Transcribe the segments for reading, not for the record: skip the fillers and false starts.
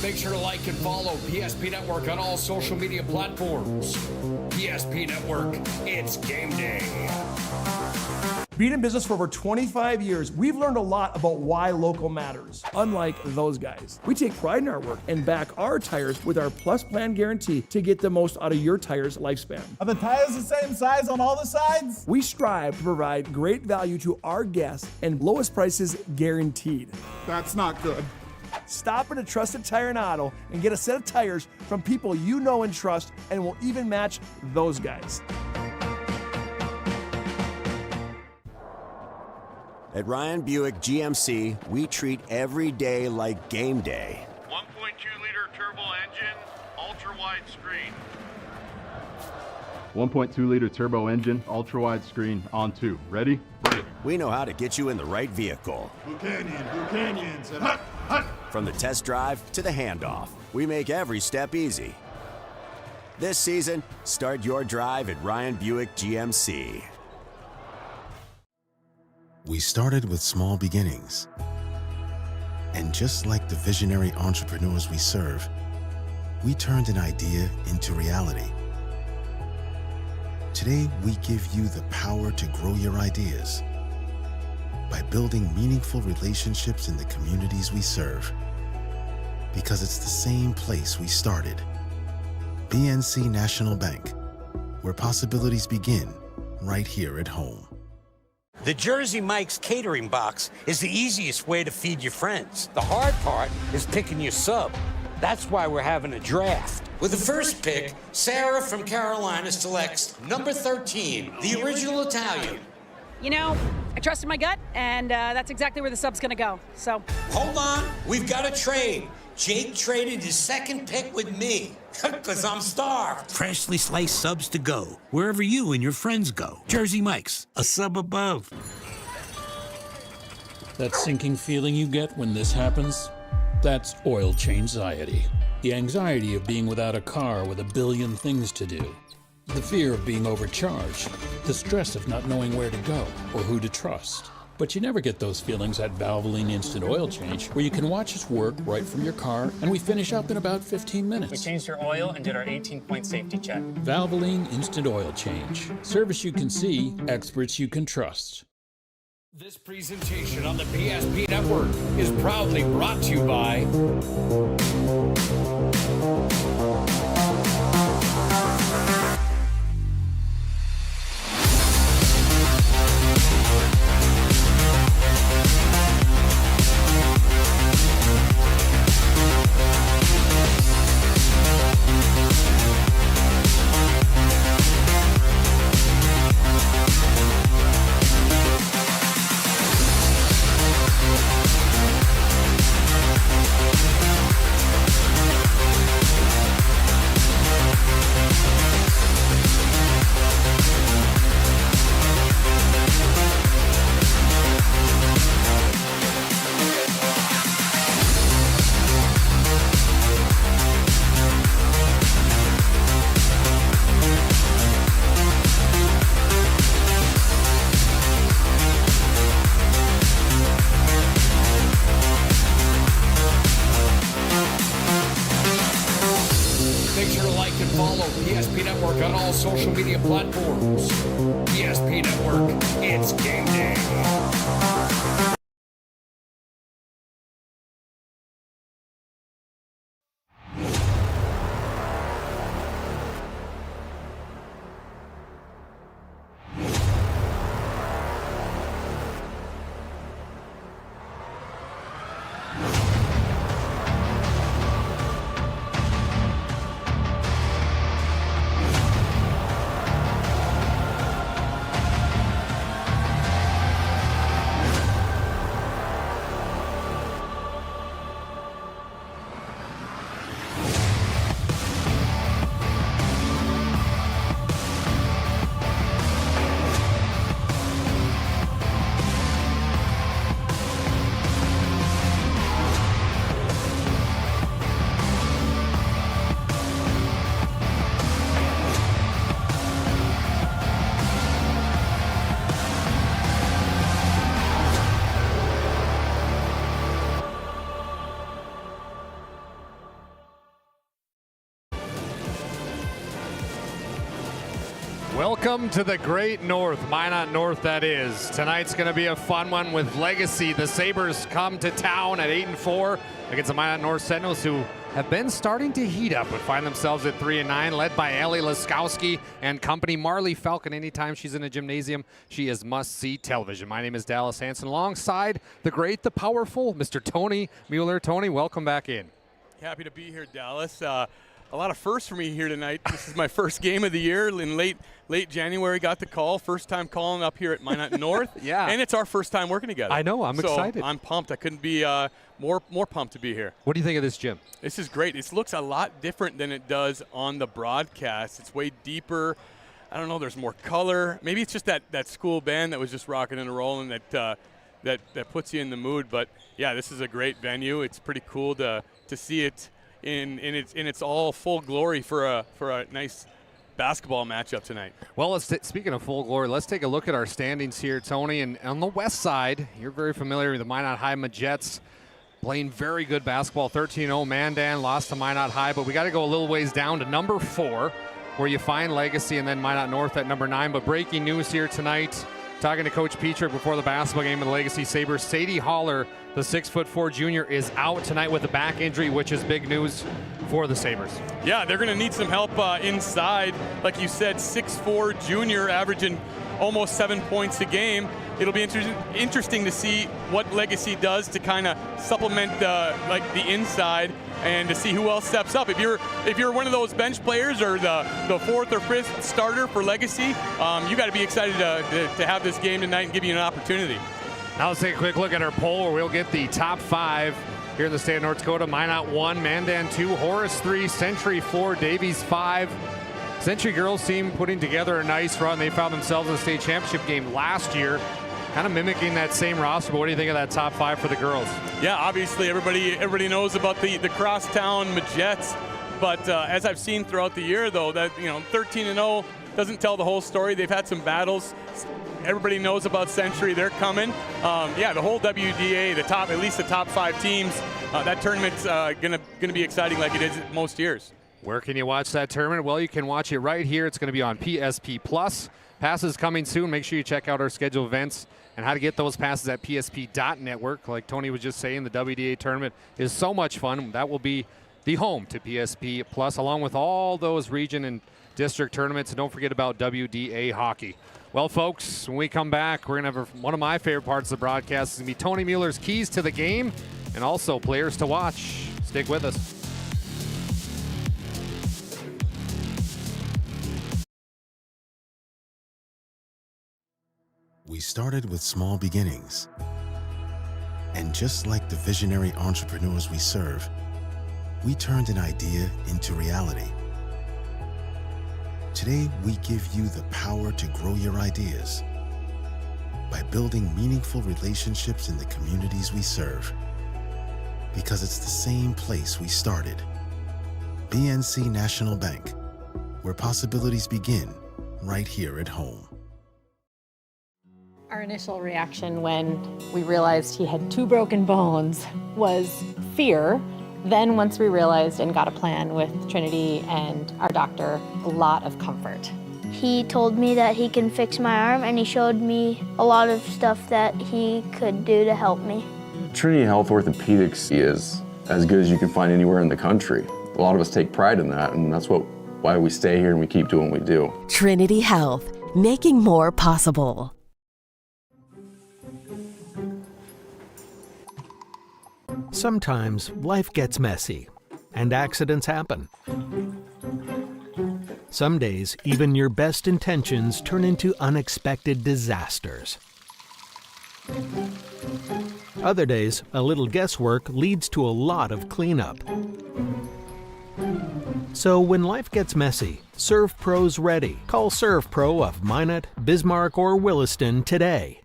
Make sure to like and follow PSP Network on all social media platforms. PSP Network, it's game day. Being in business for over 25 years, we've learned a lot about why local matters. Unlike those guys, we take pride in our work and back our tires with our Plus Plan guarantee to get the most out of your tire's lifespan. Are the tires the same size on all the sides? We strive to provide great value to our guests and lowest prices guaranteed. That's not good. Stop at a trusted tire and auto and get a set of tires from people you know and trust, and will even match those guys. At Ryan Buick GMC, we treat every day like game day. 1.2-liter turbo engine, ultra-wide screen. 1.2-liter turbo engine, ultra-wide screen, on 2. Ready? Break. We know how to get you in the right vehicle. Blue Canyon, said hut, hut. From the test drive to the handoff, we make every step easy. This season, start your drive at Ryan Buick GMC. We started with small beginnings. And just like the visionary entrepreneurs we serve, we turned an idea into reality. Today, we give you the power to grow your ideas by building meaningful relationships in the communities we serve. Because it's the same place we started. BNC National Bank, where possibilities begin right here at home. The Jersey Mike's catering box is the easiest way to feed your friends. The hard part is picking your sub. That's why we're having a draft. With the first pick, Sarah from Carolina selects number 13, the original Italian. You know, I trusted my gut, and that's exactly where the sub's gonna go, so. Hold on, we've got a trade. Jake traded his second pick with me, because I'm starved. Freshly sliced subs to go, wherever you and your friends go. Jersey Mike's, a sub above. That sinking feeling you get when this happens? That's oil change-anxiety. The anxiety of being without a car with a billion things to do. The fear of being overcharged. The stress of not knowing where to go or who to trust. But you never get those feelings at Valvoline Instant Oil Change, where you can watch us work right from your car, and we finish up in about 15 minutes. We changed your oil and did our 18-point safety check. Valvoline Instant Oil Change. Service you can see, experts you can trust. This presentation on the PSP Network is proudly brought to you by PSP Network on all social media platforms. PSP Network, it's game day. Welcome to the Great North, Minot North that is. Tonight's going to be a fun one with Legacy. The Sabres come to town at 8-4 against the Minot North Sentinels, who have been starting to heat up but find themselves at 3-9, led by Allie Laskowski and company. Marley Falcon, anytime she's in a gymnasium, she is must-see television. My name is Dallas Hanson, alongside the great, the powerful, Mr. Tony Mueller. Tony, welcome back in. Happy to be here, Dallas. A lot of firsts for me here tonight. This is my first game of the year. In late January, got the call. First time calling up here at Minot North. Yeah. And it's our first time working together. I know. I'm excited. I'm pumped. I couldn't be more pumped to be here. What do you think of this gym? This is great. It looks a lot different than it does on the broadcast. It's way deeper. I don't know. There's more color. Maybe it's just that school band that was just rocking and rolling that puts you in the mood. But yeah, this is a great venue. It's pretty cool to see it in its all full glory for a nice basketball matchup tonight. Well, speaking of full glory, let's take a look at our standings here, Tony. And on the west side, you're very familiar with the Minot High Majets, playing very good basketball. 13-0 Mandan, lost to Minot High, but we got to go a little ways down to number 4, where you find Legacy, and then Minot North at number 9. But breaking news here tonight, talking to Coach Petrick before the basketball game of the Legacy Sabres, Sadie Haller, the 6'4" junior, is out tonight with a back injury, which is big news for the Sabres. Yeah, they're going to need some help inside. Like you said, 6'4" junior, averaging almost 7 points a game. It'll be interesting to see what Legacy does to kind of supplement the inside, and to see who else steps up. If you're one of those bench players or the 4th or 5th starter for Legacy, you got to be excited to have this game tonight and give you an opportunity. Now let's take a quick look at our poll, where we'll get the top 5 here in the state of North Dakota. Minot 1, Mandan 2, Horace 3, Century 4, Davies 5. Century girls team putting together a nice run. They found themselves in the state championship game last year, kind of mimicking that same roster. But what do you think of that top 5 for the girls? Yeah, obviously everybody knows about the crosstown Majets, but as I've seen throughout the year, though, that 13-0 doesn't tell the whole story. They've had some battles. Everybody knows about Century. They're coming. Yeah, the whole WDA, at least the top 5 teams. That tournament's gonna be exciting like it is most years. Where can you watch that tournament? Well, you can watch it right here. It's going to be on PSP Plus. Passes coming soon. Make sure you check out our scheduled events and how to get those passes at psp.network. Like Tony was just saying, the WDA tournament is so much fun. That will be the home to PSP Plus, along with all those region and district tournaments. And don't forget about WDA hockey. Well, folks, when we come back, we're going to have one of my favorite parts of the broadcast. It's going to be Tony Mueller's keys to the game and also players to watch. Stick with us. We started with small beginnings. And just like the visionary entrepreneurs we serve, we turned an idea into reality. Today, we give you the power to grow your ideas by building meaningful relationships in the communities we serve. Because it's the same place we started. BNC National Bank, where possibilities begin right here at home. Our initial reaction when we realized he had 2 broken bones was fear. Then once we realized and got a plan with Trinity and our doctor, a lot of comfort. He told me that he can fix my arm, and he showed me a lot of stuff that he could do to help me. Trinity Health Orthopedics is as good as you can find anywhere in the country. A lot of us take pride in that, and that's why we stay here and we keep doing what we do. Trinity Health, making more possible. Sometimes life gets messy, and accidents happen. Some days, even your best intentions turn into unexpected disasters. Other days, a little guesswork leads to a lot of cleanup. So when life gets messy, ServPro's ready. Call ServPro of Minot, Bismarck, or Williston today.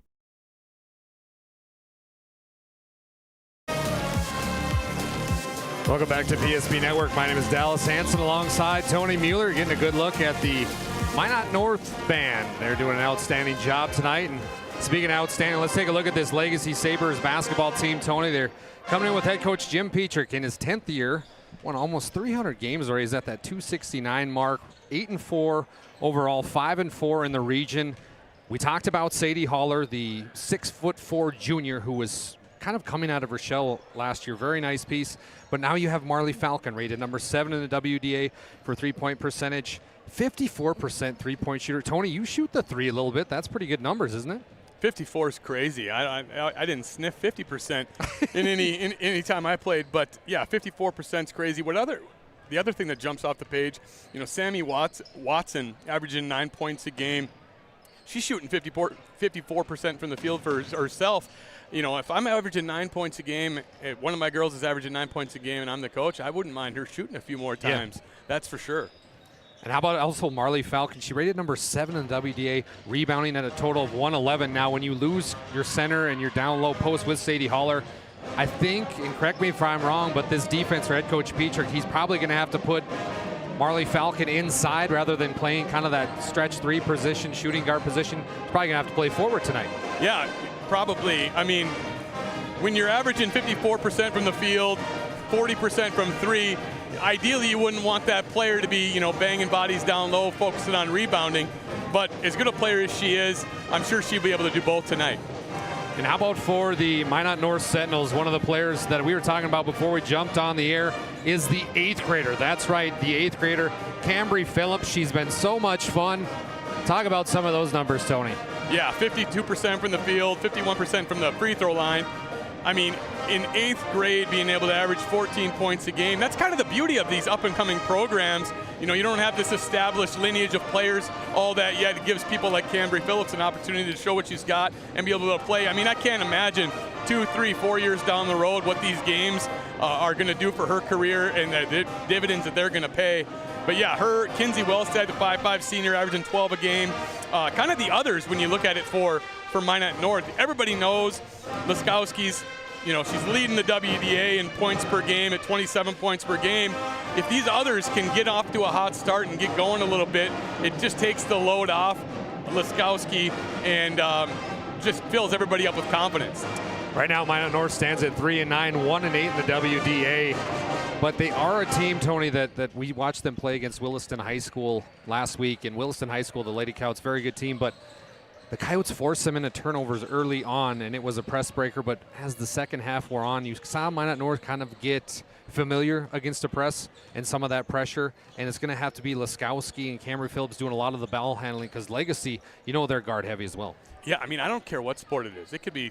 Welcome back to PSP Network. My name is Dallas Hanson alongside Tony Mueller, getting a good look at the Minot North band. They're doing an outstanding job tonight. And speaking of outstanding, let's take a look at this Legacy Sabres basketball team, Tony. They're coming in with head coach Jim Petrick in his 10th year won almost 300 games already. He's at that 269 mark, 8-4 overall, 5-4 in the region. We talked about Sadie Haller, the 6'4" junior who was kind of coming out of her shell last year. Very nice piece. But now you have Marley Falcon, rated number 7 in the WDA for three-point percentage. 54% three-point shooter. Tony, you shoot the three a little bit. That's pretty good numbers, isn't it? 54 is crazy. I didn't sniff 50% in any time I played, but yeah, 54% is crazy. The other thing that jumps off the page, Sammy Watson averaging 9 points a game. She's shooting 54% from the field for herself. If I'm averaging 9 points a game, if one of my girls is averaging 9 points a game and I'm the coach, I wouldn't mind her shooting a few more times. Yeah. That's for sure. And how about also Marley Falcon? She rated number 7 in the WDA, rebounding at a total of 111. Now, when you lose your center and your down low post with Sadie Haller, I think, and correct me if I'm wrong, but this defense for head coach Petrick, he's probably going to have to put Marley Falcon inside rather than playing kind of that stretch 3 position, shooting guard position. He's probably going to have to play forward tonight. Yeah, probably. I mean, when you're averaging 54% from the field, 40% from 3, ideally you wouldn't want that player to be, banging bodies down low, focusing on rebounding. But as good a player as she is, I'm sure she'll be able to do both tonight. And how about for the Minot North Sentinels? One of the players that we were talking about before we jumped on the air is the 8th grader. That's right, the 8th grader, Cambry Phillips. She's been so much fun. Talk about some of those numbers, Tony. Yeah, 52% from the field, 51% from the free throw line. I mean, in 8th grade, being able to average 14 points a game, that's kind of the beauty of these up-and-coming programs. You don't have this established lineage of players all that yet. It gives people like Cambry Phillips an opportunity to show what she's got and be able to play. I mean, I can't imagine 2, 3, 4 years down the road what these games are going to do for her career and the dividends that they're going to pay. But yeah, Kinsey Wellstead, the 5'5" senior, averaging 12 a game. Kind of the others when you look at it for Minot North. Everybody knows Laskowski's, she's leading the WDA in points per game at 27 points per game. If these others can get off to a hot start and get going a little bit, it just takes the load off Laskowski and just fills everybody up with confidence. Right now, Minot North stands at 3-9, 1-8 in the WDA. But they are a team, Tony, that we watched them play against Williston High School last week. In Williston High School, the Lady Coyotes, very good team, but the Coyotes forced them into turnovers early on, and it was a press breaker. But as the second half wore on, you saw Minot North kind of get familiar against the press and some of that pressure, and it's going to have to be Laskowski and Cambry Phillips doing a lot of the ball handling because Legacy, they're guard heavy as well. Yeah, I mean, I don't care what sport it is. It could be,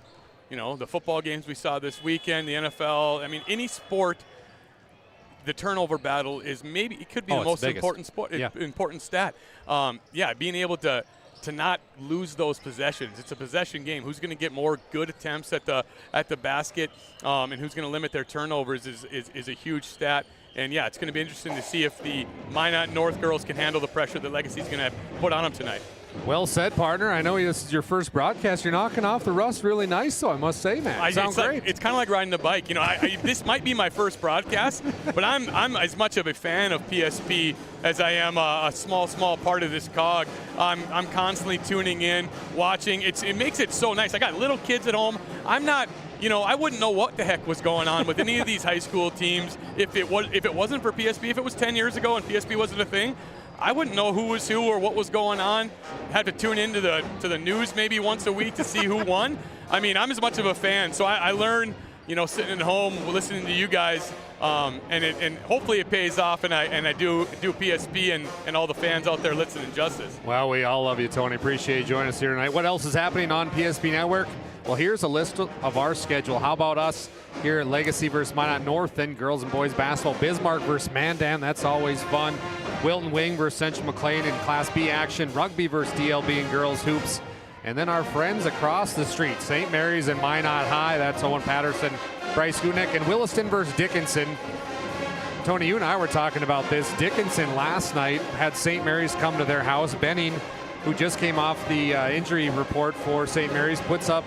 the football games we saw this weekend, the NFL. I mean, any sport, the turnover battle is it could be the most important important stat. Being able to not lose those possessions. It's a possession game. Who's going to get more good attempts at the basket and who's going to limit their turnovers is a huge stat. And yeah, it's going to be interesting to see if the Minot North girls can handle the pressure that Legacy's going to put on them tonight. Well said, partner. I know this is your first broadcast. You're knocking off the rust really nice, so I must say, man. Sounds great. It's kind of like riding a bike. This might be my first broadcast, but I'm as much of a fan of PSP as I am a small part of this cog. I'm constantly tuning in, watching. It makes it so nice. I got little kids at home. I'm not. I wouldn't know what the heck was going on with any of these high school teams if it wasn't for PSP. If it was 10 years ago and PSP wasn't a thing, I wouldn't know who was who or what was going on. Had to tune into the news maybe once a week to see who won. I mean, I'm as much of a fan, so I learn, sitting at home listening to you guys, and hopefully it pays off, and I do PSP and all the fans out there listening justice. Well, we all love you, Tony. Appreciate you joining us here tonight. What else is happening on PSP Network? Well, here's a list of our schedule. How about us here at Legacy versus Minot North, then girls and boys basketball. Bismarck versus Mandan, that's always fun. Wilton Wing versus Central McLean in Class B action. Rugby versus DLB in girls hoops. And then our friends across the street, St. Mary's and Minot High, that's Owen Patterson, Bryce Gutnick, and Williston versus Dickinson. Tony, you and I were talking about this. Dickinson last night had St. Mary's come to their house. Benning, who just came off the injury report for St. Mary's, puts up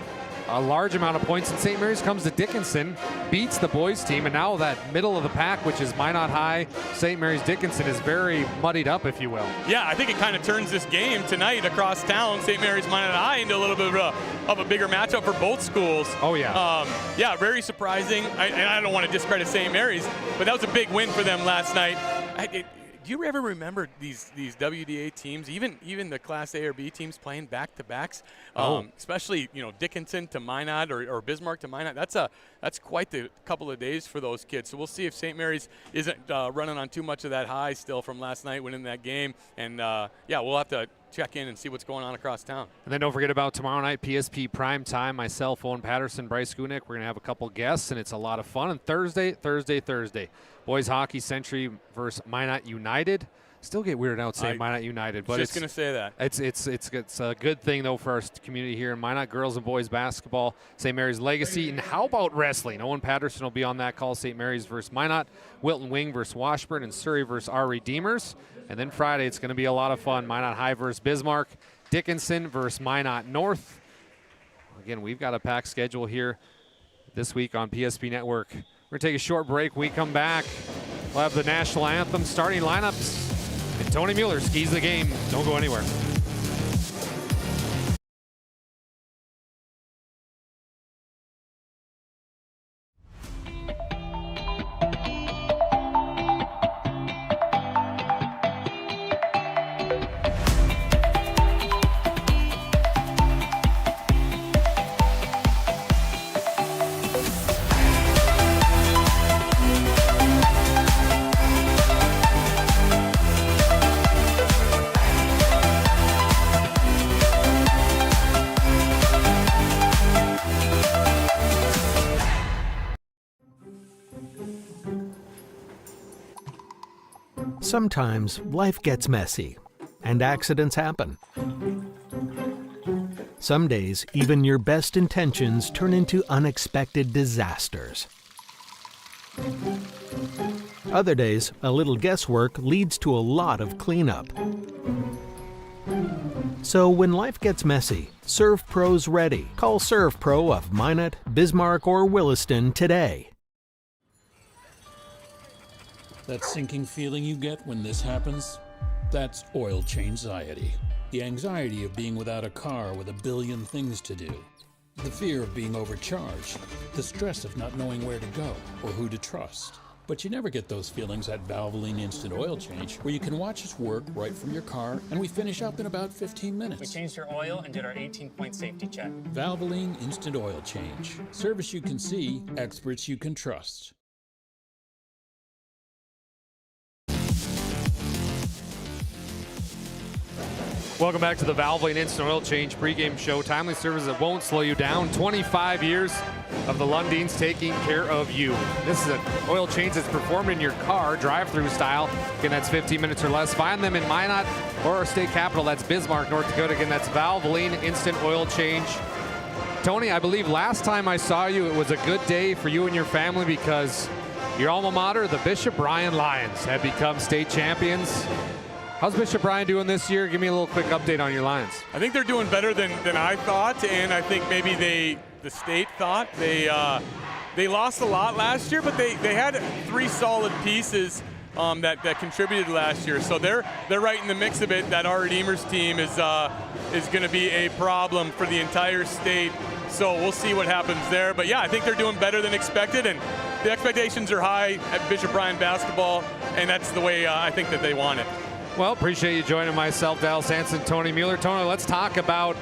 a large amount of points, and St. Mary's comes to Dickinson, beats the boys team, and now that middle of the pack, which is Minot High, St. Mary's, Dickinson, is very muddied up, if you will. Yeah, I think it kind of turns this game tonight across town, St. Mary's Minot High, into a little bit of a bigger matchup for both schools. Oh, yeah. Yeah, very surprising. And I don't want to discredit St. Mary's, but that was a big win for them last night. Do you ever remember these WDA teams, even the Class A or B teams playing back-to-backs? Especially, Dickinson to Minot or Bismarck to Minot. That's quite the couple of days for those kids. So we'll see if St. Mary's isn't running on too much of that high still from last night winning that game. And, we'll have to check in and see what's going on across town. And then don't forget about tomorrow night, PSP Prime Time. Myself, Owen Patterson, Bryce Gunick. We're going to have a couple guests, and it's a lot of fun. And Thursday. Boys Hockey Century versus Minot United. Still get weirded out saying Minot United, but just going to say that. It's a good thing, though, for our community here in Minot. Girls and boys basketball, St. Mary's Legacy. And how about wrestling? Owen Patterson will be on that call, St. Mary's versus Minot, Wilton Wing versus Washburn, and Surrey versus our Redeemers. And then Friday, it's going to be a lot of fun. Minot High versus Bismarck, Dickinson versus Minot North. Again, we've got a packed schedule here this week on PSP Network. We're going to take a short break. When we come back, we'll have the national anthem, starting lineups, and Tony Mueller skis the game. Don't go anywhere. Sometimes life gets messy, and accidents happen. Some days, even your best intentions turn into unexpected disasters. Other days, a little guesswork leads to a lot of cleanup. So when life gets messy, ServPro's ready. Call ServPro of Minot, Bismarck, or Williston today. That sinking feeling you get when this happens? That's oil change anxiety. The anxiety of being without a car with a billion things to do. The fear of being overcharged. The stress of not knowing where to go or who to trust. But you never get those feelings at Valvoline Instant Oil Change, where you can watch us work right from your car, and we finish up in about 15 minutes. We changed your oil and did our 18-point safety check. Valvoline Instant Oil Change. Service you can see, experts you can trust. Welcome back to the Valvoline Instant Oil Change pregame show. Timely service that won't slow you down. 25 years of the Lundins taking care of you. This is an oil change that's performed in your car, drive-through style. Again, that's 15 minutes or less. Find them in Minot or our state capital. That's Bismarck, North Dakota. Again, that's Valvoline Instant Oil Change. Tony, I believe last time I saw you, it was a good day for you and your family because your alma mater, the Bishop Bryan Lions, had become state champions. How's Bishop Bryan doing this year? Give me a little quick update on your Lions. I think they're doing better than I thought, and I think maybe the state thought. They lost a lot last year, but they had 3 solid pieces that contributed last year. So they're right in the mix of it. That our Redeemers team is going to be a problem for the entire state. So we'll see what happens there. But yeah, I think they're doing better than expected, and the expectations are high at Bishop Bryan basketball, and that's the way I think that they want it. Well, appreciate you joining myself, Dal Sanson, Tony Mueller. Tony, let's talk about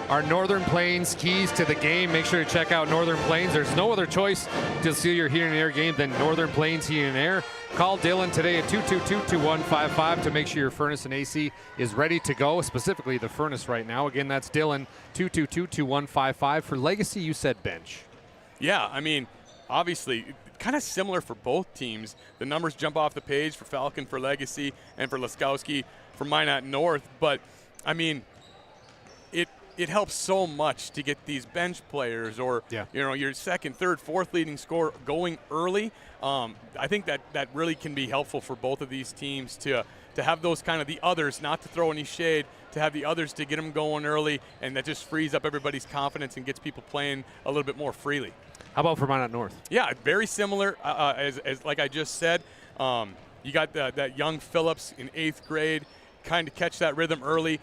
our Northern Plains keys to the game. Make sure to check out Northern Plains. There's no other choice to seal your heating and air game than Northern Plains Heating and Air. Call Dylan today at 222-2155 to make sure your furnace and AC is ready to go, specifically the furnace right now. Again, that's Dylan, 222-2155. For Legacy, you said bench. Yeah, I mean, obviously, kind of similar for both teams. The numbers jump off the page for Falcon, for Legacy, and for Laskowski for Minot North. But, I mean, it helps so much to get these bench players or, your second, third, fourth leading scorer going early. I think that really can be helpful for both of these teams to to have those kind of the others, not to throw any shade, to have the others to get them going early, and that just frees up everybody's confidence and gets people playing a little bit more freely. How about for Minot North? Yeah, very similar. As like I just said, you got that young Phillips in 8th grade, kind of catch that rhythm early.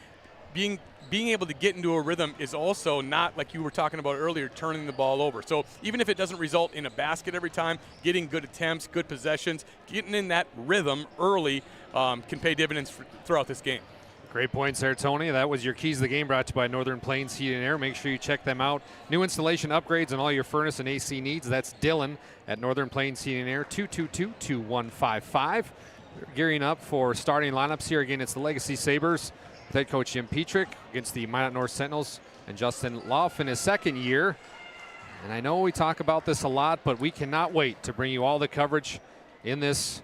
Being able to get into a rhythm is also not, like you were talking about earlier, turning the ball over. So even if it doesn't result in a basket every time, getting good attempts, good possessions, getting in that rhythm early can pay dividends throughout this game. Great points there, Tony. That was your Keys to the Game, brought to you by Northern Plains Heat and Air. Make sure you check them out. New installation upgrades on all your furnace and AC needs. That's Dylan at Northern Plains Heat and Air, 222-2155. Gearing up for starting lineups here. Again, it's the Legacy Sabres with head coach Jim Petrick against the Minot North Sentinels and Justin Loff in his second year. And I know we talk about this a lot, but we cannot wait to bring you all the coverage in this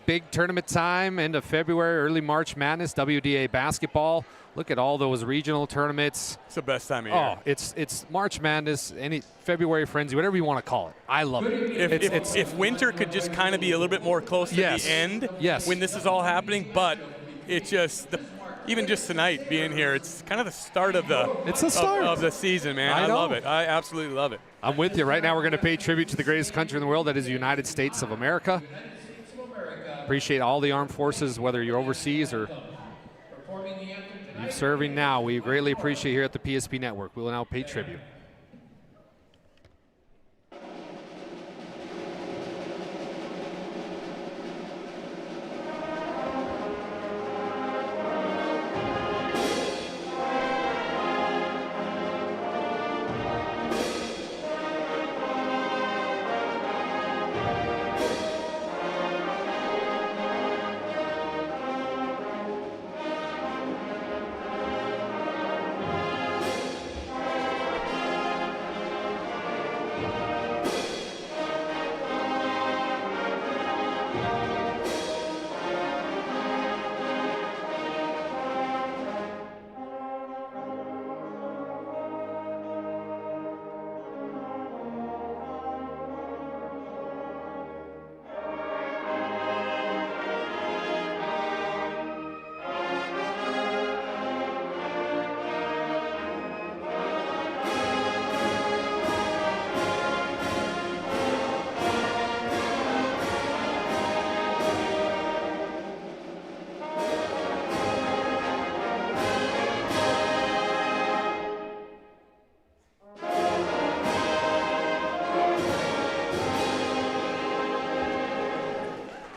big tournament time, end of February, early March Madness, WDA basketball. Look at all those regional tournaments. It's the best time of year. Oh, it's March Madness, any February frenzy, whatever you want to call it. I love it. If winter could just kind of be a little bit more close to the end when this is all happening, but it's just even just tonight being here, it's kind of the start of the of the season, man. I love it. I absolutely love it. I'm with you. Right now we're going to pay tribute to the greatest country in the world, that is the United States of America. Appreciate all the armed forces, whether you're overseas or you're serving now. We greatly appreciate here at the PSP Network. We will now pay tribute.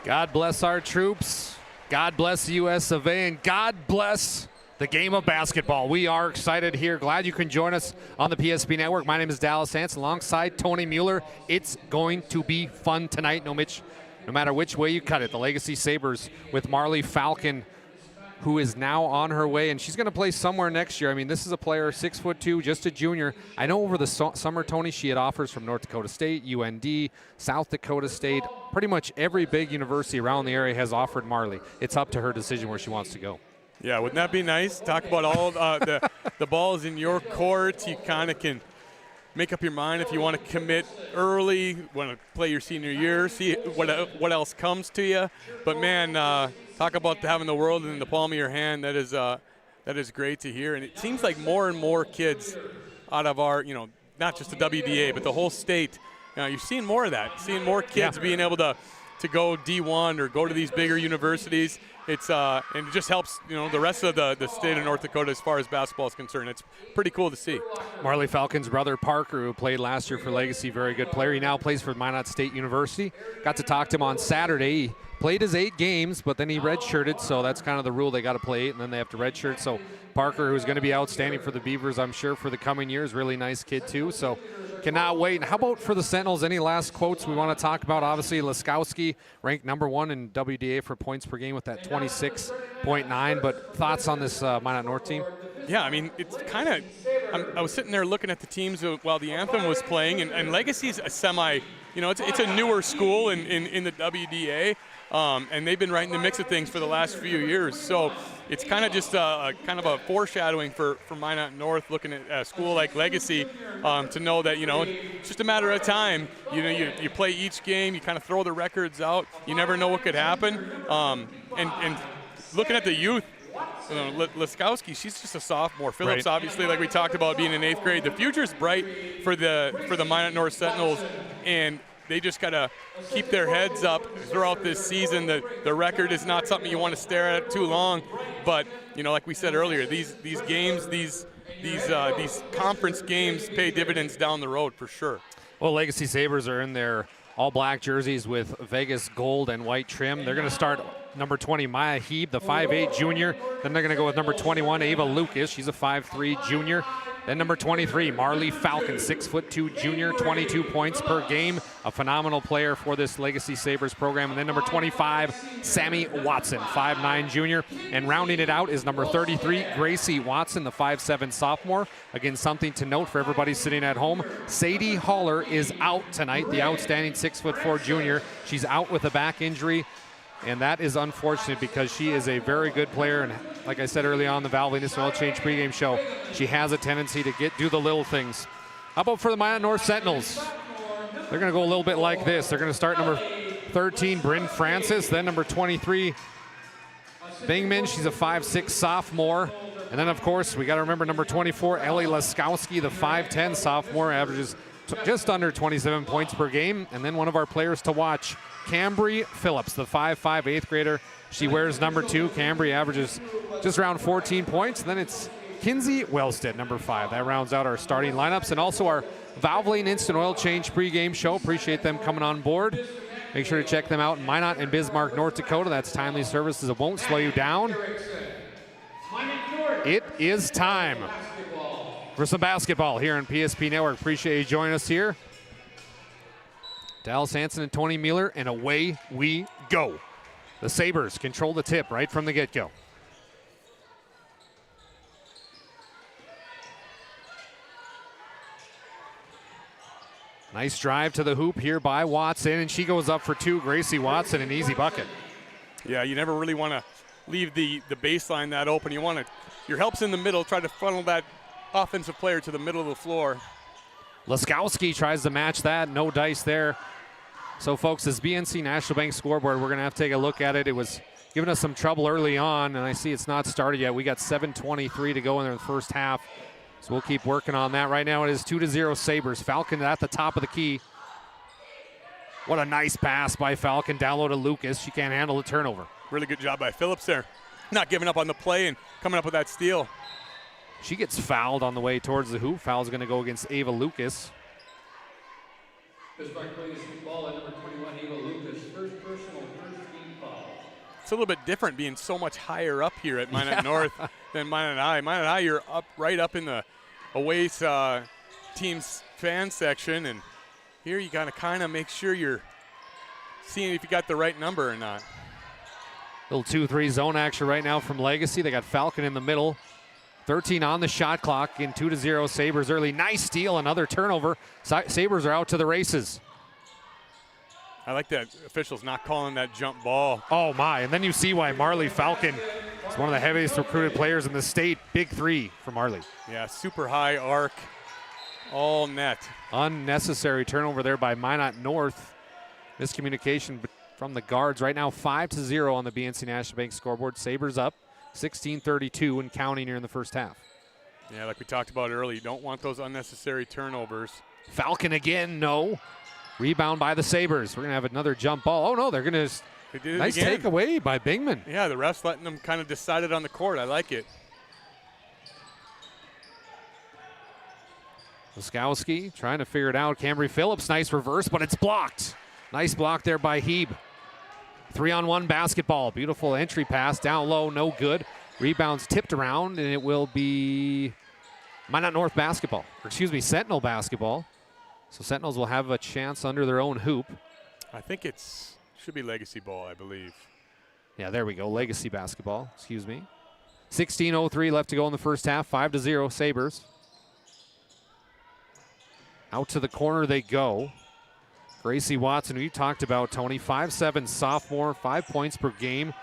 God bless our troops. God bless the U.S. of A. And God bless the game of basketball. We are excited here. Glad you can join us on the PSP Network. My name is Dallas Hanson alongside Tony Mueller. It's going to be fun tonight, no matter which way you cut it. The Legacy Sabres with Marley Falcon, who is now on her way, and she's going to play somewhere next year. I mean, this is a player, 6'2", just a junior. I know over the summer, Tony, she had offers from North Dakota State, UND, South Dakota State. Pretty much every big university around the area has offered Marley. It's up to her decision where she wants to go. Yeah, wouldn't that be nice? Talk about all the balls in your court. You kind of can make up your mind if you want to commit early, want to play your senior year, see what else comes to you. But, man, talk about having the world in the palm of your hand. That is great to hear. And it seems like more and more kids out of our, not just the WDA, but the whole state, you're seeing more of that, seeing more kids being able to go D1 or go to these bigger universities. It's and it just helps the rest of the state of North Dakota as far as basketball is concerned. It's pretty cool to see. Marley Falcon's brother Parker, who played last year for Legacy, very good player. He now plays for Minot State University. Got to talk to him on Saturday. He played his 8 games, but then he redshirted, so that's kind of the rule. They got to play 8, and then they have to redshirt. So Parker, who's going to be outstanding for the Beavers, I'm sure, for the coming years, really nice kid too. So cannot wait. And how about for the Sentinels? Any last quotes we want to talk about? Obviously, Laskowski ranked #1 in WDA for points per game with that 26.9. But thoughts on this Minot North team? Yeah, I mean, it's kind of I was sitting there looking at the teams while the anthem was playing, and Legacy's a semi, it's a newer school in the WDA. And they've been right in the mix of things for the last few years. So it's kind of just a foreshadowing for Minot North, looking at a school like Legacy, to know that, it's just a matter of time. You play each game, you kind of throw the records out. You never know what could happen. And looking at the youth, Laskowski, she's just a sophomore. Phillips, obviously, like we talked about, being in 8th grade. The future's bright for the Minot North Sentinels, and they just got to keep their heads up throughout this season. The record is not something you want to stare at too long, but like we said earlier, these games, these conference games pay dividends down the road for sure. Well, Legacy Sabres are in their all-black jerseys with Vegas gold and white trim. They're going to start number 20, Maya Heeb, the 5'8 junior. Then they're going to go with number 21, Ava Lucas. She's a 5'3 junior. Then number 23, Marley Falcon, 6'2 junior, 22 points per game. A phenomenal player for this Legacy Sabres program. And then number 25, Sammy Watson, 5'9 junior. And rounding it out is number 33, Gracie Watson, the 5'7 sophomore. Again, something to note for everybody sitting at home. Sadie Haller is out tonight, the outstanding 6'4 junior. She's out with a back injury. And that is unfortunate because she is a very good player. And like I said early on the Valvoline Instant Oil Change pregame show, she has a tendency to do the little things. How about for the Minot North Sentinels? They're going to go a little bit like this. They're going to start number 13, Bryn Francis. Then number 23, Bingman. She's a 5'6 sophomore. And then, of course, we got to remember number 24, Ellie Laskowski, the 5'10 sophomore, averages just under 27 points per game. And then one of our players to watch, Cambry Phillips, the 5'5 8th grader. She wears number 2. Cambry averages just around 14 points. And then it's Kinsey Wellstead, number 5. That rounds out our starting lineups and also our Valvoline Instant Oil Change pregame show. Appreciate them coming on board. Make sure to check them out in Minot and Bismarck, North Dakota. That's timely services. It won't slow you down. It is time for some basketball here on PSP Network. Appreciate you joining us here. Dallas Hansen and Tony Mueller, and away we go. The Sabres control the tip right from the get-go. Nice drive to the hoop here by Watson, and she goes up for 2. Gracie Watson, an easy bucket. Yeah, you never really want to leave the baseline that open. Your help's in the middle, try to funnel that offensive player to the middle of the floor. Laskowski tries to match that, no dice there. So, folks, this BNC National Bank scoreboard, we're going to have to take a look at it. It was giving us some trouble early on, and I see it's not started yet. We got 7:23 to go in the first half, so we'll keep working on that. Right now it is 2-0 Sabres. Falcon at the top of the key. What a nice pass by Falcon. Down low to Lucas. She can't handle the turnover. Really good job by Phillips there. Not giving up on the play and coming up with that steal. She gets fouled on the way towards the hoop. Foul's going to go against Ava Lucas. It's a little bit different being so much higher up here at Minot North than Minot High. Minot High, you're right up in the away team's fan section, and here you got to kind of make sure you're seeing if you got the right number or not. Little 2-3 zone action right now from Legacy. They got Falcon in the middle. 13 on the shot clock in 2-0 Sabres early. Nice steal, another turnover. Sabres are out to the races. I like that officials not calling that jump ball. Oh my, and then you see why Marley Falcon is one of the heaviest recruited players in the state. Big 3 for Marley. Yeah, super high arc, all net. Unnecessary turnover there by Minot North. Miscommunication from the guards. Right now 5-0 on the BNC National Bank scoreboard. Sabres up 16-32 and counting here in the first half. Yeah, like we talked about earlier, you don't want those unnecessary turnovers. Falcon again, no. Rebound by the Sabres. We're going to have another jump ball. Oh, no, they're going to nice takeaway by Bingman. Yeah, the refs letting them kind of decide it on the court. I like it. Laskowski trying to figure it out. Cambry Phillips, nice reverse, but it's blocked. Nice block there by Heeb. 3-on-1 basketball. Beautiful entry pass down low, no good. Rebounds tipped around, and it will be Minot North basketball. Or excuse me, Sentinel basketball. So Sentinels will have a chance under their own hoop. I think should be Legacy ball, I believe. Yeah, there we go. Legacy basketball, excuse me. 16:03 left to go in the first half. 5-0 Sabres. Out to the corner they go. Gracie Watson, who you talked about, Tony, 5'7 sophomore, 5 points per game.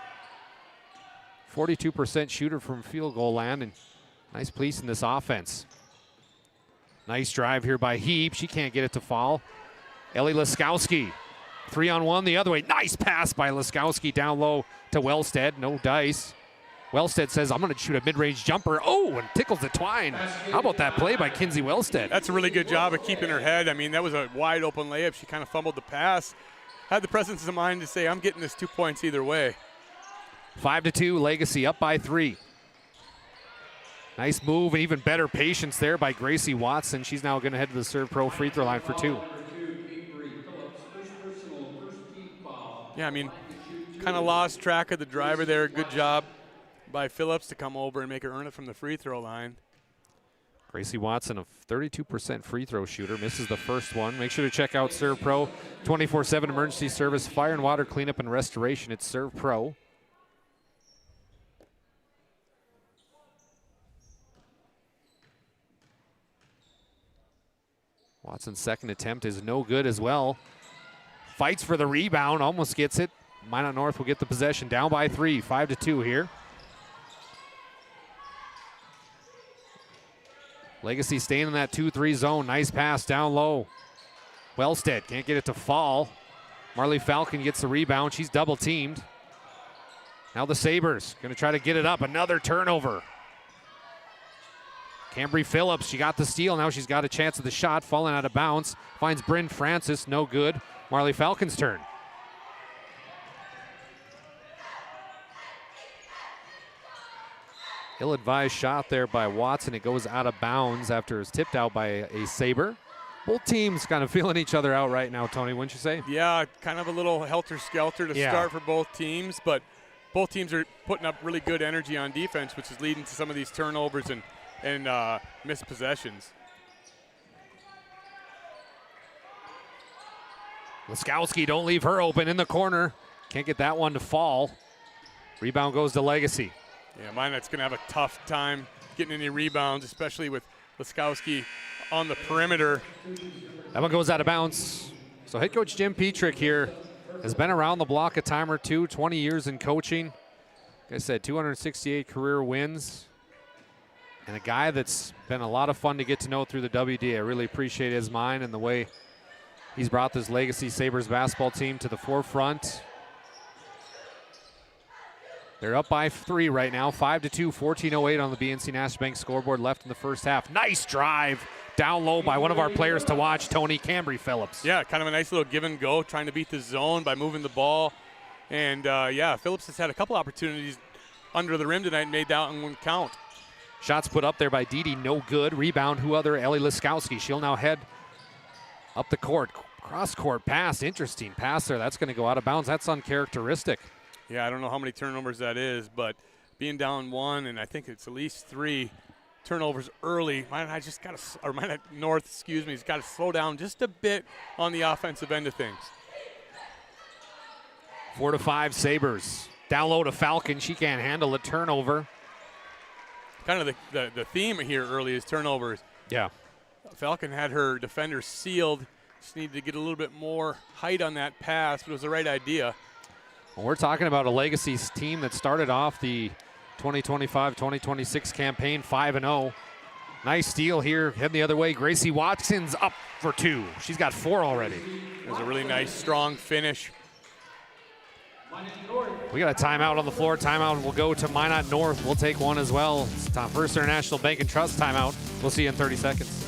42% shooter from field goal land, and nice piece in this offense. Nice drive here by Heeb. She can't get it to fall. Ellie Laskowski, 3-on-1 the other way. Nice pass by Laskowski down low to Wellstead. No dice. Wellstead says, I'm going to shoot a mid-range jumper. Oh, and tickles the twine. How about that play by Kinsey Wellstead? That's a really good job of keeping her head. I mean, that was a wide open layup. She kind of fumbled the pass. Had the presence of mind to say, I'm getting this 2 points either way. 5-2, Legacy up by 3. Nice move and even better patience there by Gracie Watson. She's now going to head to the Serve Pro free throw line for 2. Yeah, I mean, kind of lost track of the driver there. Good job by Phillips to come over and make her earn it from the free throw line. Gracie Watson, a 32% free throw shooter, misses the first one. Make sure to check out Serve Pro, 24/7 emergency service, fire and water cleanup and restoration. It's Serve Pro. Watson's second attempt is no good as well. Fights for the rebound, almost gets it. Minot North will get the possession, down by 3, 5-2 here. Legacy staying in that 2-3 zone. Nice pass down low. Wellstead can't get it to fall. Marley Falcon gets the rebound. She's double teamed. Now the Sabres going to try to get it up. Another turnover. Cambry Phillips, she got the steal. Now she's got a chance at the shot. Falling out of bounds. Finds Bryn Francis. No good. Marley Falcon's turn. Ill-advised shot there by Watson. It goes out of bounds after it's tipped out by a Sabre. Both teams kind of feeling each other out right now, Tony, wouldn't you say? Yeah, kind of a little helter-skelter to start for both teams, but both teams are putting up really good energy on defense, which is leading to some of these turnovers and missed possessions. Laskowski, don't leave her open in the corner. Can't get that one to fall. Rebound goes to Legacy. Yeah, Minot's going to have a tough time getting any rebounds, especially with Laskowski on the perimeter. That one goes out of bounds. So head coach Jim Petrick here has been around the block a time or two, 20 years in coaching. Like I said, 268 career wins. And a guy that's been a lot of fun to get to know through the WD. I really appreciate his mind and the way he's brought this Legacy Sabres basketball team to the forefront. They're up by 3 right now, 5-2, 14:08 on the BNC National Bank scoreboard left in the first half. Nice drive down low by one of our players to watch, Tony Cambry Phillips. Yeah, kind of a nice little give and go, trying to beat the zone by moving the ball. And yeah, Phillips has had a couple opportunities under the rim tonight and made that one count. Shots put up there by Didi, no good. Rebound, who other? Ellie Laskowski. She'll now head up the court. Cross-court pass, interesting pass there. That's going to go out of bounds. That's uncharacteristic. Yeah, I don't know how many turnovers that is, but being down 1, and I think it's at least 3 turnovers early. Minot North, excuse me, has got to slow down just a bit on the offensive end of things. 4-5 Sabres. Down low to Falcon. She can't handle a turnover. Kind of the theme here early is turnovers. Yeah. Falcon had her defender sealed. Just needed to get a little bit more height on that pass, but it was the right idea. Well, we're talking about a Legacy team that started off the 2025-2026 campaign 5-0. Nice steal here, heading the other way. Gracie Watson's up for 2. She's got 4 already. It was a really nice, strong finish. We got a timeout on the floor. Timeout will go to Minot North. We'll take one as well. It's time First International Bank and Trust timeout. We'll see you in 30 seconds.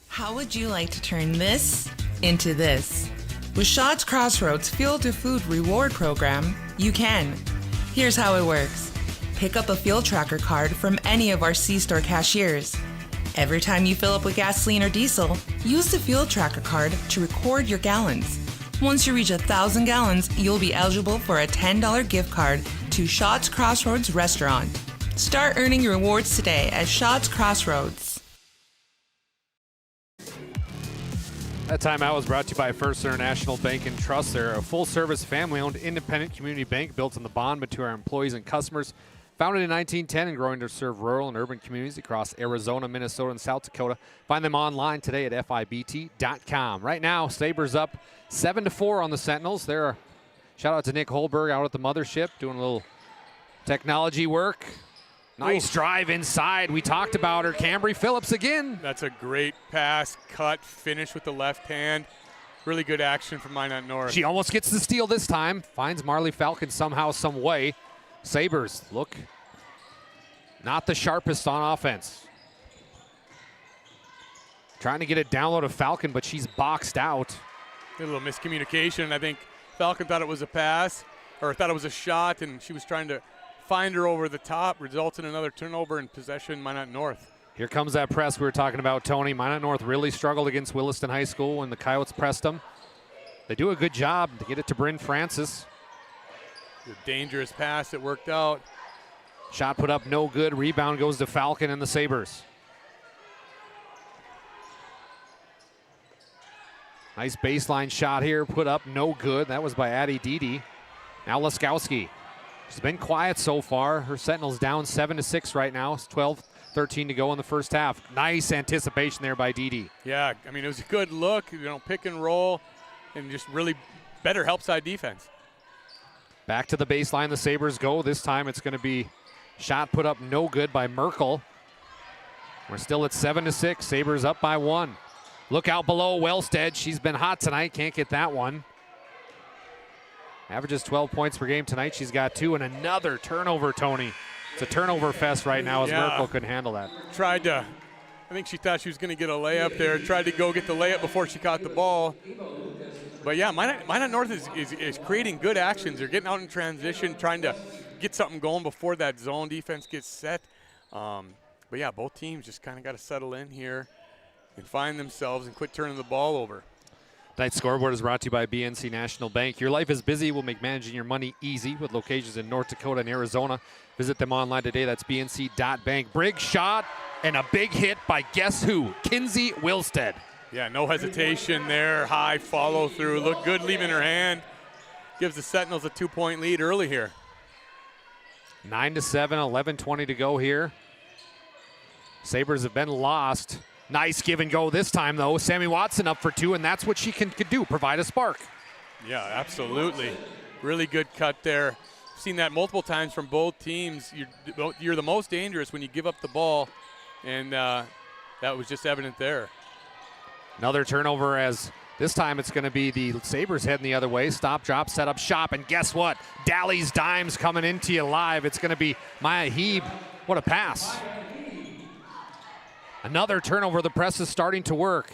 How would you like to turn this into this? With Shots Crossroads Fuel to Food Reward Program, you can. Here's how it works. Pick up a fuel tracker card from any of our C-store cashiers. Every time you fill up with gasoline or diesel, use the fuel tracker card to record your gallons. Once you reach 1,000 gallons, you'll be eligible for a $10 gift card to Shots Crossroads Restaurant. Start earning your rewards today at Shots Crossroads. That timeout was brought to you by First International Bank and Trust. They're a full-service, family-owned, independent community bank built on the bond between our employees and customers. Founded in 1910 and growing to serve rural and urban communities across Arizona, Minnesota, and South Dakota. Find them online today at FIBT.com. Right now, Sabres up 7-4 on the Sentinels. Shout out to Nick Holberg out at the mothership doing a little technology work. Nice drive inside. We talked about her. Cambry Phillips again. That's a great pass, cut, finish with the left hand. Really good action from Minot North. She almost gets the steal this time. Finds Marley Falcon somehow, some way. Sabres look not the sharpest on offense. Trying to get it down low to Falcon, but she's boxed out. A little miscommunication. I think Falcon thought it was a pass, or thought it was a shot, and she was trying to find her over the top. Results in another turnover and possession, Minot North. Here comes that press we were talking about, Tony. Minot North really struggled against Williston High School when the Coyotes pressed them. They do a good job to get it to Bryn Francis. A dangerous pass that worked out. Shot put up, no good. Rebound goes to Falcon and the Sabres. Nice baseline shot here, put up, no good. That was by Addie Dede. Now Laskowski. She's been quiet so far. Her Sentinels down 7-6 right now. It's 12-13 to go in the first half. Nice anticipation there by Dede. Yeah, I mean, it was a good look, pick and roll, and just really better help side defense. Back to the baseline, the Sabres go. This time it's going to be shot put up, no good by Merkel. We're still at 7-6. Sabres up by 1. Look out below Wellstead. She's been hot tonight. Can't get that one. Averages 12 points per game tonight. She's got 2 and another turnover, Tony. It's a turnover fest right now as Merkel couldn't handle that. I think she thought she was going to get a layup there. Tried to go get the layup before she caught the ball. But yeah, Minot North is creating good actions. They're getting out in transition, trying to get something going before that zone defense gets set. But yeah, both teams just kind of got to settle in here and find themselves and quit turning the ball over. Tonight's scoreboard is brought to you by BNC National Bank. Your life is busy. We'll make managing your money easy with locations in North Dakota and Arizona. Visit them online today. That's bnc.bank. Briggs shot and a big hit by guess who? Kinsey Wilstead. Yeah, no hesitation there. High follow through. Looked good leaving her hand. Gives the Sentinels a 2-point lead early here. 9-7, 11:20 to go here. Sabres have been lost. Nice give and go this time, though. Sammy Watson up for 2, and that's what she can do, provide a spark. Yeah, absolutely. Really good cut there. Seen that multiple times from both teams. You're the most dangerous when you give up the ball, and that was just evident there. Another turnover as this time it's going to be the Sabres heading the other way. Stop, drop, set up, shop, and guess what? Dalley's dimes coming into you live. It's going to be Maya Heeb. What a pass. Another turnover. The press is starting to work.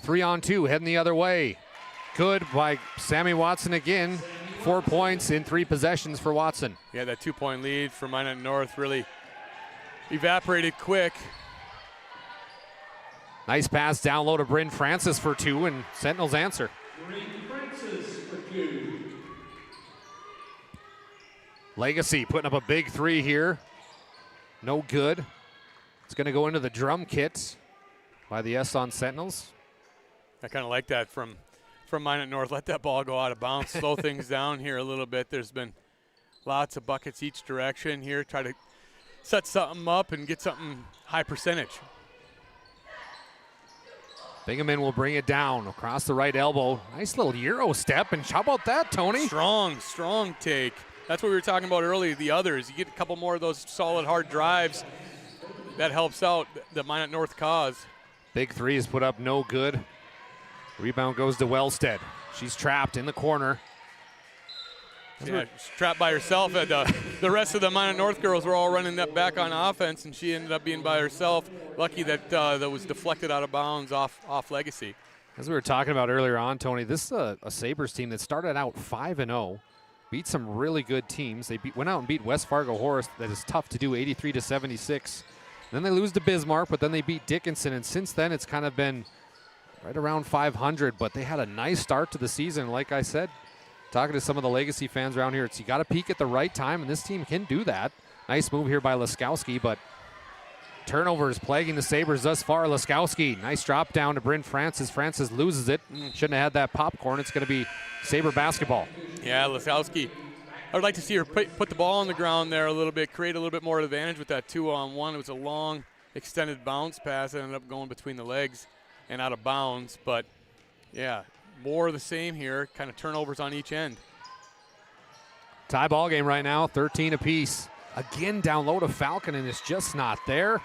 3-on-2, heading the other way. Good by Sammy Watson again. 4 points in 3 possessions for Watson. Yeah, that 2-point lead for Minot North really evaporated quick. Nice pass down low to Bryn Francis for 2, and Sentinels answer. Legacy putting up a big 3 here. No good. It's going to go into the drum kit by the on Sentinels. I kind of like that from Minot North. Let that ball go out of bounds. Slow things down here a little bit. There's been lots of buckets each direction here. Try to set something up and get something high percentage. Bingaman will bring it down across the right elbow. Nice little Euro step, and how about that, Tony? Strong take. That's what we were talking about earlier, the others. You get a couple more of those solid, hard drives. That helps out the Minot North cause. Big 3 is put up, no good. Rebound goes to Wellstead. She's trapped in the corner. Yeah, she's trapped by herself. The rest of the Minot North girls were all running that back on offense, and she ended up being by herself. Lucky that that was deflected out of bounds off Legacy. As we were talking about earlier on, Tony, this is a Sabres team that started out 5-0, beat some really good teams. They went out and beat West Fargo Horace. That is tough to do, 83-76. Then they lose to Bismarck, but then they beat Dickinson, and since then it's kind of been right around 500, but they had a nice start to the season. Like I said, talking to some of the Legacy fans around here, you got to peak at the right time, and this team can do that. Nice move here by Laskowski, but turnovers plaguing the Sabres thus far. Laskowski, nice drop down to Bryn Francis. Francis loses it. Shouldn't have had that popcorn. It's going to be Sabre basketball. Yeah, Laskowski. I would like to see her put the ball on the ground there a little bit, create a little bit more advantage with that 2-on-1. It was a long, extended bounce pass that ended up going between the legs and out of bounds. But, yeah, more of the same here, kind of turnovers on each end. Tie ball game right now, 13 apiece. Again, down low to Falcon, and it's just not there.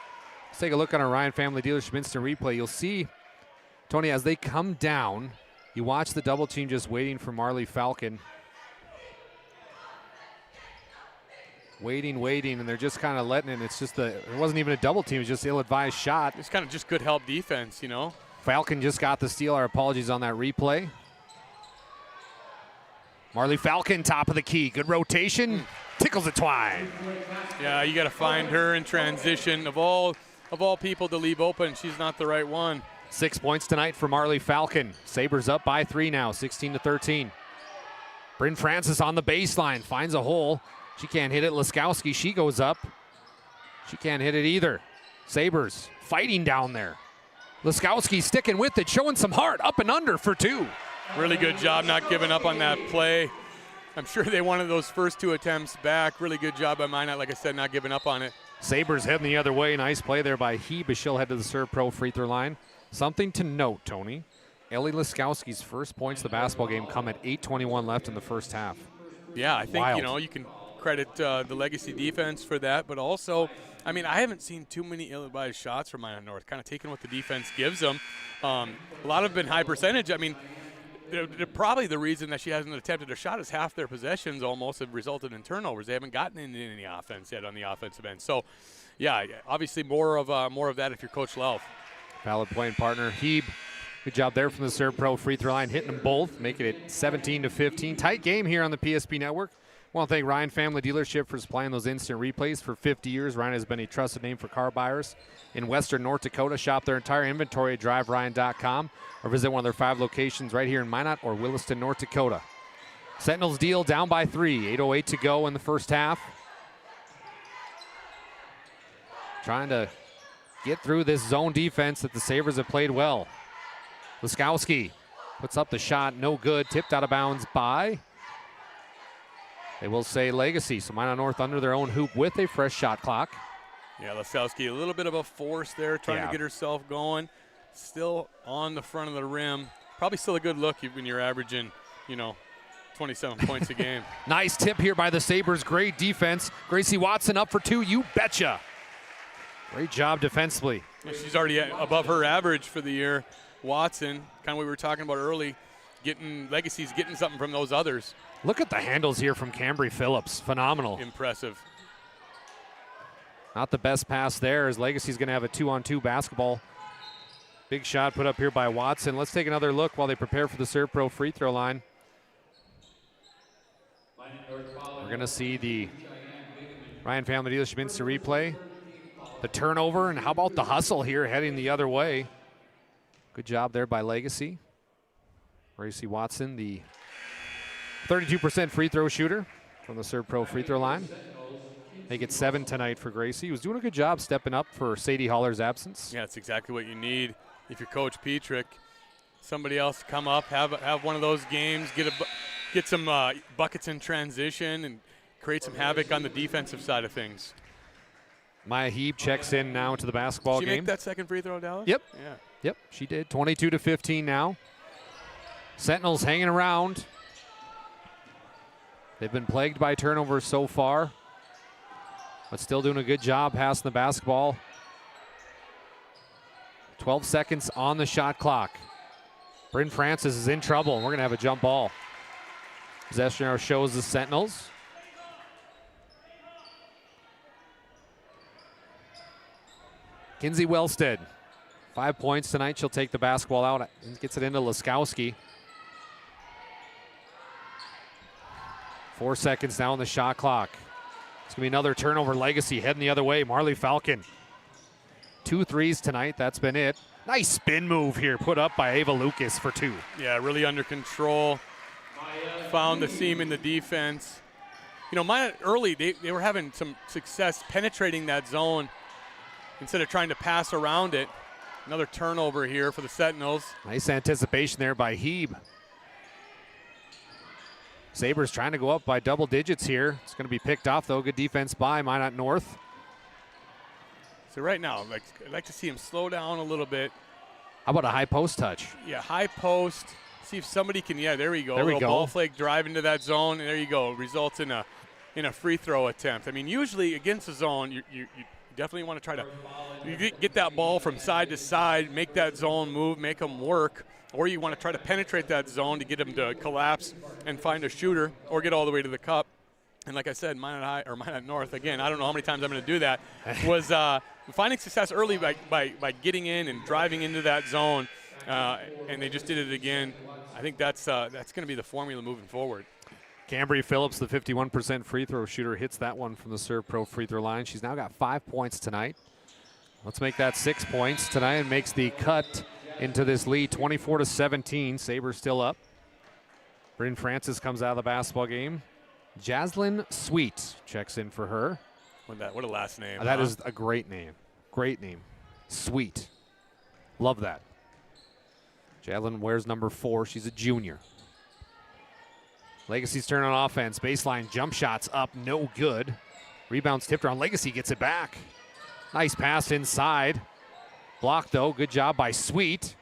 Let's take a look on our Ryan Family Dealership Instant Replay. You'll see, Tony, as they come down, You watch the double team just waiting for Marley Falcon. Waiting, and they're just kind of letting it. It's just it wasn't even a double team. It was just ill-advised shot. It's kind of just good help defense, you know. Falcon just got the steal. Our apologies on that replay. Marley Falcon, top of the key. Good rotation. Tickles the twine. Yeah, you got to find her in transition. Of all people to leave open, she's not the right one. 6 points tonight for Marley Falcon. Sabres up by 3 now, 16-13. Bryn Francis on the baseline, finds a hole. She can't hit it. Laskowski, she goes up. She can't hit it either. Sabres fighting down there. Laskowski sticking with it, showing some heart, up and under for 2. Really good job not giving up on that play. I'm sure they wanted those first 2 attempts back. Really good job by Minot, like I said, not giving up on it. Sabres heading the other way. Nice play there by Hebe. She'll head to the Serve Pro free throw line. Something to note, Tony. Ellie Laskowski's first points of the basketball game come at 8:21 left in the first half. Yeah, I think, Wild. you know, you can credit the Legacy defense for that, but also, I mean, I haven't seen too many ill-advised shots from Minot North, kind of taking what the defense gives them. A lot have been high percentage. I mean, they're probably the reason that she hasn't attempted a shot is half their possessions almost have resulted in turnovers. They haven't gotten into any offense yet on the offensive end. So, yeah, obviously more of that if you're Coach Lelf. Valid point, partner. Hebe, good job there from the Serve Pro free throw line, hitting them both, making it 17-15. Tight game here on the PSP Network. I want to thank Ryan Family Dealership for supplying those instant replays for 50 years. Ryan has been a trusted name for car buyers in Western North Dakota. Shop their entire inventory at driveryan.com or visit one of their 5 locations right here in Minot or Williston, North Dakota. Sentinels deal down by 3. 8:08 to go in the first half. Trying to get through this zone defense that the Sabres have played well. Laskowski puts up the shot, no good. Tipped out of bounds by, they will say, Legacy. So Minot North under their own hoop with a fresh shot clock. Yeah, Laskowski, a little bit of a force there, trying to get herself going. Still on the front of the rim. Probably still a good look when you're averaging, 27 points a game. Nice tip here by the Sabres. Great defense. Gracie Watson up for 2. You betcha. Great job defensively. Yeah, she's already above her average for the year. Watson, kind of what we were talking about early, Legacy's getting something from those others. Look at the handles here from Cambry Phillips. Phenomenal. Impressive. Not the best pass there, as Legacy's going to have a 2-on-2 basketball. Big shot put up here by Watson. Let's take another look while they prepare for the Serve Pro free throw line. We're going to see the Ryan Family Dealership instant replay. The turnover, and how about the hustle here heading the other way? Good job there by Legacy. Gracie Watson, the 32% free throw shooter from the Serve Pro free throw line. Make it 7 tonight for Gracie. He was doing a good job stepping up for Sadie Haller's absence. Yeah, that's exactly what you need. If you're Coach Petrick, somebody else come up, have one of those games, get some buckets in transition, and create some havoc on the defensive side of things. Maya Hebe checks in now to the basketball game. Did she make that second free throw, Dallas? Yep. Yeah. Yep, she did. 22-15 now. Sentinels hanging around. They've been plagued by turnovers so far, but still doing a good job passing the basketball. 12 seconds on the shot clock. Bryn Francis is in trouble, and we're going to have a jump ball. Possession arrow shows the Sentinels. Kinsey Wellstead, 5 points tonight. She'll take the basketball out and gets it into Laskowski. 4 seconds now on the shot clock. It's going to be another turnover. Legacy heading the other way. Marley Falcon. 2 threes tonight. That's been it. Nice spin move here put up by Ava Lucas for 2. Yeah, really under control. Found the seam in the defense. Minot early, they were having some success penetrating that zone instead of trying to pass around it. Another turnover here for the Sentinels. Nice anticipation there by Hebe. Sabres trying to go up by double digits here. It's going to be picked off, though. Good defense by Minot North. So right now, I'd like to see him slow down a little bit. How about a high post touch? Yeah, high post. See if somebody can, there we go. There we go. Ball flake drive into that zone, and there you go. Results in a free throw attempt. I mean, usually against the zone, you definitely want to try to get that ball from side to side, make that zone move, make them work. or you want to try to penetrate that zone to get them to collapse and find a shooter or get all the way to the cup. And like I said, Minot North, again, I don't know how many times I'm going to do that, was finding success early by getting in and driving into that zone, and they just did it again. I think that's going to be the formula moving forward. Cambry Phillips, the 51% free throw shooter, hits that one from the Serve Pro free throw line. She's now got 5 points tonight. Let's make that 6 points tonight and makes the cut into this lead, 24-17. Sabres still up. Bryn Francis comes out of the basketball game. Jaslyn Sweet checks in for her. What a last name. That is a great name. Great name. Sweet. Love that. Jaslyn wears number 4. She's a junior. Legacy's turn on offense. Baseline jump shots up, no good. Rebounds tipped around. Legacy gets it back. Nice pass inside. Blocked though. Good job by Sweet.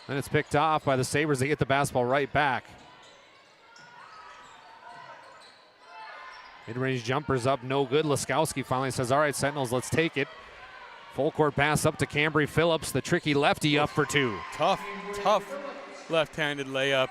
Then it's picked off by the Sabres. They get the basketball right back. Mid-range jumpers up, no good. Laskowski finally says, all right, Sentinels, let's take it. Full court pass up to Cambry Phillips. The tricky lefty up for 2. Tough left-handed layup.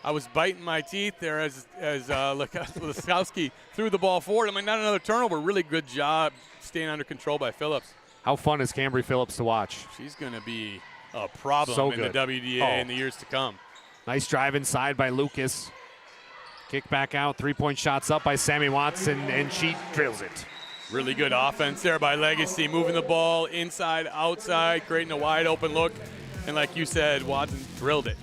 I was biting my teeth there as Laskowski threw the ball forward. I mean, not another turnover. Really good job staying under control by Phillips. How fun is Cambry Phillips to watch? She's going to be a problem so in the WDA in the years to come. Nice drive inside by Lucas. Kick back out. 3-point shots up by Sammy Watson, and she drills it. Really good offense there by Legacy, moving the ball inside, outside, creating a wide open look. And like you said, Watson drilled it.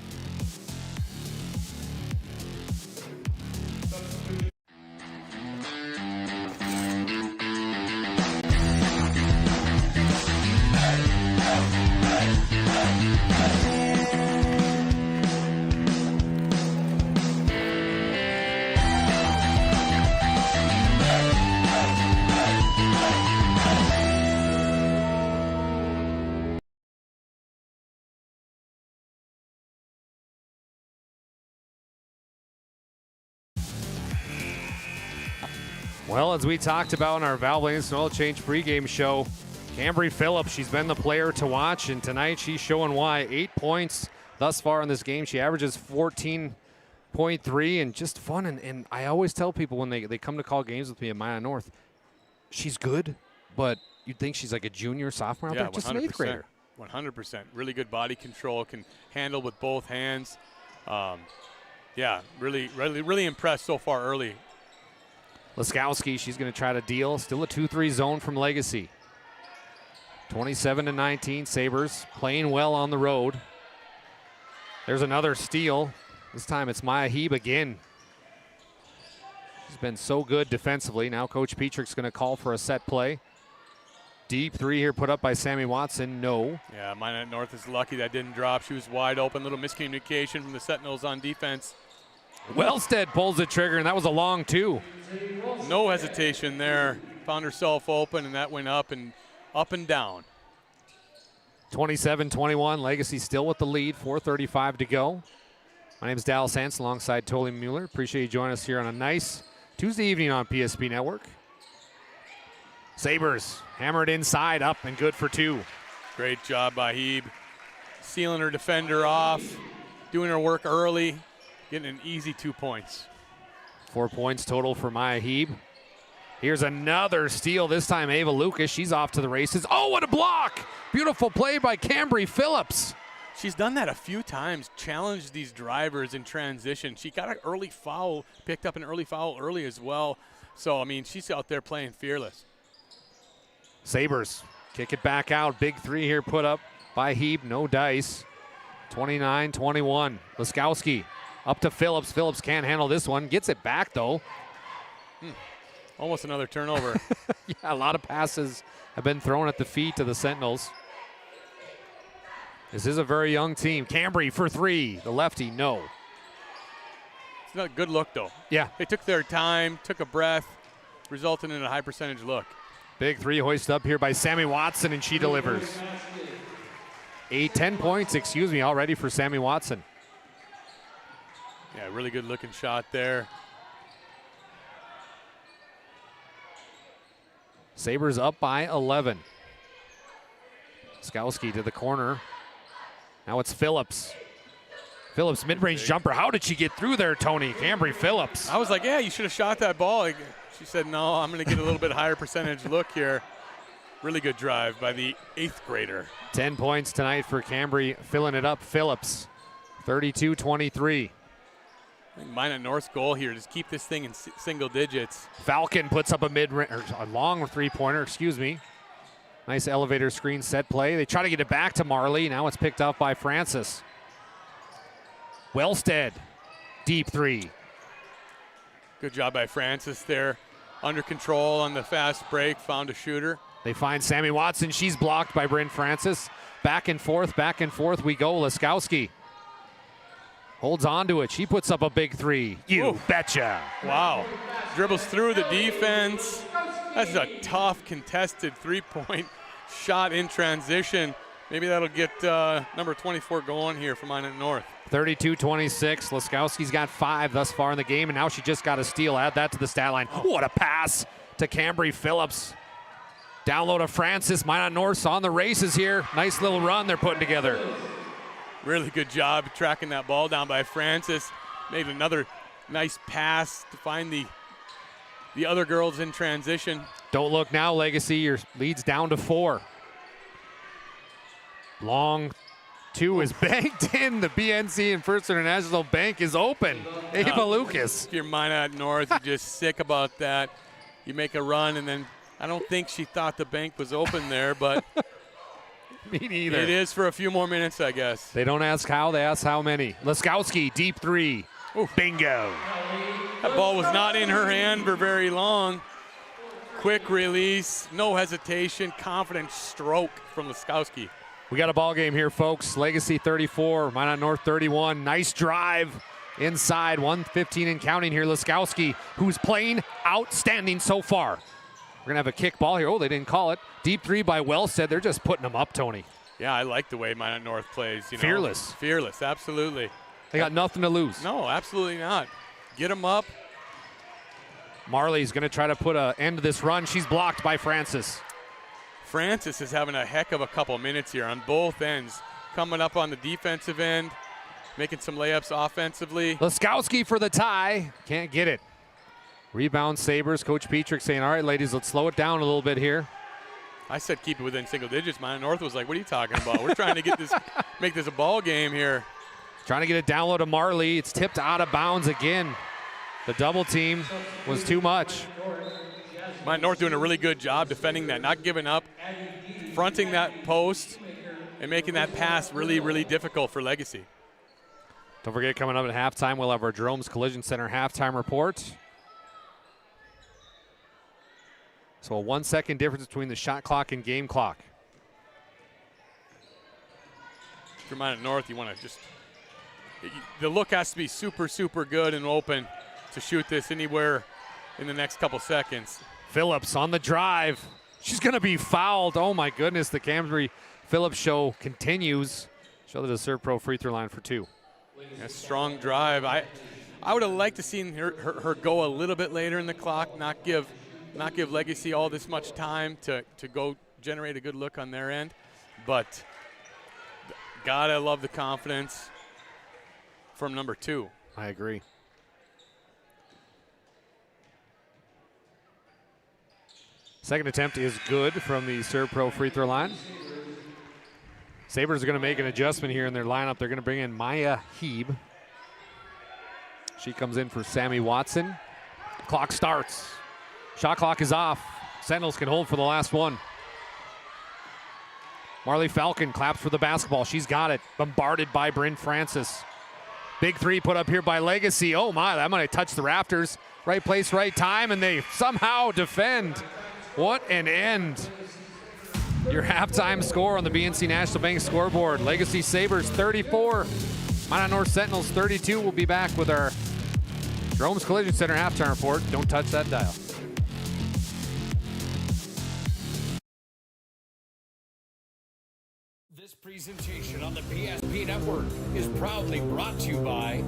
Well, as we talked about in our Valvoline Instant Oil Change pregame show, Cambry Phillips, she's been the player to watch, and tonight she's showing why. 8 points thus far in this game. She averages 14.3 and just fun. And I always tell people when they come to call games with me at Minot North, she's good, but you'd think she's like a junior, sophomore out there, just an 8th grader. 100%. Really good body control, can handle with both hands. Yeah, really impressed so far early. Laskowski, she's going to try to deal. Still a 2-3 zone from Legacy. 27-19, Sabres playing well on the road. There's another steal. This time it's Maya Heeb again. She's been so good defensively. Now Coach Petrick's going to call for a set play. Deep 3 here put up by Sammy Watson. No. Yeah, Minot North is lucky that didn't drop. She was wide open. Little miscommunication from the Sentinels on defense. Wellstead pulls the trigger, and that was a long 2. No hesitation there. Found herself open, and that went up and down. 27-21. Legacy still with the lead. 4:35 to go. My name is Dallas Hansen alongside Tolly Mueller. Appreciate you joining us here on a nice Tuesday evening on PSP Network. Sabres hammered inside, up and good for 2. Great job by Heeb. Sealing her defender off, doing her work early, getting an easy 2 points. 4 points total for Maya Heeb. Here's another steal, this time Ava Lucas. She's off to the races. Oh, what a block! Beautiful play by Cambry Phillips. She's done that a few times, challenged these drivers in transition. She got an early foul, picked up an early foul early as well. So, I mean, she's out there playing fearless. Sabres kick it back out. Big 3 here put up by Heeb, no dice. 29-21. Laskowski up to Phillips. Phillips can't handle this one. Gets it back, though. Almost another turnover. Yeah, a lot of passes have been thrown at the feet of the Sentinels. This is a very young team. Cambry for 3. The lefty, no. It's not a good look, though. Yeah. They took their time, took a breath, resulting in a high percentage look. Big 3 hoisted up here by Sammy Watson, and she delivers. 10 points, already for Sammy Watson. Yeah, really good looking shot there. Sabres up by 11. Skowski to the corner. Now it's Phillips. Phillips, mid-range jumper. How did she get through there, Tony? Cambry Phillips. I was like, yeah, you should have shot that ball. She said, no, I'm going to get a little bit higher percentage look here. Really good drive by the 8th grader. 10 points tonight for Cambry, filling it up. Phillips, 32-23. I think Minot North's goal here, just keep this thing in single digits. Falcon puts up a long three-pointer, Nice elevator screen set play. They try to get it back to Marley. Now it's picked up by Francis. Wellstead, deep three. Good job by Francis there. Under control on the fast break, found a shooter. They find Sammy Watson. She's blocked by Bryn Francis. Back and forth we go. Laskowski holds on to it. She puts up a big three. You betcha. Wow. Dribbles through the defense. That's a tough contested three-point shot in transition. Maybe that'll get number 24 going here for Minot North. 32-26. Laskowski's got 5 thus far in the game, and now she just got a steal. Add that to the stat line. What a pass to Cambry Phillips. Down low to Francis. Minot North's on the races here. Nice little run they're putting together. Really good job tracking that ball down by Francis. Made another nice pass to find the other girls in transition. Don't look now, Legacy. Your lead's down to 4. Long 2 is banked in. The BNC and First International Bank is open. Ava Lucas. If you're Minot North, you're just sick about that. You make a run, and then I don't think she thought the bank was open there, but me neither. It is for a few more minutes, I guess. They don't ask how, they ask how many. Laskowski, deep 3. Ooh. Bingo. That ball was not in her hand for very long. Quick release, no hesitation, confident stroke from Laskowski. We got a ball game here, folks. Legacy 34, Minot North 31. Nice drive inside, 1:15 and counting here. Laskowski, who's playing outstanding so far. We're gonna have a kick ball here. Oh, they didn't call it. Deep 3 by Wellstead. They're just putting them up, Tony. Yeah, I like the way Minot North plays. Fearless. Fearless, absolutely. They got nothing to lose. No, absolutely not. Get them up. Marley's gonna try to put an end to this run. She's blocked by Francis. Francis is having a heck of a couple minutes here on both ends. Coming up on the defensive end, making some layups offensively. Laskowski for the tie. Can't get it. Rebound Sabres. Coach Petrick saying, all right, ladies, let's slow it down a little bit here. I said keep it within single digits. Minot North was like, what are you talking about? We're trying to get this, make this a ball game here. Trying to get it down low to Marley. It's tipped out of bounds again. The double team was too much. Minot North doing a really good job defending that, not giving up, fronting that post, and making that pass really, really difficult for Legacy. Don't forget, coming up at halftime, we'll have our Jerome's Collision Center halftime report. So a 1 second difference between the shot clock and game clock. If you're Minot North, you want to just, the look has to be super, super good and open to shoot this anywhere in the next couple seconds. Phillips on the drive. She's going to be fouled. Oh, my goodness. The Cambry Phillips show continues. She'll the serve pro free throw line for 2. A strong drive. I would have liked to seen her go a little bit later in the clock, not give Legacy all this much time to go generate a good look on their end. But gotta love the confidence from number 2. I agree. Second attempt is good from the serve pro free throw line. Sabres are going to make an adjustment here in their lineup. They're going to bring in Maya Heeb. She comes in for Sammy Watson. Clock starts. Shot clock is off. Sentinels can hold for the last one. Marley Falcon claps for the basketball. She's got it. Bombarded by Bryn Francis. Big 3 put up here by Legacy. Oh my, that might have touched the rafters. Right place, right time, and they somehow defend. What an end. Your halftime score on the BNC National Bank scoreboard. Legacy Sabres 34. Minot North Sentinels 32. We'll be back with our Jerome's Collision Center halftime report. Don't touch that dial. This presentation on the PSP Network is proudly brought to you by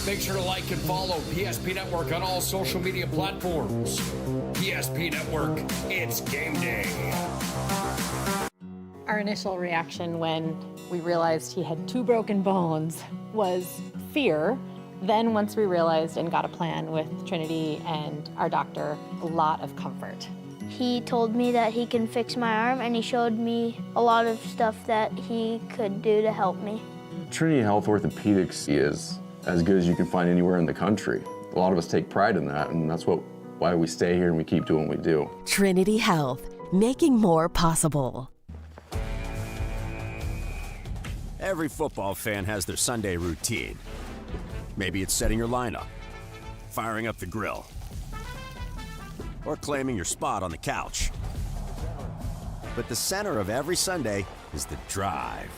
Make sure to like and follow PSP Network on all social media platforms. PSP Network, it's game day. Our initial reaction when we realized he had 2 broken bones was fear. Then once we realized and got a plan with Trinity and our doctor, a lot of comfort. He told me that he can fix my arm, and he showed me a lot of stuff that he could do to help me. Trinity Health Orthopedics is as good as you can find anywhere in the country. A lot of us take pride in that, and that's why we stay here and we keep doing what we do. Trinity Health, making more possible. Every football fan has their Sunday routine. Maybe it's setting your lineup, firing up the grill, or claiming your spot on the couch. But the center of every Sunday is the drive.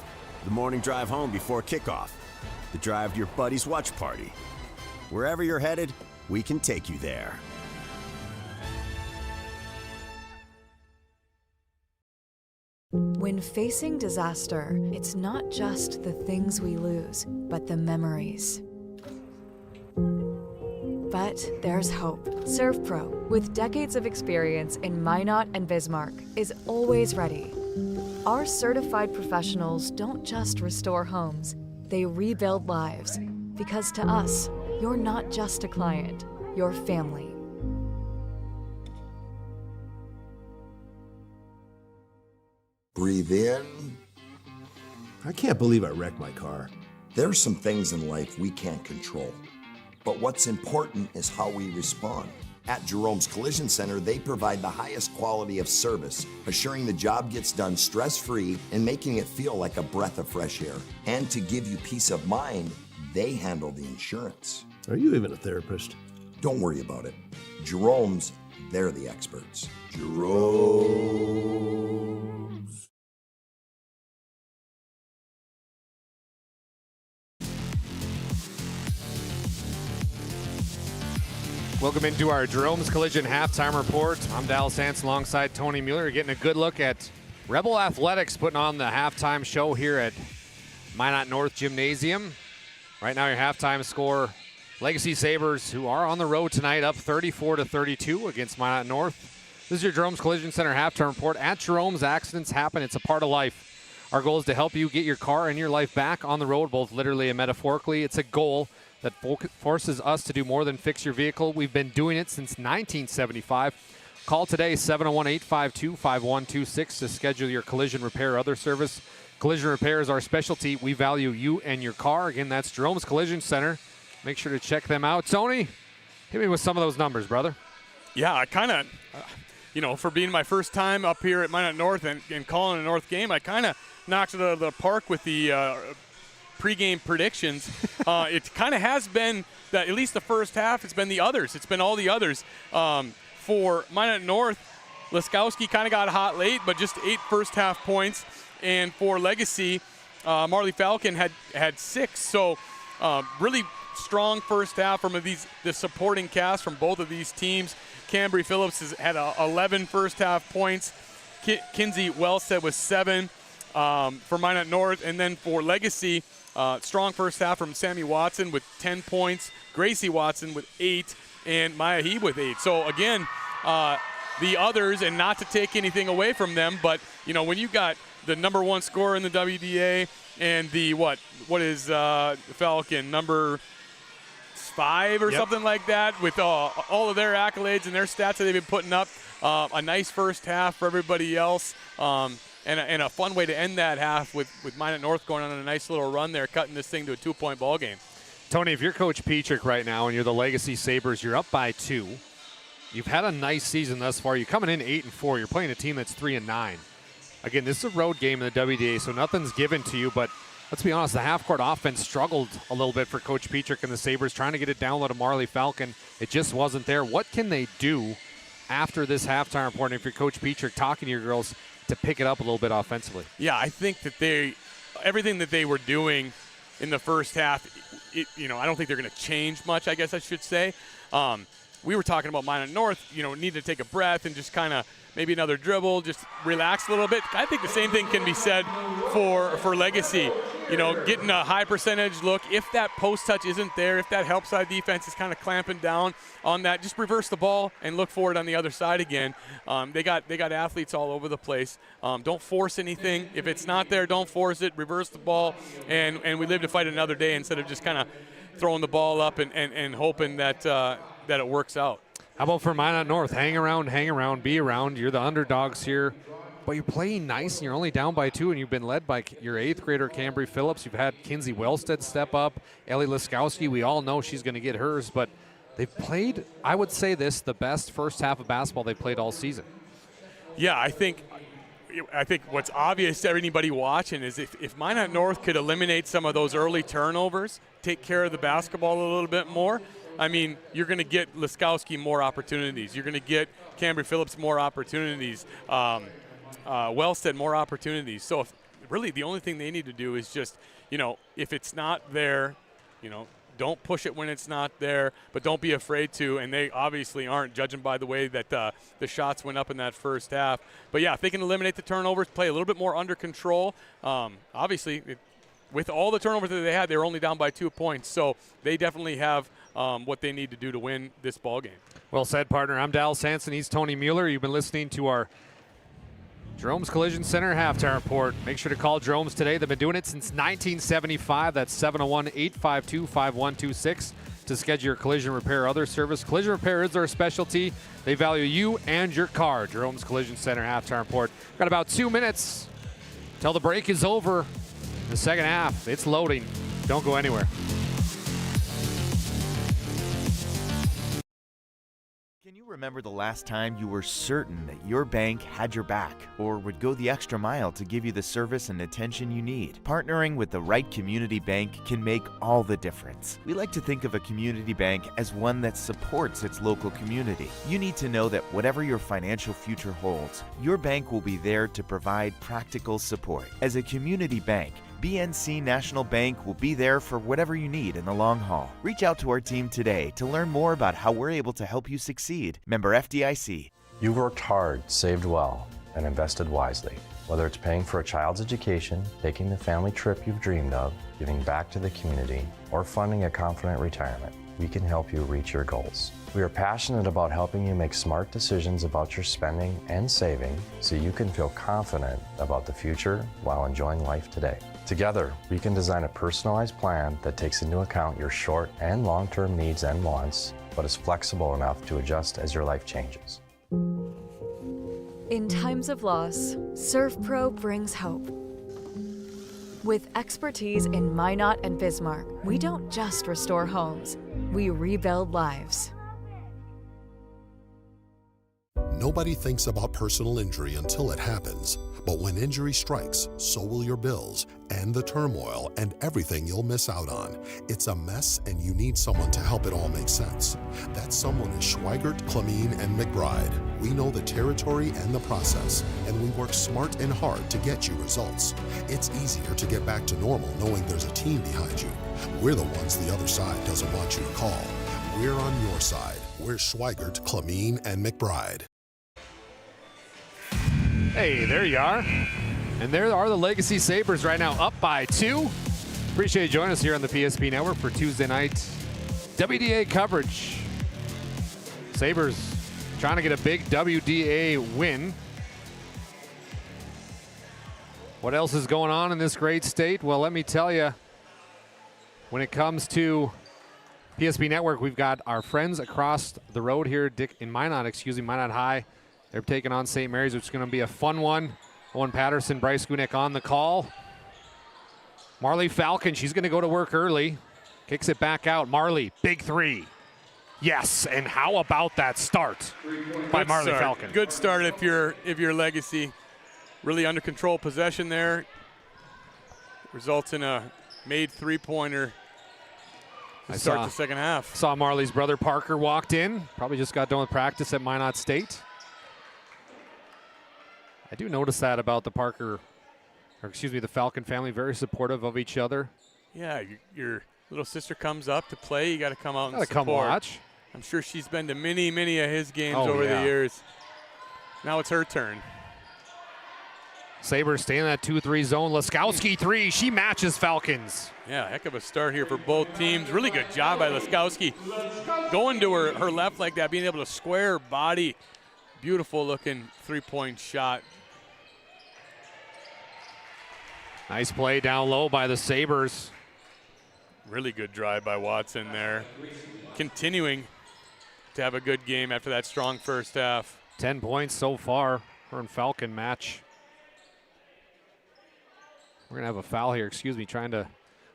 The morning drive home before kickoff. The drive to your buddy's watch party. Wherever you're headed, we can take you there. When facing disaster, it's not just the things we lose, but the memories. But there's hope. ServPro, with decades of experience in Minot and Bismarck, is always ready. Our certified professionals don't just restore homes, they rebuild lives. Because to us, you're not just a client, you're family. Breathe in. I can't believe I wrecked my car. There's some things in life we can't control. But what's important is how we respond. At Jerome's Collision Center, they provide the highest quality of service, assuring the job gets done stress-free and making it feel like a breath of fresh air. And to give you peace of mind, they handle the insurance. Are you even a therapist? Don't worry about it. Jerome's, they're the experts. Jerome's. Welcome into our Jerome's Collision halftime report. I'm Dallas Hansen alongside Tony Mueller, getting a good look at Rebel Athletics putting on the halftime show here at Minot North Gymnasium. Right now your halftime score, Legacy Sabres, who are on the road tonight, up 34-32 against Minot North. This is your Jerome's Collision Center halftime report. At Jerome's, accidents happen. It's a part of life. Our goal is to help you get your car and your life back on the road, both literally and metaphorically. It's a goal that forces us to do more than fix your vehicle. We've been doing it since 1975. Call today, 701-852-5126 to schedule your collision repair or other service. Collision repair is our specialty. We value you and your car. Again, that's Jerome's Collision Center. Make sure to check them out. Tony, hit me with some of those numbers, brother. Yeah, I kind of, for being my first time up here at Minot North and calling a North game, I kind of knocked it out of the park with the pregame predictions. It kind of has been that at least the first half, it's been the others. It's been all the others. For Minot North, Laskowski kind of got hot late, but just 8 first half points. And for Legacy, Marley Falcon had 6. So really strong first half from the supporting cast from both of these teams. Cambry Phillips has had 11 first half points. Kinsey Wellstead was 7 for Minot North. And then for Legacy, strong first half from Sammy Watson with 10 points, Gracie Watson with 8, and Maya Heeb with 8. So again, the others, and not to take anything away from them, but when you got the number 1 scorer in the WDA and the what is Falcon number 5 or something like that, with all of their accolades and their stats that they've been putting up, a nice first half for everybody else. And a fun way to end that half with Minot North going on a nice little run there, cutting this thing to a 2-point ball game. Tony, if you're Coach Petrick right now and you're the Legacy Sabres, you're up by 2. You've had a nice season thus far. You're coming in 8-4. You're playing a team that's 3-9. Again, this is a road game in the WDA, so nothing's given to you. But let's be honest, the half-court offense struggled a little bit for Coach Petrick and the Sabres, trying to get it down low to Marley Falcon. It just wasn't there. What can they do after this halftime report, if you're Coach Petrick, talking to your girls to pick it up a little bit offensively? Yeah, I think that everything that they were doing in the first half, I don't think they're going to change much, I guess I should say. we were talking about Minot North, need to take a breath and just kind of maybe another dribble, just relax a little bit. I think the same thing can be said for Legacy. Getting a high percentage look. If that post touch isn't there, if that help side defense is kind of clamping down on that, just reverse the ball and look for it on the other side again. They got athletes all over the place. Don't force anything. If it's not there, don't force it. Reverse the ball, and we live to fight another day instead of just kind of throwing the ball up and hoping that it works out. How about for Minot North? Hang around, be around. You're the underdogs here, but you're playing nice, and you're only down by 2, and you've been led by your 8th grader, Cambry Phillips. You've had Kinsey Wellstead step up. Ellie Liskowski, we all know she's going to get hers, but they've played, I would say this, the best first half of basketball they've played all season. Yeah, I think what's obvious to anybody watching is if Minot North could eliminate some of those early turnovers, take care of the basketball a little bit more, I mean, you're going to get Liskowski more opportunities. You're going to get Cambry Phillips more opportunities, Wellstead more opportunities. So really the only thing they need to do is just, if it's not there, don't push it when it's not there, but don't be afraid to. And they obviously aren't, judging by the way that the shots went up in that first half. But, yeah, if they can eliminate the turnovers, play a little bit more under control, obviously with all the turnovers that they had, they were only down by 2 points. So they definitely have what they need to do to win this ball game. Well said, partner. I'm Dal Sanson. He's Tony Mueller. You've been listening to our Jerome's Collision Center halftime report. Make sure to call Jerome's today. They've been doing it since 1975. That's 701-852-5126 to schedule your collision repair or other service. Collision repair is their specialty. They value you and your car. Jerome's Collision Center halftime report. Got about 2 minutes till the break is over. The second half, it's loading. Don't go anywhere. Can you remember the last time you were certain that your bank had your back or would go the extra mile to give you the service and attention you need? Partnering with the right community bank can make all the difference. We like to think of a community bank as one that supports its local community. You need to know that whatever your financial future holds, your bank will be there to provide practical support. As a community bank, BNC National Bank will be there for whatever you need in the long haul. Reach out to our team today to learn more about how we're able to help you succeed. Member FDIC. You've worked hard, saved well, and invested wisely. Whether it's paying for a child's education, taking the family trip you've dreamed of, giving back to the community, or funding a confident retirement, we can help you reach your goals. We are passionate about helping you make smart decisions about your spending and saving so you can feel confident about the future while enjoying life today. Together, we can design a personalized plan that takes into account your short and long-term needs and wants, but is flexible enough to adjust as your life changes. In times of loss, ServPro brings hope. With expertise in Minot and Bismarck, we don't just restore homes, we rebuild lives. Nobody thinks about personal injury until it happens. But when injury strikes, so will your bills and the turmoil and everything you'll miss out on. It's a mess and you need someone to help it all make sense. That someone is Schweigert, Clemene, and McBride. We know the territory and the process, and we work smart and hard to get you results. It's easier to get back to normal knowing there's a team behind you. We're the ones the other side doesn't want you to call. We're on your side. We're Schweigert, Clemene, and McBride. Hey, there you are. And there are the Legacy Sabres right now, up by 2. Appreciate you joining us here on the PSP Network for Tuesday night WDA coverage. Sabres trying to get a big WDA win. What else is going on in this great state? Well, let me tell you, when it comes to PSP Network, we've got our friends across the road here in Minot High. They're taking on St. Mary's, which is going to be a fun one. Owen Patterson, Bryce Gunek on the call. Marley Falcon, she's going to go to work early. Kicks it back out. Marley, big three. Yes, and how about that start by Marley Falcon? Good start if you're Legacy. Really under control possession there. Results in a made three-pointer to start the second half. Saw Marley's brother Parker walked in. Probably just got done with practice at Minot State. I do notice that about the the Falcon family, very supportive of each other. Yeah, your little sister comes up to play. You got to come out and support. Come watch. I'm sure she's been to many of his games over the years. Now it's her turn. Sabres stay in that 2-3 zone. Laskowski 3, she matches Falcons. Yeah, heck of a start here for both teams. Really good job by Laskowski. Going to her left like that, being able to square her body. Beautiful looking 3-point shot. Nice play down low by the Sabres. Really good drive by Watson there. Continuing to have a good game after that strong first half. 10 points so far. Her and Falcon match. We're going to have a foul here, trying to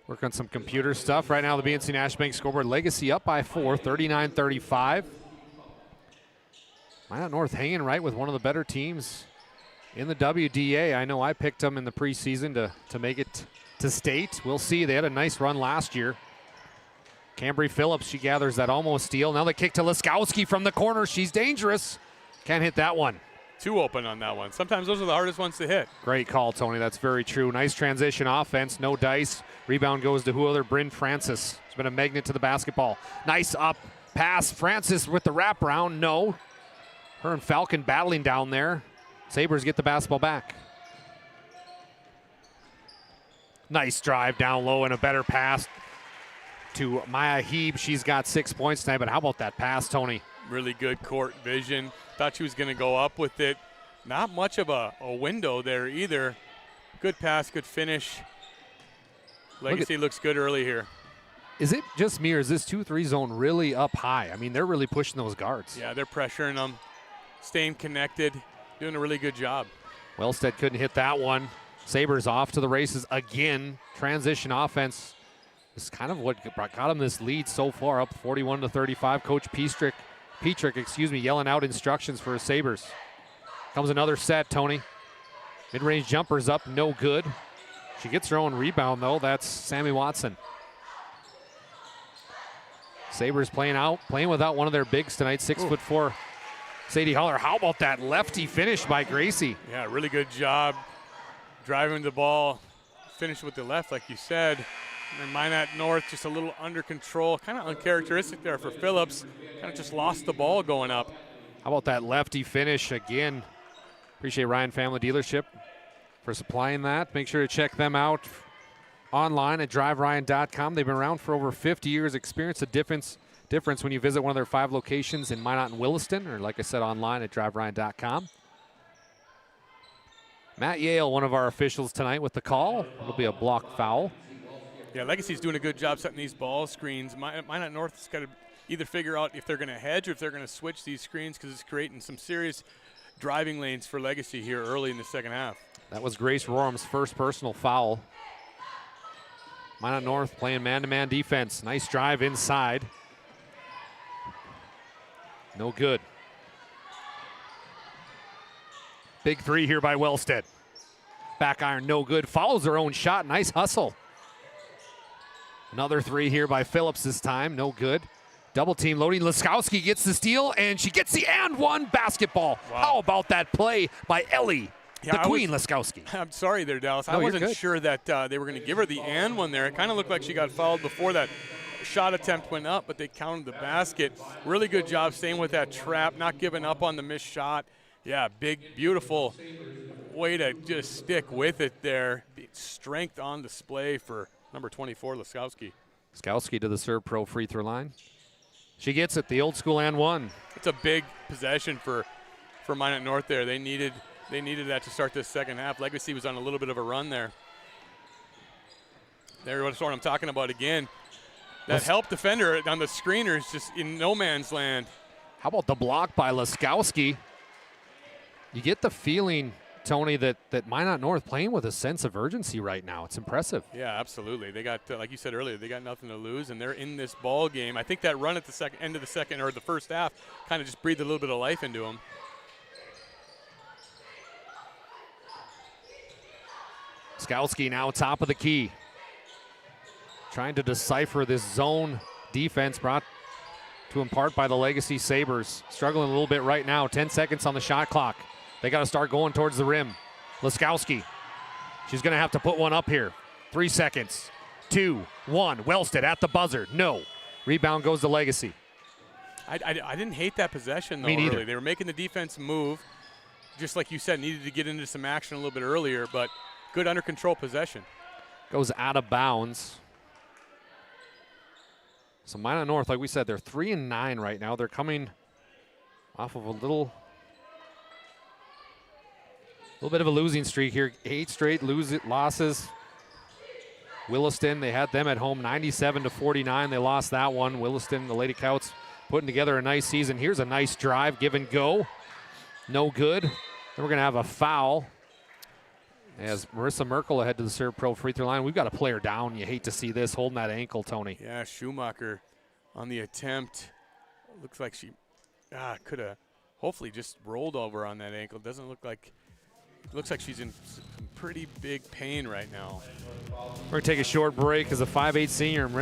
work on some computer stuff. Right now, the BNC National Bank scoreboard, Legacy up by 4, 39-35. Minot North hanging right with one of the better teams in the WDA. I know I picked them in the preseason to make it to state. We'll see. They had a nice run last year. Cambry Phillips, she gathers that almost steal. Now the kick to Laskowski from the corner. She's dangerous. Can't hit that one. Too open on that one. Sometimes those are the hardest ones to hit. Great call, Tony. That's very true. Nice transition offense. No dice. Rebound goes to who other? Bryn Francis. She's been a magnet to the basketball. Nice up pass. Francis with the wraparound. No. Her and Falcon battling down there. Sabres get the basketball back. Nice drive down low and a better pass to Maya Heeb. She's got 6 points tonight, but how about that pass, Tony? Really good court vision. Thought she was going to go up with it. Not much of a window there either. Good pass, good finish. Legacy looks good early here. Is it just me, or is this 2-3 zone really up high? I mean, they're really pushing those guards. Yeah, they're pressuring them, staying connected, doing a really good job. Wellstead couldn't hit that one. Sabres off to the races again. Transition offense is kind of what got them this lead so far, up 41-35. Coach Petrick, yelling out instructions for his Sabres. Comes another set, Tony. Mid-range jumper's up, no good. She gets her own rebound, though. That's Sammy Watson. Sabres playing without one of their bigs tonight, 6'4", Sadie Holler. How about that lefty finish by Gracie? Yeah, really good job driving the ball. Finish with the left, like you said. And Minot North just a little under control. Kind of uncharacteristic there for Phillips. Kind of just lost the ball going up. How about that lefty finish again? Appreciate Ryan Family Dealership for supplying that. Make sure to check them out online at driveryan.com. They've been around for over 50 years. Experience the difference when you visit one of their 5 locations in Minot and Williston, or like I said, online at driveryan.com. Matt Yale, one of our officials tonight with the call. It'll be a block foul. Yeah, Legacy's doing a good job setting these ball screens. Minot North's got to either figure out if they're going to hedge or if they're going to switch these screens, because it's creating some serious driving lanes for Legacy here early in the second half. That was Grace Rorum's first personal foul. Minot North playing man-to-man defense. Nice drive inside. No good. Big three here by Wellstead. Back iron, no good. Follows her own shot. Nice hustle. Another three here by Phillips this time. No good. Double team loading. Laskowski gets the steal, and she gets the and one basketball. Wow. How about that play by Ellie, the Queen Laskowski? I'm sorry there, Dallas. I wasn't sure that they were going to give her the and one there. It kind of looked like she got fouled before that shot attempt went up, but they counted the basket. Really good job staying with that trap, not giving up on the missed shot. Yeah, big, beautiful way to just stick with it there. Strength on display for number 24, Laskowski. Laskowski to the serve pro free throw line. She gets it, the old school and one. It's a big possession for Minot North there. They needed that to start this second half. Legacy was on a little bit of a run there. That's what I'm talking about again. That help defender on the screener is just in no man's land. How about the block by Laskowski? You get the feeling, Tony, that Minot North playing with a sense of urgency right now. It's impressive. Yeah, absolutely. They got, like you said earlier, they got nothing to lose, and they're in this ball game. I think that run at the end of the second or the first half kind of just breathed a little bit of life into them. Skowski now top of the key. Trying to decipher this zone defense brought to in part by the Legacy Sabres. Struggling a little bit right now. 10 seconds on the shot clock. They got to start going towards the rim. Laskowski. She's going to have to put one up here. 3 seconds. 2, 1. Wellstead at the buzzer. No. Rebound goes to Legacy. I didn't hate that possession, though, early. They were making the defense move. Just like you said, needed to get into some action a little bit earlier, but good under control possession. Goes out of bounds. So Minot North, like we said, they're 3-9 right now. They're coming off of a little bit of a losing streak here. 8 straight losses. Williston, they had them at home 97-49. They lost that one. Williston, the Lady Cowts, putting together a nice season. Here's a nice drive, give and go. No good. Then we're going to have a foul as Marissa Merkel ahead to the Serve Pro free throw line. We've got a player down. You hate to see this, holding that ankle, Tony. Yeah, Schumacher on the attempt. Looks like she could have hopefully just rolled over on that ankle. Doesn't look like, looks like she's in some pretty big pain right now. We're going to take a short break as a 5'8 senior, the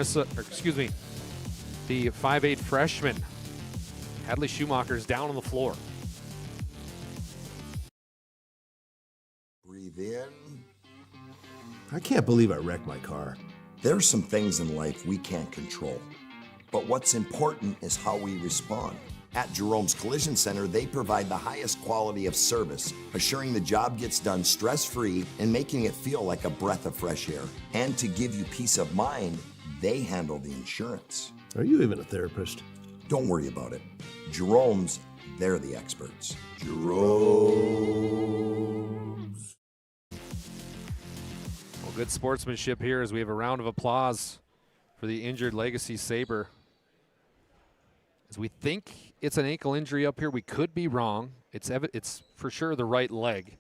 5'8 freshman, Hadley Schumacher's down on the floor. Breathe in. I can't believe I wrecked my car. There's some things in life we can't control, but what's important is how we respond. At Jerome's Collision Center, they provide the highest quality of service, assuring the job gets done stress-free and making it feel like a breath of fresh air. And to give you peace of mind, they handle the insurance. Are you even a therapist? Don't worry about it. Jerome's, they're the experts. Jerome's. Well, good sportsmanship here as we have a round of applause for the injured Legacy Sabre. As we think it's an ankle injury up here, we could be wrong. It's for sure the right leg.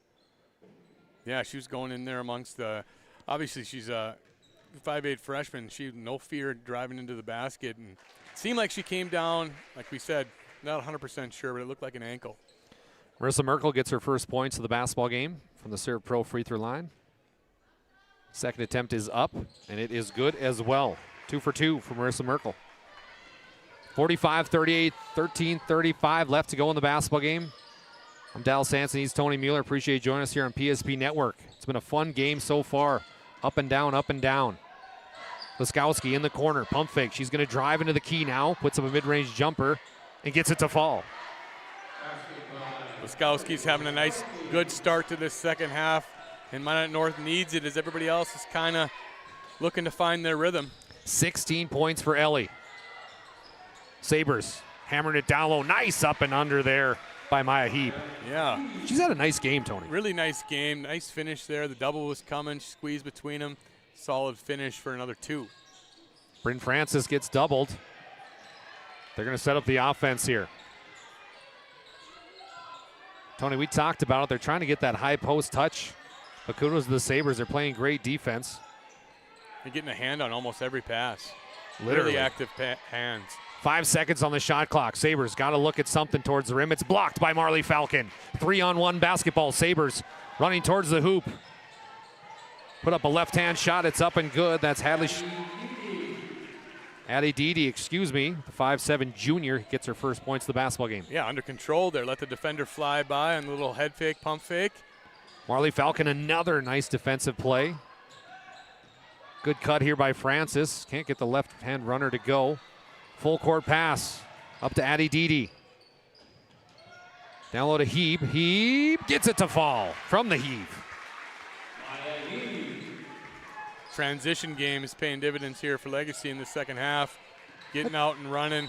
Yeah, she was going in there amongst the, obviously she's a 5'8 freshman. She had no fear driving into the basket, and it seemed like she came down, like we said, not 100% sure, but it looked like an ankle. Marissa Merkel gets her first points of the basketball game from the Serve Pro free throw line. Second attempt is up, and it is good as well. 2 for 2 for Marissa Merkel. 45-38, 13-35 left to go in the basketball game. I'm Dallas Hansen. He's Tony Mueller. Appreciate you joining us here on PSP Network. It's been a fun game so far. Up and down, up and down. Laskowski in the corner, pump fake. She's going to drive into the key now, puts up a mid-range jumper, and gets it to fall. Laskowski's having a nice, good start to this second half, and Minot North needs it as everybody else is kind of looking to find their rhythm. 16 points for Ellie. Sabres hammering it down low. Nice up and under there by Maya Heap. Yeah. She's had a nice game, Tony. Really nice game. Nice finish there. The double was coming. She squeezed between them. Solid finish for another 2. Bryn Francis gets doubled. They're going to set up the offense here. Tony, we talked about it. They're trying to get that high post touch. But kudos to the Sabres. They're playing great defense. They're getting a hand on almost every pass. Literally active hands. 5 seconds on the shot clock. Sabres got to look at something towards the rim. It's blocked by Marley Falcon. 3-on-1 basketball. Sabres running towards the hoop. Put up a left-hand shot. It's up and good. That's Addie Didi, the 5'7 junior, gets her first points of the basketball game. Yeah, under control there. Let the defender fly by on a little head fake, pump fake. Marley Falcon, another nice defensive play. Good cut here by Francis. Can't get the left-hand runner to go. Full court pass up to Addie Didi. Down low to Heap. Heap gets it to fall from the heave. Transition game is paying dividends here for Legacy in the second half. Getting out and running.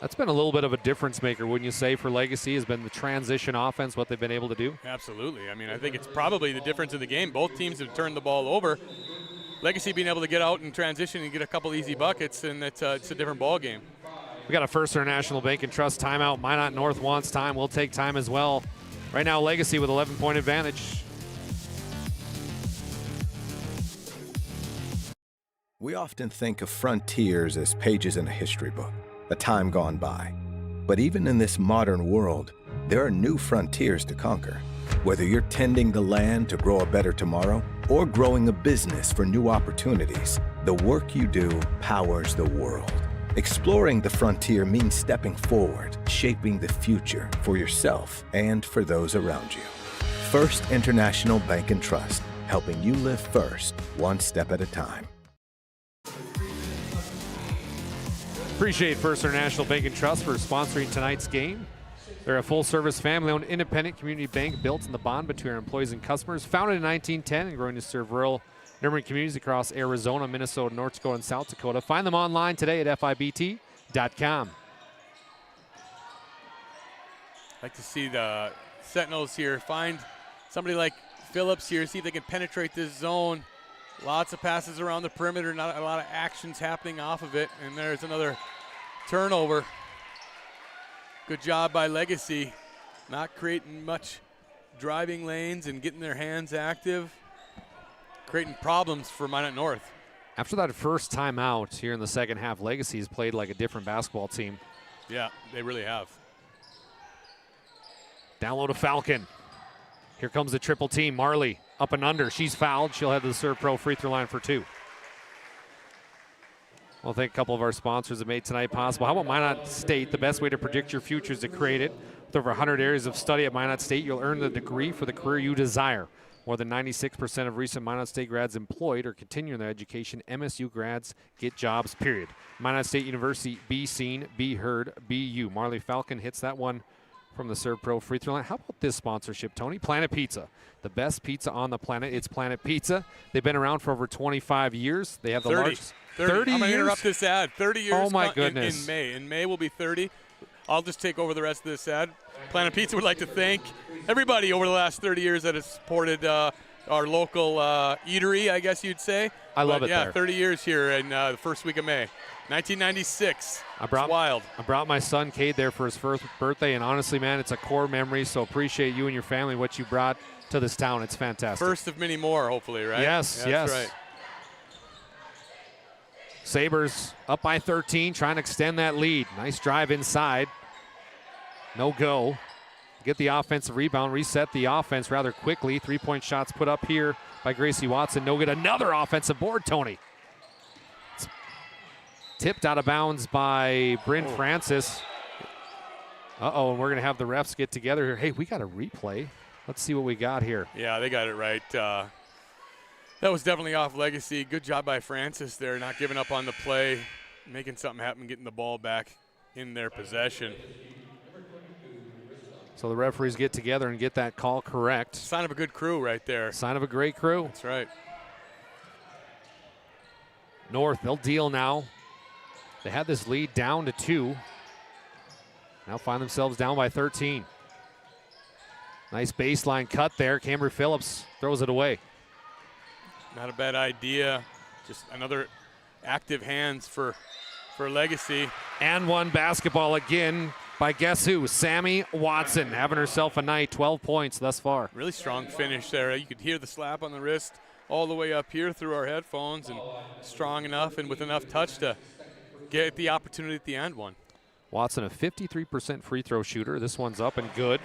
That's been a little bit of a difference maker, wouldn't you say, for Legacy, has been the transition offense, what they've been able to do? Absolutely. I mean, I think it's probably the difference in the game. Both teams have turned the ball over. Legacy being able to get out and transition and get a couple easy buckets, and it's a different ball game. We got a First International Bank and Trust timeout. Minot North wants time. We'll take time as well. Right now, Legacy with 11-point advantage. We often think of frontiers as pages in a history book, a time gone by. But even in this modern world, there are new frontiers to conquer. Whether you're tending the land to grow a better tomorrow or growing a business for new opportunities, the work you do powers the world. Exploring the frontier means stepping forward, shaping the future for yourself and for those around you. First International Bank and Trust, helping you live first, one step at a time. Appreciate First International Bank and Trust for sponsoring tonight's game. They're a full-service, family-owned, independent community bank built in the bond between our employees and customers. Founded in 1910 and growing to serve rural and urban communities across Arizona, Minnesota, North Dakota, and South Dakota. Find them online today at FIBT.com. Like to see the Sentinels here find somebody like Phillips here, see if they can penetrate this zone. Lots of passes around the perimeter, not a lot of actions happening off of it. And there's another turnover. Good job by Legacy, not creating much driving lanes and getting their hands active, creating problems for Minot North. After that first timeout here in the second half, Legacy has played like a different basketball team. Yeah, they really have. Down low to Falcon. Here comes the triple team. Marley up and under. She's fouled. She'll head to the Serve Pro free throw line for 2. Well, thank a couple of our sponsors that made tonight possible. How about Minot State? The best way to predict your future is to create it. With over 100 areas of study at Minot State, you'll earn the degree for the career you desire. More than 96% of recent Minot State grads employed or continuing their education. MSU grads get jobs, period. Minot State University, be seen, be heard, be you. Marley Falcon hits that one from the Serve Pro free throw line. How about this sponsorship, Tony? Planet Pizza, the best pizza on the planet. It's Planet Pizza. They've been around for over 25 years. They have the 30. largest. 30 30 I'm going to years? interrupt this ad. 30 years Oh, my goodness. in May. In May will be 30. I'll just take over the rest of this ad. Planet Pizza would like to thank everybody over the last 30 years that has supported our local eatery, I guess you'd say. I love it Yeah, there. 30 years here in the first week of May. 1996. It's wild. I brought my son Cade there for his first birthday, and honestly, man, it's a core memory. So appreciate you and your family, what you brought to this town. It's fantastic. First of many more, hopefully, right? Yes, Yeah, yes. that's right. Sabres up by 13, trying to extend that lead. Nice drive inside. No go. Get the offensive rebound, reset the offense rather quickly. 3-point shots put up here by Gracie Watson. No good. Another offensive board, Tony. It's tipped out of bounds by Bryn Francis. Uh-oh, and we're going to have the refs get together here. Hey, we got a replay. Let's see what we got here. Yeah, they got it right. That was definitely off Legacy. Good job by Francis there, not giving up on the play, making something happen, getting the ball back in their possession. So the referees get together and get that call correct. Sign of a good crew right there. Sign of a great crew. That's right. North, they'll deal now. They had this lead down to 2. Now find themselves down by 13. Nice baseline cut there. Camry Phillips throws it away. Not a bad idea. Just another active hands for Legacy. And one basketball again by guess who? Sammy Watson, having herself a night. 12 points thus far. Really strong finish there. You could hear the slap on the wrist all the way up here through our headphones, and strong enough and with enough touch to get the opportunity at the end one. Watson, a 53% free throw shooter. This one's up and good.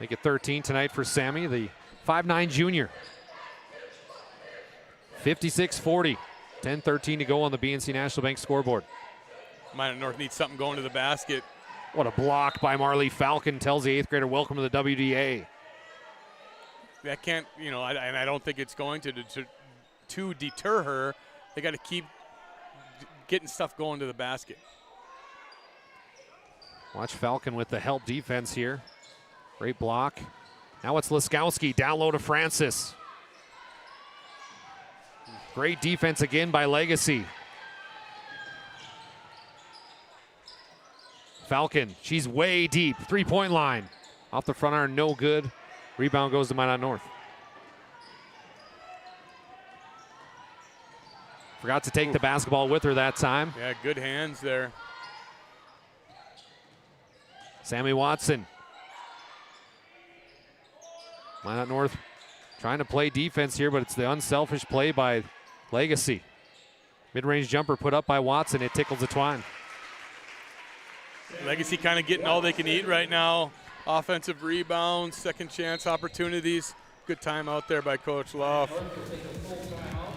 Make it 13 tonight for Sammy, the 5'9" junior. 56-40. 10-13 to go on the BNC National Bank scoreboard. Minot North needs something going to the basket. What a block by Marley Falcon. Tells the 8th grader, welcome to the WDA. That can't, and I don't think it's going to deter her. They got to keep getting stuff going to the basket. Watch Falcon with the help defense here. Great block. Now it's Liskowski down low to Francis. Great defense again by Legacy. Falcon, she's way deep. 3-point line. Off the front iron, no good. Rebound goes to Minot North. Forgot to take the basketball with her that time. Yeah, good hands there. Sammy Watson. Minot North trying to play defense here, but it's the unselfish play by Legacy. Mid-range jumper put up by Watson. It tickles the twine. Legacy kind of getting all they can eat right now. Offensive rebounds, second chance opportunities. Good timeout there by Coach Loff.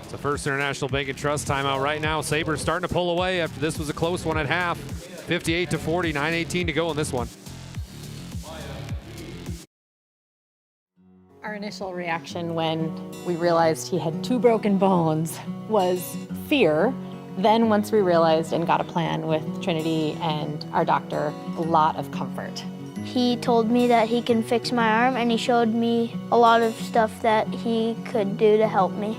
It's a First International Bank and Trust timeout right now. Sabres starting to pull away after this was a close one at half. 58-40, 9:18 to go in this one. Our initial reaction when we realized he had 2 broken bones was fear. Then once we realized and got a plan with Trinity and our doctor, a lot of comfort. He told me that he can fix my arm, and he showed me a lot of stuff that he could do to help me.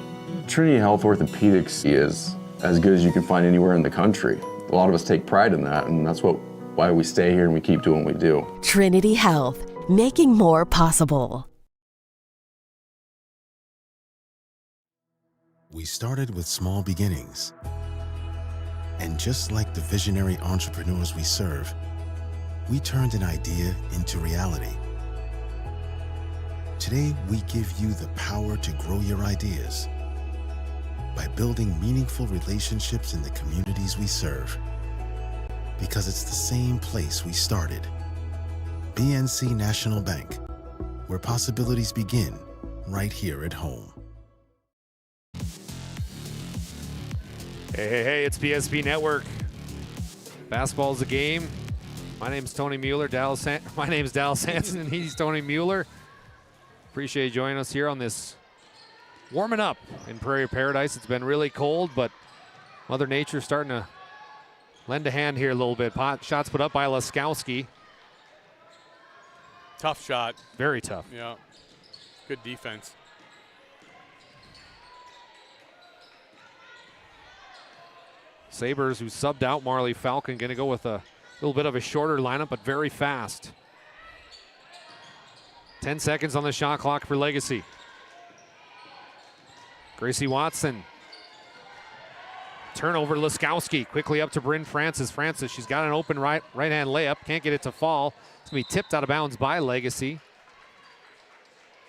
Trinity Health Orthopedics is as good as you can find anywhere in the country. A lot of us take pride in that, and that's why we stay here and we keep doing what we do. Trinity Health, making more possible. We started with small beginnings. And just like the visionary entrepreneurs we serve, we turned an idea into reality. Today, we give you the power to grow your ideas by building meaningful relationships in the communities we serve. Because it's the same place we started. BNC National Bank, where possibilities begin right here at home. Hey, it's PSP Network. Basketball's a game. My name's Tony Mueller. My name's Dallas Hansen, and he's Tony Mueller. Appreciate you joining us here on this warming up in Prairie Paradise. It's been really cold, but Mother Nature's starting to lend a hand here a little bit. Shots put up by Laskowski. Tough shot. Very tough. Yeah. Good defense. Sabres, who subbed out Marley Falcon, going to go with a little bit of a shorter lineup, but very fast. 10 seconds on the shot clock for Legacy. Gracie Watson. Turnover, Laskowski. Quickly up to Bryn Francis. She's got an open right-hand layup. Can't get it to fall. It's going to be tipped out of bounds by Legacy.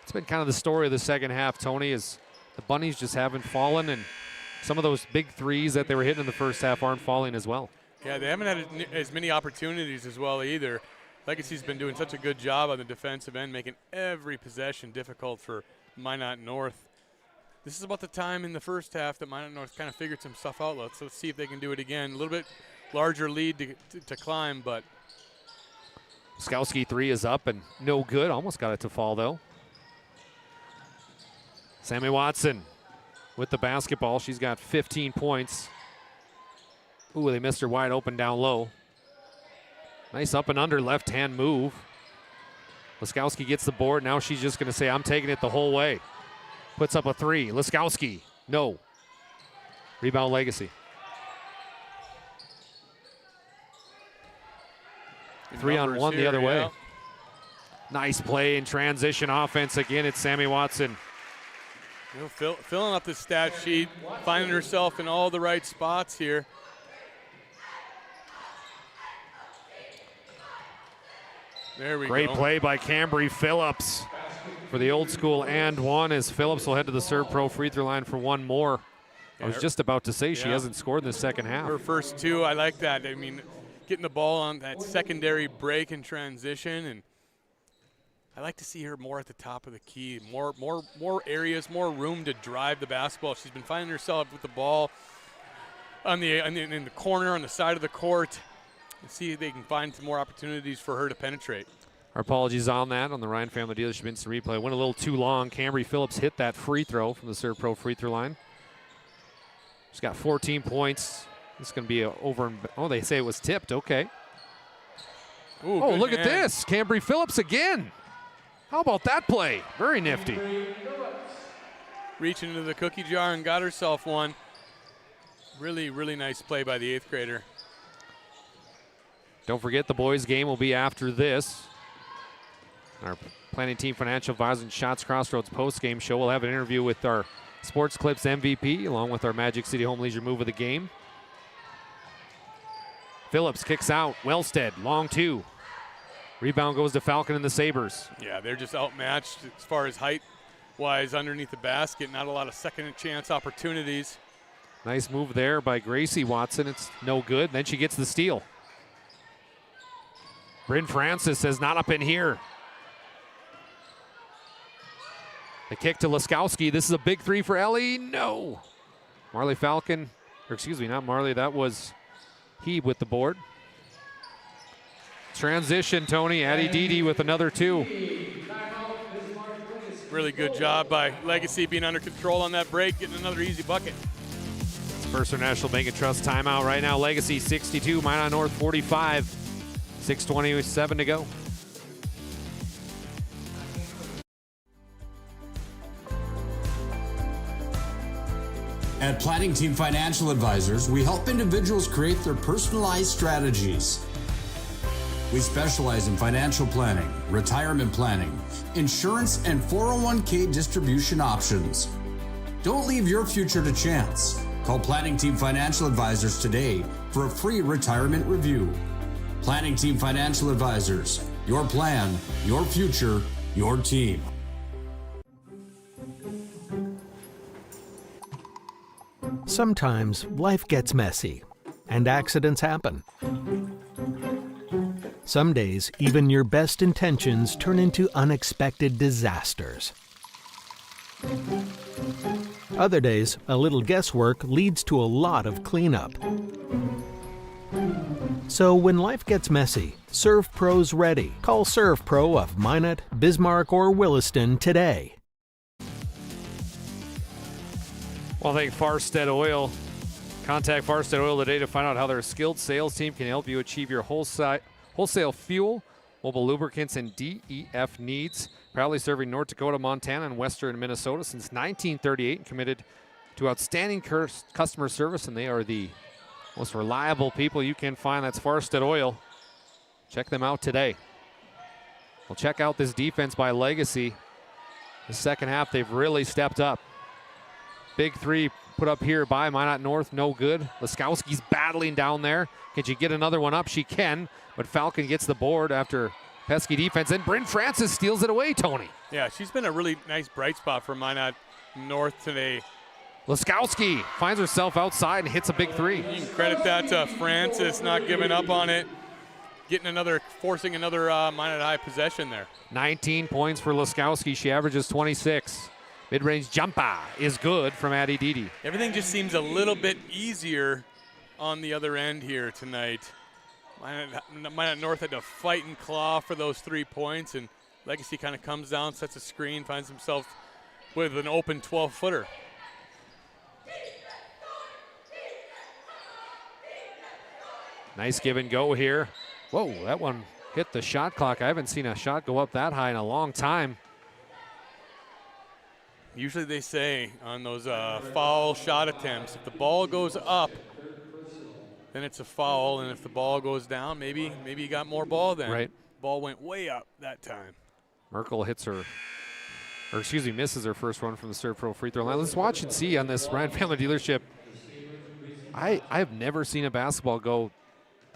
It's been kind of the story of the second half, Tony, is the Bunnies just haven't fallen, and some of those big threes that they were hitting in the first half aren't falling as well. Yeah, they haven't had as many opportunities as well either. Legacy's been doing such a good job on the defensive end, making every possession difficult for Minot North. This is about the time in the first half that Minot North kind of figured some stuff out. Let's see if they can do it again. A little bit larger lead to climb, but. Skowski three is up and no good. Almost got it to fall, though. Sammy Watson with the basketball. She's got 15 points. Ooh, they missed her wide open down low. Nice up and under left-hand move. Laskowski gets the board. Now she's just going to say, I'm taking it the whole way. Puts up a three. Laskowski, no. Rebound Legacy. 3-on-1 the other way. Nice play in transition offense. Again, it's Sammy Watson. You know, filling up the stat sheet, finding herself in all the right spots here. There we go. Great play by Cambry Phillips for the old school and one, as Phillips will head to the Serve Pro free throw line for one more. I was just about to say she hasn't scored in the second half. Her first two, I like that. I mean, getting the ball on that secondary break and transition, and I like to see her more at the top of the key, more areas, more room to drive the basketball. She's been finding herself with the ball in the corner, on the side of the court. And see if they can find some more opportunities for her to penetrate. Our apologies on that on the Ryan Family Dealership Instant Replay. Went a little too long. Cambry Phillips hit that free throw from the Serve Pro free throw line. She's got 14 points. This is going to be over. Oh, they say it was tipped. Okay. Ooh, oh, look at this. Cambry Phillips again. How about that play? Very nifty. Reaching into the cookie jar and got herself one. Really, really nice play by the 8th grader. Don't forget the boys' game will be after this. Our Planning Team Financial Advisors and Shots Crossroads post-game show. We'll have an interview with our Sports Clips MVP along with our Magic City Home Leisure move of the game. Phillips kicks out. Wellstead, long two. Rebound goes to Falcon and the Sabres. Yeah, they're just outmatched as far as height-wise underneath the basket. Not a lot of second-chance opportunities. Nice move there by Gracie Watson. It's no good. Then she gets the steal. Bryn Francis says, not up in here. The kick to Laskowski. This is a big three for Ellie. No. Marley Falcon, or excuse me, not Marley. That was Heeb with the board. Transition, Tony. Addie Dede with another two. Really good job by Legacy being under control on that break, getting another easy bucket. First National Bank and Trust timeout right now. Legacy 62, Minot North 45. 6:27 to go. At Planning Team Financial Advisors, we help individuals create their personalized strategies. We specialize in financial planning, retirement planning, insurance, and 401k distribution options. Don't leave your future to chance. Call Planning Team Financial Advisors today for a free retirement review. Planning Team Financial Advisors, your plan, your future, your team. Sometimes life gets messy and accidents happen. Some days, even your best intentions turn into unexpected disasters. Other days, a little guesswork leads to a lot of cleanup. So when life gets messy, ServPro's ready. Call ServPro of Minot, Bismarck, or Williston today. Well, thank Farstead Oil. Contact Farstead Oil today to find out how their skilled sales team can help you achieve your wholesale fuel, mobile lubricants, and DEF needs. Proudly serving North Dakota, Montana, and western Minnesota since 1938 and committed to outstanding customer service, and they are the most reliable people you can find. That's Farstead Oil. Check them out today. Well, check out this defense by Legacy. The second half, they've really stepped up. Big three put up here by Minot North, no good. Laskowski's battling down there. Can she get another one up? She can, but Falcon gets the board after pesky defense, and Bryn Francis steals it away, Tony. Yeah, she's been a really nice bright spot for Minot North today. Laskowski finds herself outside and hits a big three. You can credit that to Francis not giving up on it, forcing another Minot High possession there. 19 points for Laskowski. She averages 26. Mid-range jumper is good from Addie Didi. Everything just seems a little bit easier on the other end here tonight. Minot North had to fight and claw for those 3 points, and Legacy kind of comes down, sets a screen, finds himself with an open 12-footer. Nice give and go here. Whoa, that one hit the shot clock. I haven't seen a shot go up that high in a long time. Usually they say on those foul shot attempts, if the ball goes up, then it's a foul, and if the ball goes down, maybe you got more ball then. Right. Ball went way up that time. Merkel misses her first one from the ServPro free throw line. Let's watch and see on this Ryan Family Dealership. I have never seen a basketball go.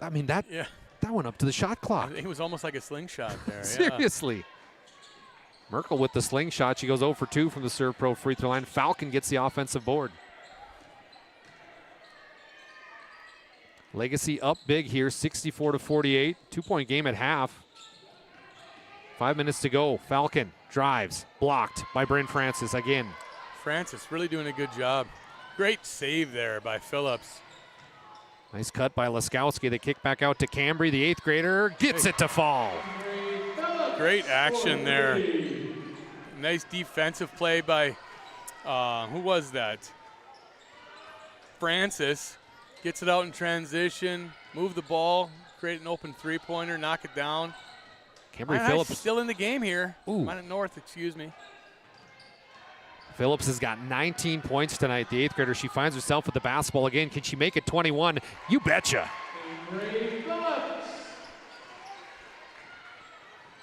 I mean, that went up to the shot clock. I think it was almost like a slingshot there. Seriously. Merkel with the slingshot. She goes 0 for 2 from the ServPro free throw line. Falcon gets the offensive board. Legacy up big here, 64-48. 2-point game at half. 5 minutes to go. Falcon drives, blocked by Bryn Francis again. Francis really doing a good job. Great save there by Phillips. Nice cut by Laskowski. They kick back out to Cambry, the 8th grader. Gets it to fall. Great action there. Nice defensive play by, who was that? Francis. Gets it out in transition, move the ball, create an open three-pointer, knock it down. Cambry Phillips still in the game here. Ooh. Minot North, excuse me. Phillips has got 19 points tonight, the 8th grader. She finds herself with the basketball again. Can she make it 21? You betcha.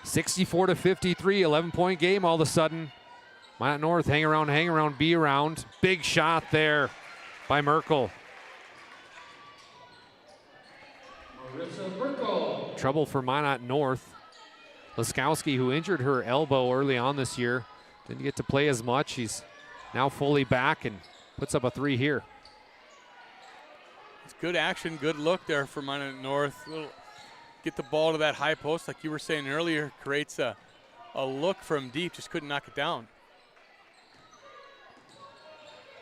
64-53, 11-point game all of a sudden. Minot North, hang around, be around. Big shot there by Merkel. Trouble for Minot North. Laskowski, who injured her elbow early on this year, didn't get to play as much. He's now fully back and puts up a 3 here. It's good action, good look there for Minot North. Get the ball to that high post, like you were saying earlier, creates a look from deep, just couldn't knock it down.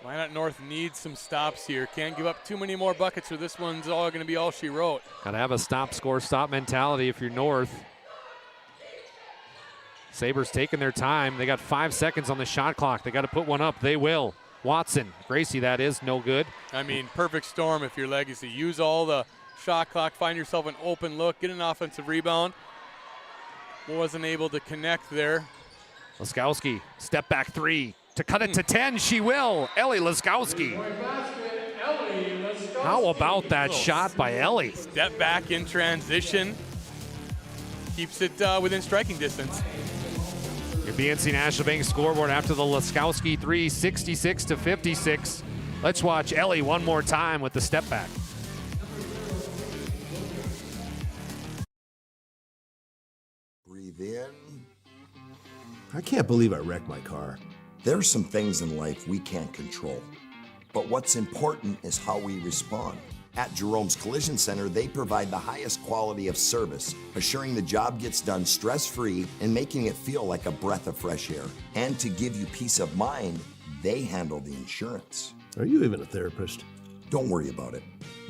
Minot North needs some stops here. Can't give up too many more buckets, or this one's all going to be all she wrote. Got to have a stop mentality if you're North. Sabres taking their time. They got 5 seconds on the shot clock. They got to put one up. They will. Watson, Gracie that is, no good. I mean, perfect storm if you're Legacy. Use all the shot clock, find yourself an open look, get an offensive rebound. Wasn't able to connect there. Laskowski, step back three to cut it to 10. She will. Ellie Laskowski. How about that shot by Ellie? Step back in transition. Keeps it within striking distance. Your BNC National Bank scoreboard after the Laskowski 3, 66-56. Let's watch Ellie one more time with the step back. Breathe in. I can't believe I wrecked my car. There are some things in life we can't control. But what's important is how we respond. At Jerome's Collision Center, they provide the highest quality of service, assuring the job gets done stress-free and making it feel like a breath of fresh air. And to give you peace of mind, they handle the insurance. Are you even a therapist? Don't worry about it.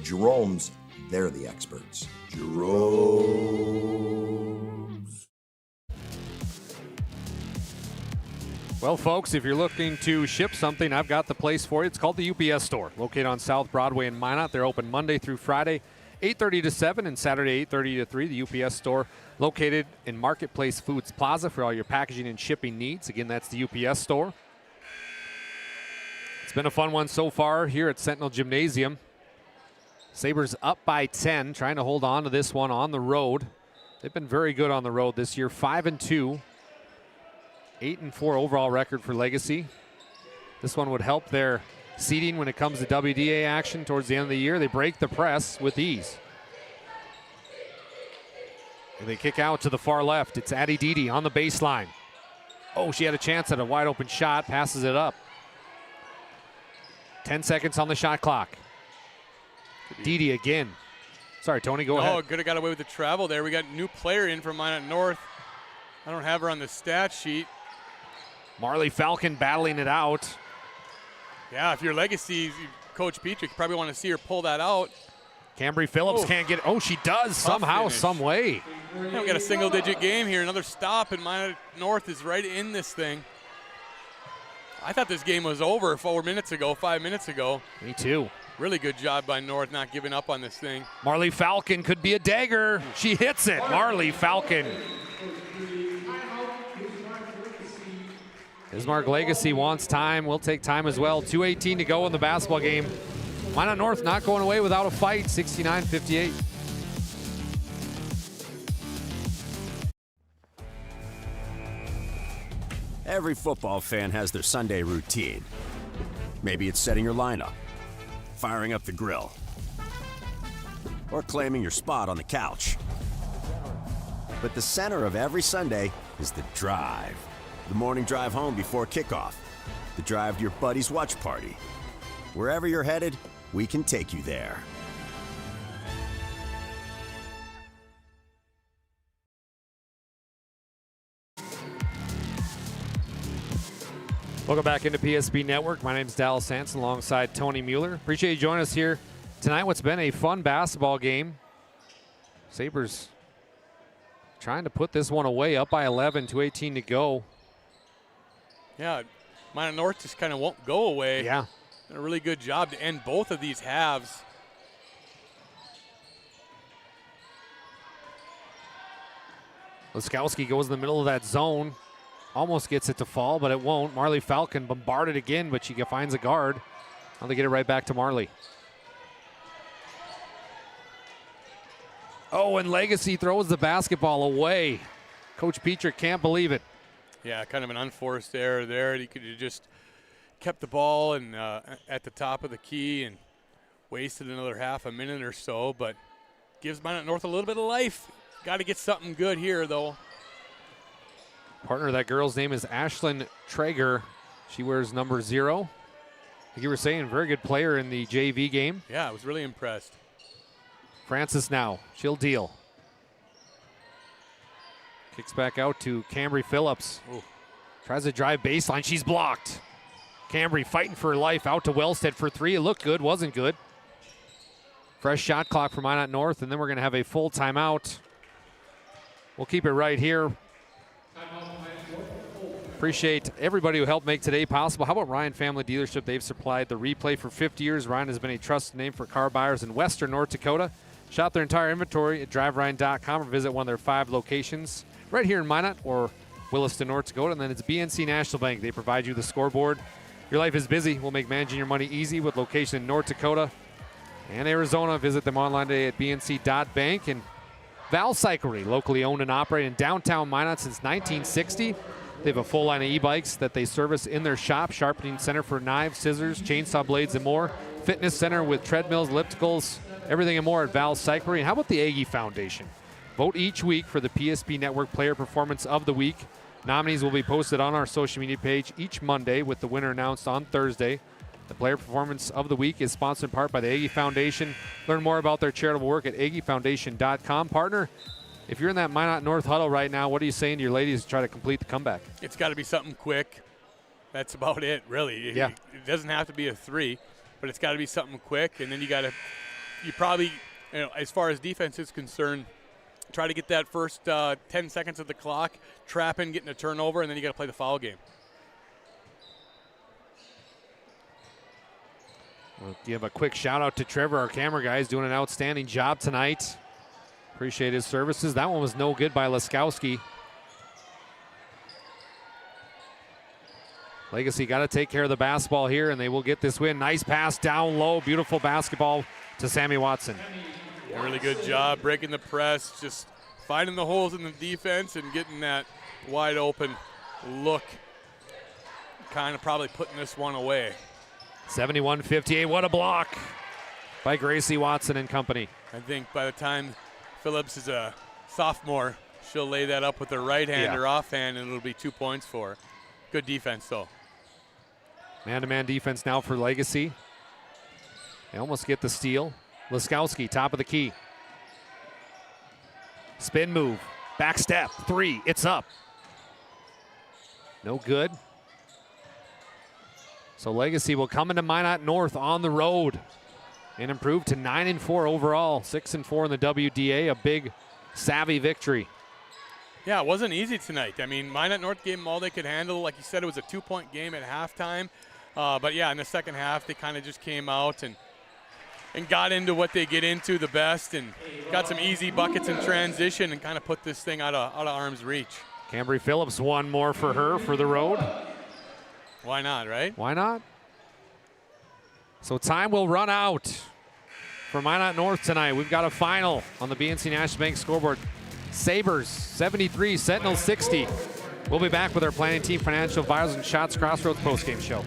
Jerome's, they're the experts. Jerome's. Well, folks, if you're looking to ship something, I've got the place for you. It's called the UPS Store, located on South Broadway in Minot. They're open Monday through Friday, 8:30 to 7, and Saturday, 8:30 to 3. The UPS Store, located in Marketplace Foods Plaza for all your packaging and shipping needs. Again, that's the UPS Store. It's been a fun one so far here at Sentinel Gymnasium. Sabres up by 10, trying to hold on to this one on the road. They've been very good on the road this year, 5-2. 8-4 overall record for Legacy. This one would help their seeding when it comes to WDA action towards the end of the year. They break the press with ease. And they kick out to the far left. It's Addie Dede on the baseline. Oh, she had a chance at a wide open shot, passes it up. 10 seconds on the shot clock. Dede again. Sorry, Tony, go ahead. Oh, could have got away with the travel there. We got a new player in from Minot North. I don't have her on the stat sheet. Marley Falcon battling it out. Yeah, if you're Legacy, Coach Petrie, you probably want to see her pull that out. Cambry Phillips can't get it. Oh, she does somehow, some way. Yeah, we got a single-digit game here. Another stop, and Minot North is right in this thing. I thought this game was over 5 minutes ago. Me too. Really good job by North not giving up on this thing. Marley Falcon could be a dagger. She hits it. Marley Falcon. Bismarck Legacy wants time. We'll take time as well. 2:18 to go in the basketball game. Minot North not going away without a fight. 69-58. Every football fan has their Sunday routine. Maybe it's setting your lineup, firing up the grill, or claiming your spot on the couch. But the center of every Sunday is the drive. The morning drive home before kickoff. The drive to your buddy's watch party. Wherever you're headed, we can take you there. Welcome back into PSP Network. My name is Dallas Sanson alongside Tony Mueller. Appreciate you joining us here tonight. What's been a fun basketball game. Sabres trying to put this one away, up by 11, 2:18 to go. Yeah, Minot North just kind of won't go away. Yeah. Did a really good job to end both of these halves. Laskowski goes in the middle of that zone. Almost gets it to fall, but it won't. Marley Falcon bombarded again, but she finds a guard. Now they get it right back to Marley. Oh, and Legacy throws the basketball away. Coach Petrie can't believe it. Yeah, kind of an unforced error there. He could have just kept the ball and at the top of the key and wasted another half a minute or so, but gives Minot North a little bit of life. Got to get something good here, though. Partner of that girl's name is Ashlyn Traeger. She wears number 0. Like you were saying, very good player in the JV game. Yeah, I was really impressed. Francis now, she'll deal. Kicks back out to Cambry Phillips. Ooh. Tries to drive baseline, she's blocked. Cambry fighting for her life, out to Wellstead for 3. It looked good, wasn't good. Fresh shot clock for Minot North, and then we're gonna have a full timeout. We'll keep it right here. Appreciate everybody who helped make today possible. How about Ryan Family Dealership? They've supplied the replay for 50 years. Ryan has been a trusted name for car buyers in western North Dakota. Shop their entire inventory at driveryan.com or visit one of their 5 locations right here in Minot or Williston, North Dakota. And then it's BNC National Bank. They provide you the scoreboard. Your life is busy. We'll make managing your money easy with location in North Dakota and Arizona. Visit them online today at bnc.bank. And Val Cyclery, locally owned and operated in downtown Minot since 1960. They have a full line of e-bikes that they service in their shop. Sharpening center for knives, scissors, chainsaw blades, and more. Fitness center with treadmills, ellipticals, everything and more at Val Cyclery. And how about the Aggie Foundation? Vote each week for the PSP Network Player Performance of the Week. Nominees will be posted on our social media page each Monday with the winner announced on Thursday. The Player Performance of the Week is sponsored in part by the Aggie Foundation. Learn more about their charitable work at aggiefoundation.com. Partner, if you're in that Minot North huddle right now, what are you saying to your ladies to try to complete the comeback? It's got to be something quick. That's about it, really. Yeah. It doesn't have to be a 3, but it's got to be something quick. And then you probably, as far as defense is concerned, try to get that first 10 seconds of the clock, trapping, getting a turnover, and then you got to play the foul game. We'll give a quick shout out to Trevor, our camera guy. He's doing an outstanding job tonight. Appreciate his services. That one was no good by Laskowski. Legacy got to take care of the basketball here, and they will get this win. Nice pass down low. Beautiful basketball to Sammy Watson. A really good job breaking the press, just finding the holes in the defense and getting that wide open look. Kind of probably putting this one away. 71-58. What a block by Gracie Watson and company. I think by the time Phillips is a sophomore, she'll lay that up with her right hand or offhand, and it'll be 2 points for her. Good defense, though. Man-to-man defense now for Legacy. They almost get the steal. Laskowski, top of the key. Spin move. Back step. 3. It's up. No good. So Legacy will come into Minot North on the road and improve to 9-4 overall, 6-4 in the WDA. A big, savvy victory. Yeah, it wasn't easy tonight. I mean, Minot North gave them all they could handle. Like you said, it was a 2-point game at halftime. But yeah, in the second half, they kind of just came out and got into what they get into the best and got some easy buckets in transition and kind of put this thing out of arm's reach. Cambry Phillips, one more for her for the road. Why not, right? Why not? So time will run out for Minot North tonight. We've got a final on the BNC National Bank scoreboard. Sabres 73, Sentinels 60. We'll be back with our planning team, financial advisors, and Shots Crossroads postgame show.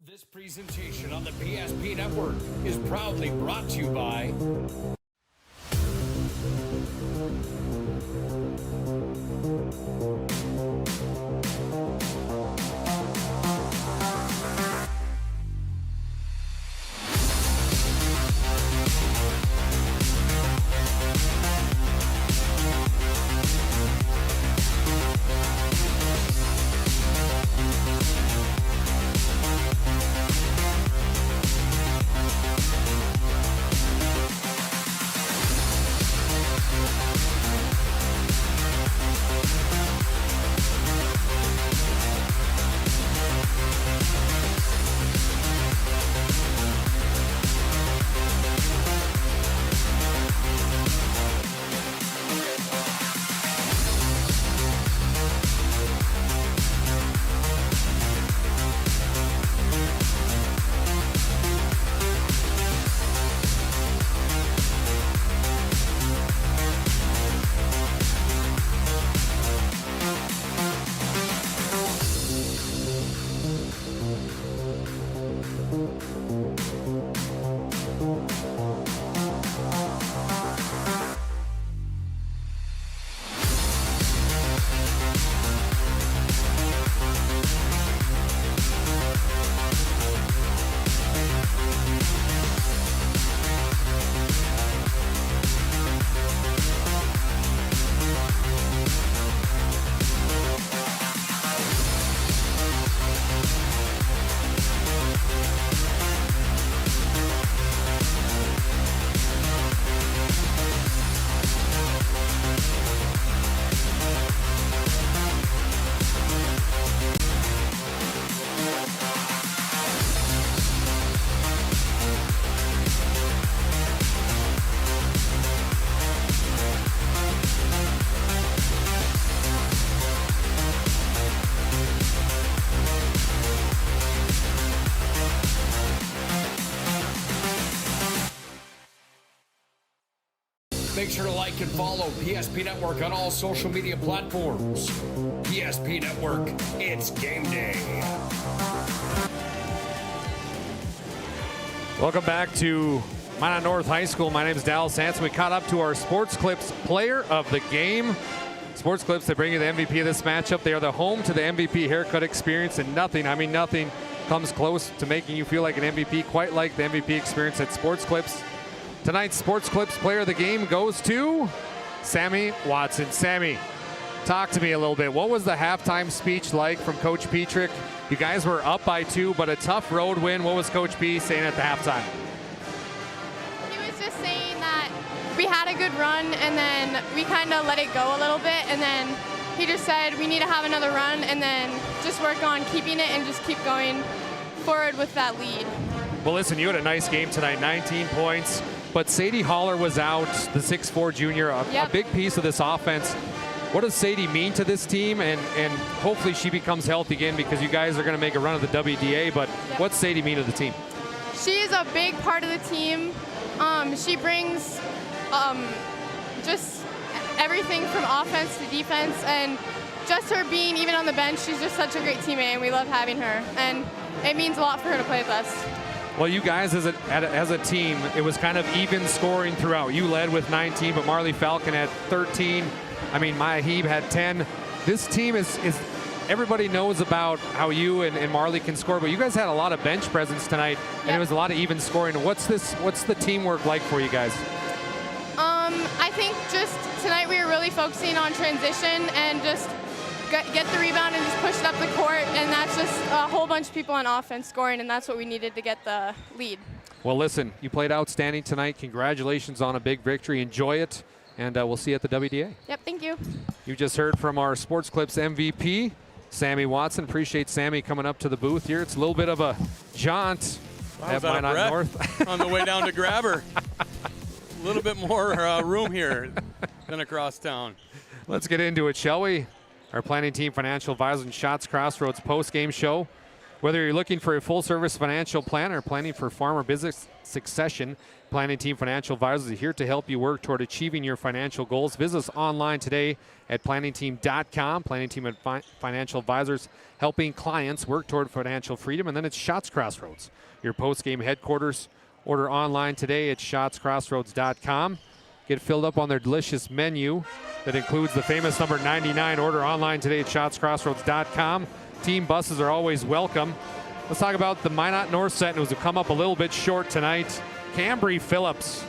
This presentation on the PSP Network is proudly brought to you by Make sure to like and follow PSP Network on all social media platforms. PSP Network, it's game day. Welcome back to Minot North High School. My name is Dallas Hanson. We caught up to our Sports Clips player of the game. Sports Clips, they bring you the MVP of this matchup. They are the home to the MVP haircut experience, and nothing comes close to making you feel like an MVP, quite like the MVP experience at Sports Clips. Tonight's Sports Clips player of the game goes to Sammy Watson. Sammy, talk to me a little bit. What was the halftime speech like from Coach Petrick? You guys were up by 2, but a tough road win. What was Coach P saying at the halftime? He was just saying that we had a good run, and then we kind of let it go a little bit, and then he just said we need to have another run and then just work on keeping it and just keep going forward with that lead. Well, listen, you had a nice game tonight, 19 points. But Sadie Haller was out, the 6'4 junior, a big piece of this offense. What does Sadie mean to this team? And hopefully she becomes healthy again, because you guys are going to make a run at the WDA. But what's Sadie mean to the team? She is a big part of the team. She brings just everything from offense to defense. And just her being even on the bench, she's just such a great teammate, and we love having her. And it means a lot for her to play with us. Well, you guys as a team, it was kind of even scoring throughout. You led with 19, but Marley Falcon had 13. I mean, Maya Heeb had 10. This team is everybody knows about how you and Marley can score, but you guys had a lot of bench presence tonight, and it was a lot of even scoring. What's the teamwork like for you guys? I think just tonight we were really focusing on transition and just get the rebound and just push it up the court, and that's just a whole bunch of people on offense scoring, and that's what we needed to get the lead. Well, listen, you played outstanding tonight. Congratulations on a big victory. Enjoy it, and we'll see you at the WDA. Yep, thank you. You just heard from our Sports Clips MVP, Sammy Watson. Appreciate Sammy coming up to the booth here. It's a little bit of a jaunt at Minot North. On the way down to grab her. A little bit more room here than across town. Let's get into it, shall we? Our planning team financial advisors and Shots Crossroads post-game show. Whether you're looking for a full-service financial plan or planning for farm or business succession, Planning Team Financial Advisors are here to help you work toward achieving your financial goals. Visit us online today at planningteam.com. Planning Team Financial Advisors helping clients work toward financial freedom. And then it's Shots Crossroads, your post-game headquarters. Order online today at shotscrossroads.com. Get filled up on their delicious menu that includes the famous number 99. Order online today at shotscrossroads.com. Team buses are always welcome. Let's talk about the Minot North Sentinels who come up a little bit short tonight. Cambry Phillips,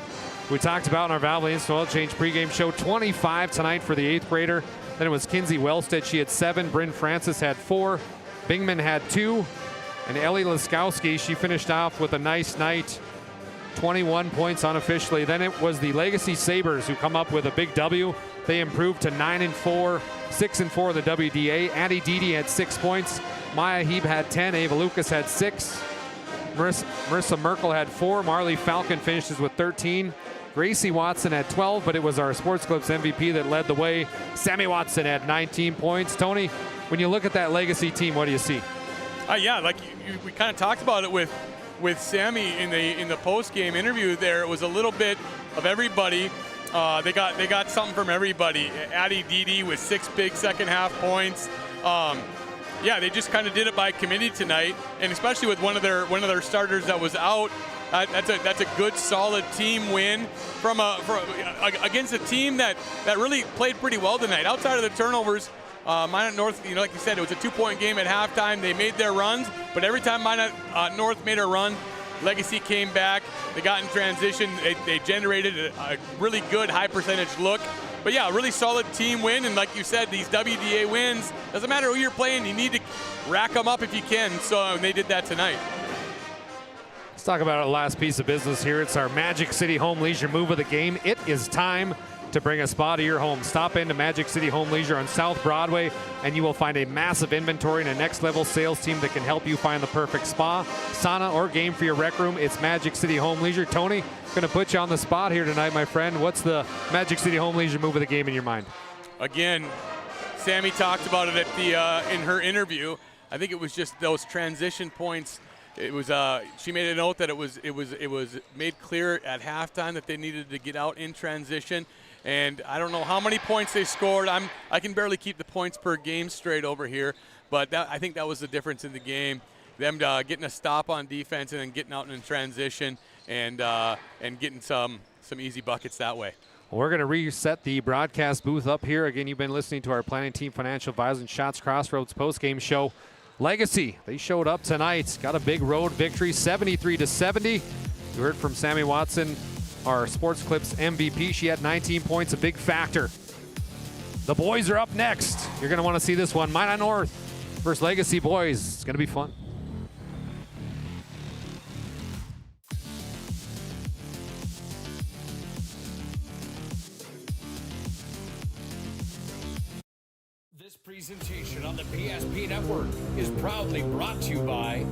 we talked about in our Valley Instant Oil Change pregame show, 25 tonight for the 8th grader. Then it was Kinsey Wellstead. She had 7. Bryn Francis had 4. Bingman had 2. And Ellie Laskowski, she finished off with a nice night. 21 points unofficially. Then it was the Legacy Sabres who come up with a big W. They improved to 9-4, 6-4 in the WDA. Addie Dede had 6 points. Maya Heeb had 10. Ava Lucas had 6. Marissa Merkel had 4. Marley Falcon finishes with 13. Gracie Watson had 12, but it was our Sports Clips MVP that led the way. Sammy Watson had 19 points. Tony, when you look at that Legacy team, what do you see? Yeah, like we kind of talked about it with Sammy in the post-game interview there. It was a little bit of everybody. They got something from everybody. Addie Dede with 6 big second half points. Yeah, they just kind of did it by committee tonight, and especially with one of their starters that was out. That's a good solid team win against a team that really played pretty well tonight. Outside of the turnovers, Minot North, like you said, it was a 2-point game at halftime. They made their runs, but every time Minot North made a run, Legacy came back. They got in transition. They generated a really good high percentage look. But yeah, a really solid team win. And like you said, these WDA wins, doesn't matter who you're playing, you need to rack them up if you can. So they did that tonight. Let's talk about our last piece of business here. It's our Magic City Home Leisure move of the game. It is time to bring a spa to your home. Stop into Magic City Home Leisure on South Broadway, and you will find a massive inventory and a next-level sales team that can help you find the perfect spa, sauna, or game for your rec room. It's Magic City Home Leisure. Tony, going to put you on the spot here tonight, my friend. What's the Magic City Home Leisure move of the game in your mind? Again, Sammy talked about it at in her interview. I think it was just those transition points it was she made a note that it was made clear at halftime that they needed to get out in transition. And I don't know how many points they scored. I can barely keep the points per game straight over here, but I think that was the difference in the game. Them getting a stop on defense and then getting out in transition and getting some easy buckets that way. Well, we're going to reset the broadcast booth up here. Again, you've been listening to our Planning Team Financial Advisors and Shots Crossroads postgame show. Legacy, they showed up tonight. Got a big road victory, 73-70. You heard from Sammy Watson, our Sports Clips MVP. She had 19 points, a big factor. The boys are up next. You're going to want to see this one. Minot North versus Legacy boys. It's going to be fun. This presentation on the PSP Network is proudly brought to you by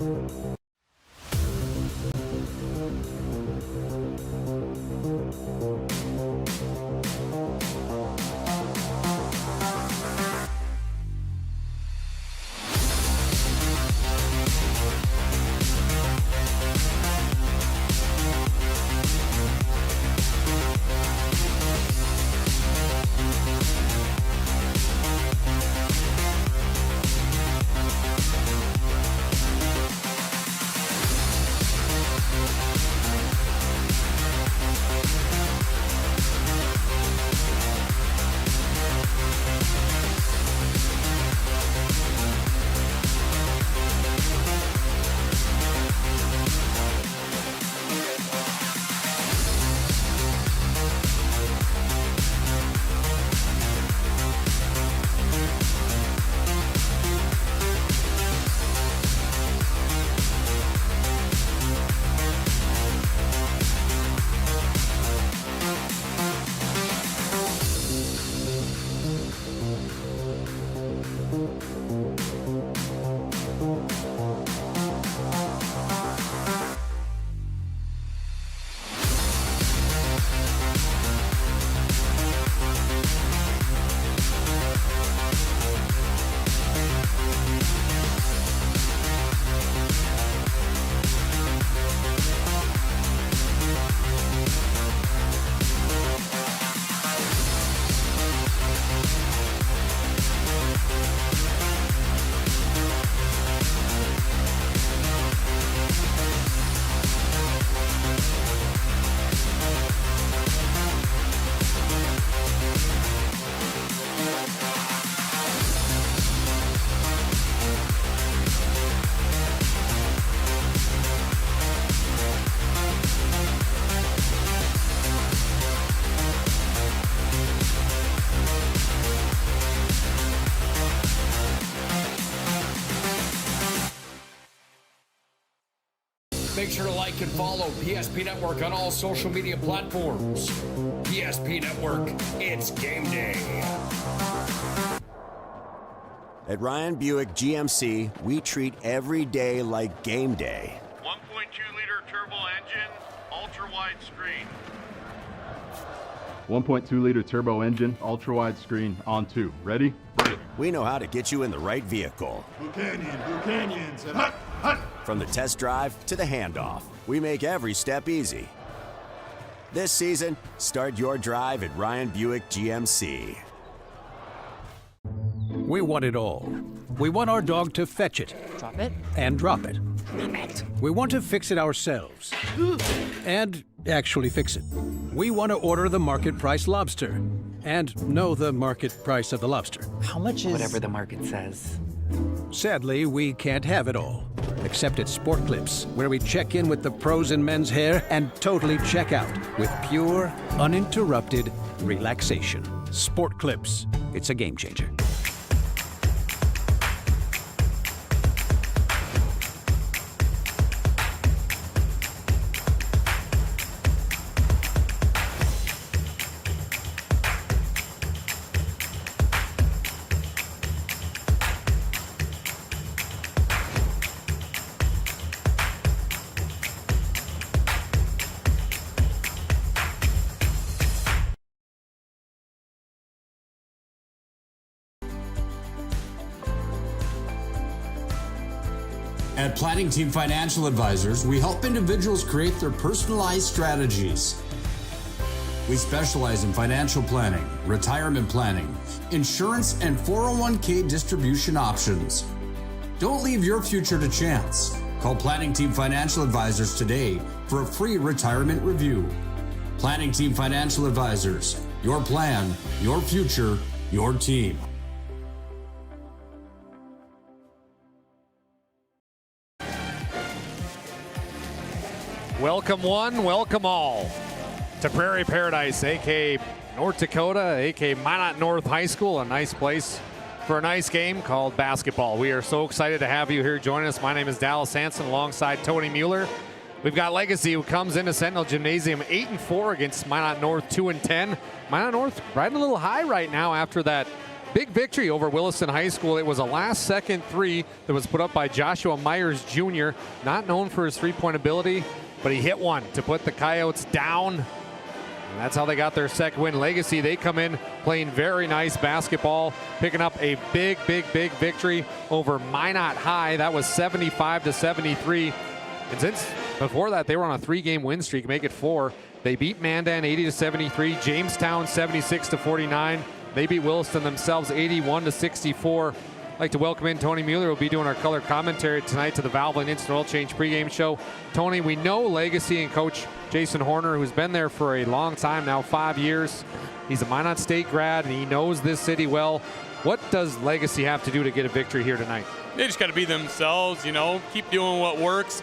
Make sure to like and follow PSP Network on all social media platforms. PSP Network, it's game day. At Ryan Buick GMC, we treat every day like game day. 1.2-liter turbo engine, ultra-wide screen. 1.2-liter turbo engine, ultra-wide screen, on 2. Ready? We know how to get you in the right vehicle. Canyons, and hut, hut. From the test drive to the handoff, we make every step easy. This season, start your drive at Ryan Buick GMC. We want it all. We want our dog to fetch it. Drop it. And drop it. We want to fix it ourselves. And actually fix it. We want to order the market price lobster. And know the market price of the lobster. How much is... Whatever the market says. Sadly, we can't have it all. Except at Sport Clips, where we check in with the pros in men's hair and totally check out with pure, uninterrupted relaxation. Sport Clips. It's a game changer. At Planning Team Financial Advisors, we help individuals create their personalized strategies. We specialize in financial planning, retirement planning, insurance, and 401k distribution options. Don't leave your future to chance. Call Planning Team Financial Advisors today for a free retirement review. Planning Team Financial Advisors. Your plan, your future, your team. Welcome one, welcome all to Prairie Paradise, a.k.a. North Dakota, a.k.a. Minot North High School, a nice place for a nice game called basketball. We are so excited to have you here join us. My name is Dallas Hanson alongside Tony Mueller. We've got Legacy, who comes into Sentinel Gymnasium 8-4 against Minot North 2-10. Minot North riding a little high right now after that big victory over Williston High School. It was a last-second three that was put up by Joshua Myers Jr., not known for his three-point ability, but he hit one to put the Coyotes down. And that's how they got their second win. Legacy, they come in playing very nice basketball, picking up a big victory over Minot High. That was 75-73. And since before that, they were on a three-game win streak, make it 4. They beat Mandan 80-73, Jamestown 76-49. They beat Williston themselves 81-64. I'd like to welcome in Tony Mueller, who will be doing our color commentary tonight to the Valvoline Instant Oil Change pregame show. Tony, we know Legacy and Coach Jason Horner, who's been there for a long time now, 5 years. He's a Minot State grad, and he knows this city well. What does Legacy have to do to get a victory here tonight? They just got to be themselves, keep doing what works.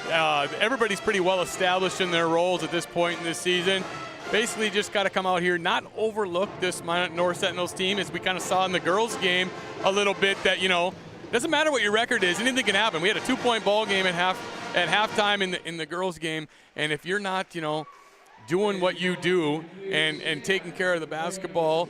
Everybody's pretty well established in their roles at this point in this season. Basically just got to come out here, not overlook this Minot North Sentinels team, as we kind of saw in the girls' game a little bit, that, doesn't matter what your record is, anything can happen. We had a 2-point ball game at halftime in the girls' game, and if you're not, doing what you do and taking care of the basketball,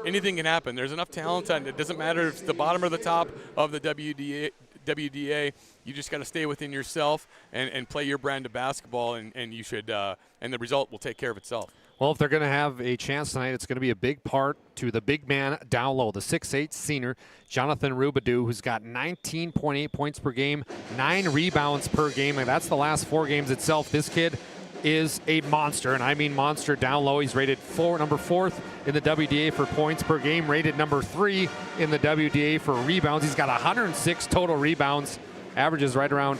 anything can happen. There's enough talent, and it doesn't matter if it's the bottom or the top of the WDA. You just got to stay within yourself and play your brand of basketball, and you should, and the result will take care of itself. Well, if they're going to have a chance tonight, it's going to be a big part to the big man down low, the 6'8" senior, Jonathan Rubadou, who's got 19.8 points per game, 9 rebounds per game, and that's the last 4 games itself. This kid is a monster, and I mean monster down low. He's rated number 4th in the WDA for points per game, rated number 3 in the WDA for rebounds. He's got 106 total rebounds, averages right around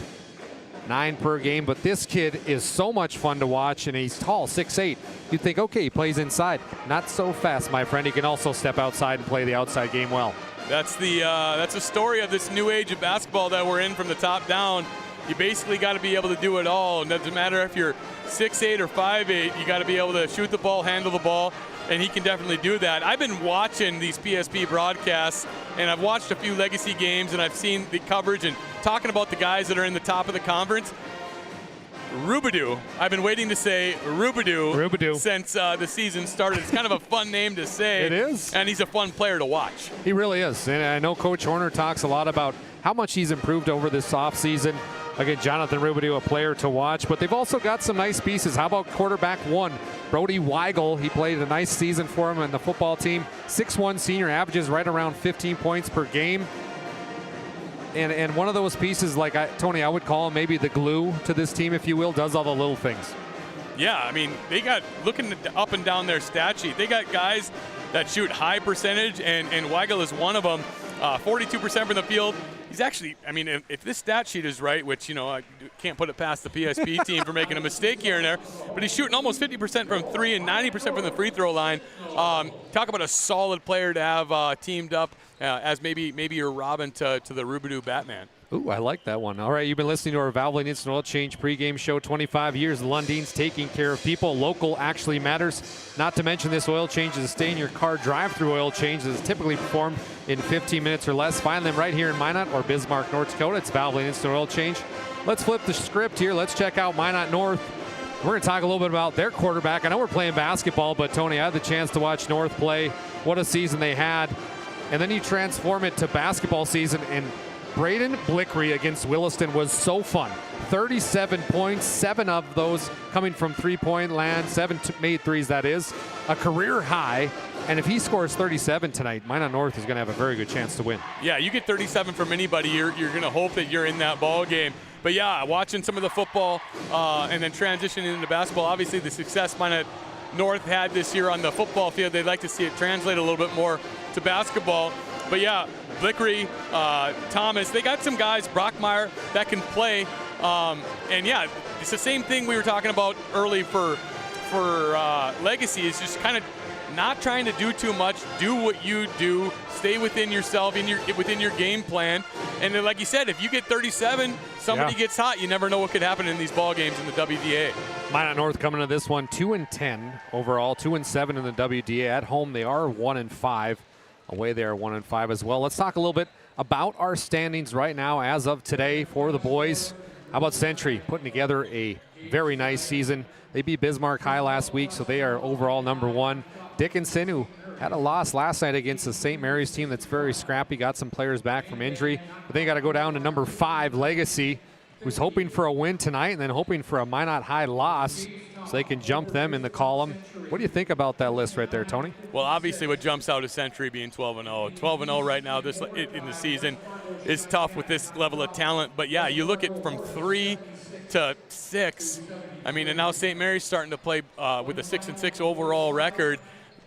9 per game, but this kid is so much fun to watch, and he's tall, 6'8". You'd think, okay, he plays inside. Not so fast, my friend. He can also step outside and play the outside game well. That's the story of this new age of basketball that we're in from the top down. You basically got to be able to do it all. It doesn't matter if you're 6'8" or 5'8", you got to be able to shoot the ball, handle the ball, and he can definitely do that. I've been watching these PSP broadcasts, and I've watched a few Legacy games, and I've seen the coverage and talking about the guys that are in the top of the conference. Rubadou. I've been waiting to say Rubadou since the season started. It's kind of a fun name to say. It is. And he's a fun player to watch. He really is. And I know Coach Horner talks a lot about how much he's improved over this offseason. Again, Jonathan Rubadou, a player to watch, but they've also got some nice pieces. How about quarterback 1, Brody Weigel? He played a nice season for him in the football team. 6'1" senior, averages right around 15 points per game. And one of those pieces, like Tony, I would call him maybe the glue to this team, if you will, does all the little things. Yeah, I mean, they got, looking up and down their stat sheet, they got guys that shoot high percentage, and Weigel is one of them. 42% from the field. He's actually, I mean, if this stat sheet is right, which, I can't put it past the PSP team for making a mistake here and there, but he's shooting almost 50% from 3 and 90% from the free throw line. Talk about a solid player to have teamed up as maybe your Robin to the Rubadou Batman. Ooh, I like that one. All right, you've been listening to our Valvoline Instant Oil Change pregame show. 25 years, Lundine's taking care of people. Local actually matters. Not to mention, this oil change is a stay-in-your-car drive-through oil change that is typically performed in 15 minutes or less. Find them right here in Minot or Bismarck, North Dakota. It's Valvoline Instant Oil Change. Let's flip the script here. Let's check out Minot North. We're going to talk a little bit about their quarterback. I know we're playing basketball, but Tony, I had the chance to watch North play. What a season they had. And then you transform it to basketball season, and Braden Blickery against Williston was so fun. 37 points, 7 of those coming from three-point land, 7 made threes, that is. A career high. And if he scores 37 tonight, Minot North is going to have a very good chance to win. Yeah, you get 37 from anybody, you're going to hope that you're in that ball game. But yeah, watching some of the football and then transitioning into basketball, obviously the success Minot North had this year on the football field, they'd like to see it translate a little bit more to basketball. But yeah, Blickery, Thomas, they got some guys, Brockmeyer, that can play. And yeah, it's the same thing we were talking about early for Legacy, is just kind of not trying to do too much, do what you do, stay within yourself, within your game plan. And then, like you said, if you get 37, somebody gets hot, you never know what could happen in these ball games in the WDA. Minot North coming to this one 2-10 overall, 2-7 in the WDA. At home they are 1-5. Away they are 1-5 as well. Let's talk a little bit about our standings right now as of today for the boys. How about Century putting together a very nice season? They beat Bismarck High last week, so they are overall number 1. Dickinson, who had a loss last night against the St. Mary's team that's very scrappy, got some players back from injury. But they got to go down to number 5, Legacy, who's hoping for a win tonight and then hoping for a Minot High loss so they can jump them in the column. What do you think about that list right there, Tony? Well, obviously what jumps out is Century being 12-0. 12-0 right now in the season is tough with this level of talent. But yeah, you look at from 3 to 6. I mean, and now St. Mary's starting to play with a 6-6 overall record.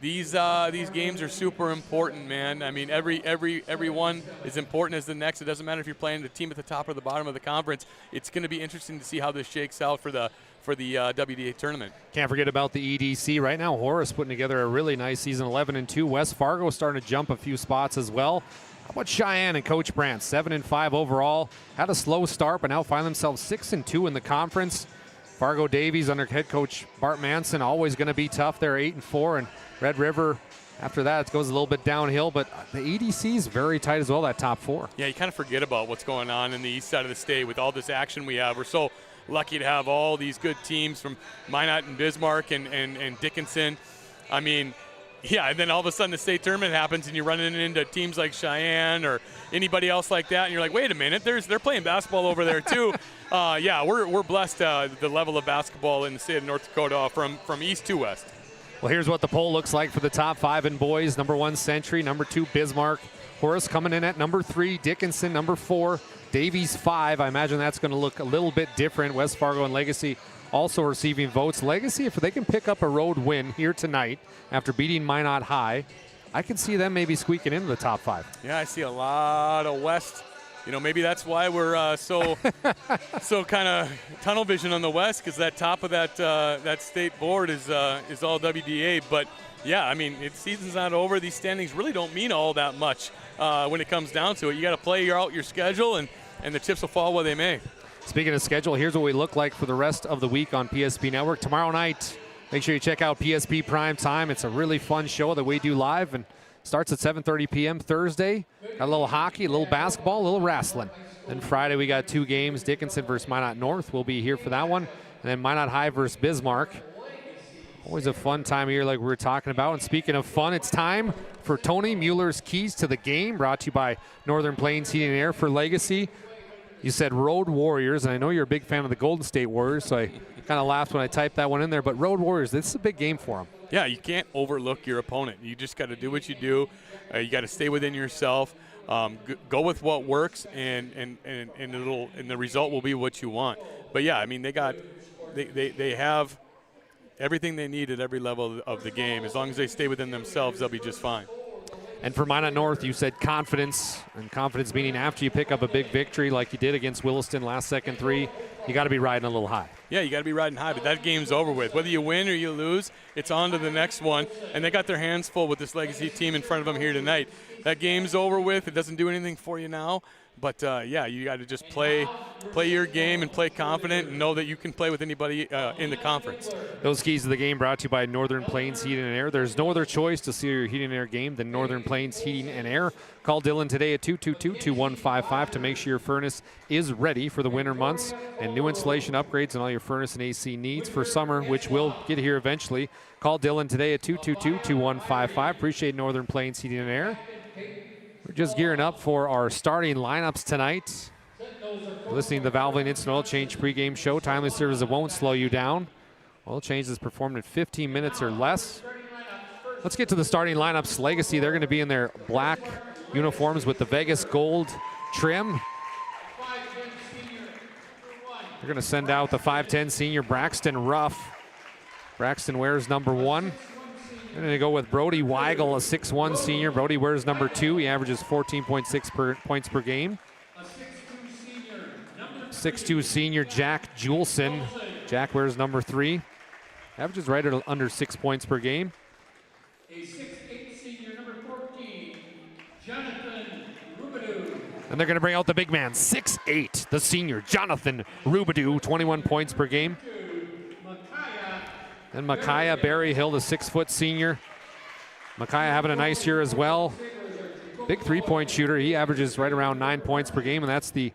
These games are super important, man. I mean, every one is important as the next. It doesn't matter if you're playing the team at the top or the bottom of the conference. It's going to be interesting to see how this shakes out for the WDA tournament. Can't forget about the EDC right now. Horace putting together a really nice season, 11-2. West Fargo starting to jump a few spots as well. How about Cheyenne and Coach Brandt, 7-5 overall. Had a slow start, but now find themselves 6-2 in the conference. Fargo Davies under head coach Bart Manson, always going to be tough. They're 8-4, and Red River, after that, it goes a little bit downhill, but the EDC is very tight as well, that top 4. Yeah, you kind of forget about what's going on in the east side of the state with all this action we have. We're so lucky to have all these good teams from Minot and Bismarck and Dickinson. I mean, yeah, and then all of a sudden the state tournament happens and you're running into teams like Cheyenne or anybody else like that, and you're like, wait a minute, they're playing basketball over there too. Yeah, we're blessed the level of basketball in the state of North Dakota from east to west. Well, here's what the poll looks like for the top 5 in boys. Number 1, Century. Number 2, Bismarck. Horace coming in at number 3. Dickinson, number 4. Davies, 5. I imagine that's going to look a little bit different. West Fargo and Legacy also receiving votes. Legacy, if they can pick up a road win here tonight after beating Minot High, I can see them maybe squeaking into the top 5. Yeah, I see a lot of West. You know, maybe that's why we're so kind of tunnel vision on the West, because that top of that state board is all WDA. But yeah, I mean, season's not over. These standings really don't mean all that much when it comes down to it. You got to play out your schedule, and the chips will fall where they may. Speaking of schedule, here's what we look like for the rest of the week on PSP Network. Tomorrow night, make sure you check out PSP Prime Time. It's a really fun show that we do live, and starts at 7:30 p.m. Thursday. Got a little hockey, a little basketball, a little wrestling. Then Friday we got 2 games. Dickinson versus Minot North. We'll be here for that one. And then Minot High versus Bismarck. Always a fun time of year like we were talking about. And speaking of fun, it's time for Tony Mueller's Keys to the Game, brought to you by Northern Plains Heating and Air for Legacy. You said Road Warriors, and I know you're a big fan of the Golden State Warriors, so I kind of laughed when I typed that one in there. But Road Warriors, this is a big game for them. Yeah, you can't overlook your opponent. You just got to do what you do. You got to stay within yourself. Go with what works, and the result will be what you want. But yeah, I mean, they have everything they need at every level of the game. As long as they stay within themselves, they'll be just fine. And for Minot North, you said confidence, and confidence meaning after you pick up a big victory like you did against Williston last second 3, you got to be riding a little high. Yeah, you got to be riding high, but that game's over with. Whether you win or you lose, it's on to the next one, and they got their hands full with this Legacy team in front of them here tonight. That game's over with. It doesn't do anything for you now, but yeah, you got to just play your game and play confident and know that you can play with anybody in the conference. Those keys to the game brought to you by Northern Plains Heating and Air. There's no other choice to see your heating and air game than Northern Plains Heating and Air. Call Dylan today at 222-2155 to make sure your furnace is ready for the winter months, and new installation upgrades and all your furnace and AC needs for summer, which will get here eventually. Call Dylan today at 222-2155. Appreciate Northern Plains Heating and Air. We're just gearing up for our starting lineups tonight. Listening to the Valvoline Instant Oil Change pregame show. Timely service that won't slow you down. Oil change is performed in 15 minutes or less. Let's get to the starting lineups. Legacy, they're going to be in their black uniforms with the Vegas gold trim. They're going to send out the 5'10 senior Braxton Ruff. Braxton wears number 1. They're going to go with Brody Weigel, a 6'1 senior. Brody wears number 2. He averages 14.6 points per game. 6'2 senior Jack Juleson. Jack wears number 3. Averages right at under 6 points per game. A 6'8 senior, number 14, Jonathan Rubidoux. And they're going to bring out the big man, 6'8", the senior Jonathan Rubidoux, 21 points per game. And Micaiah Berryhill, the 6-foot senior. Micaiah having a nice year as well. Big 3-point shooter. He averages right around 9 points per game, and that's the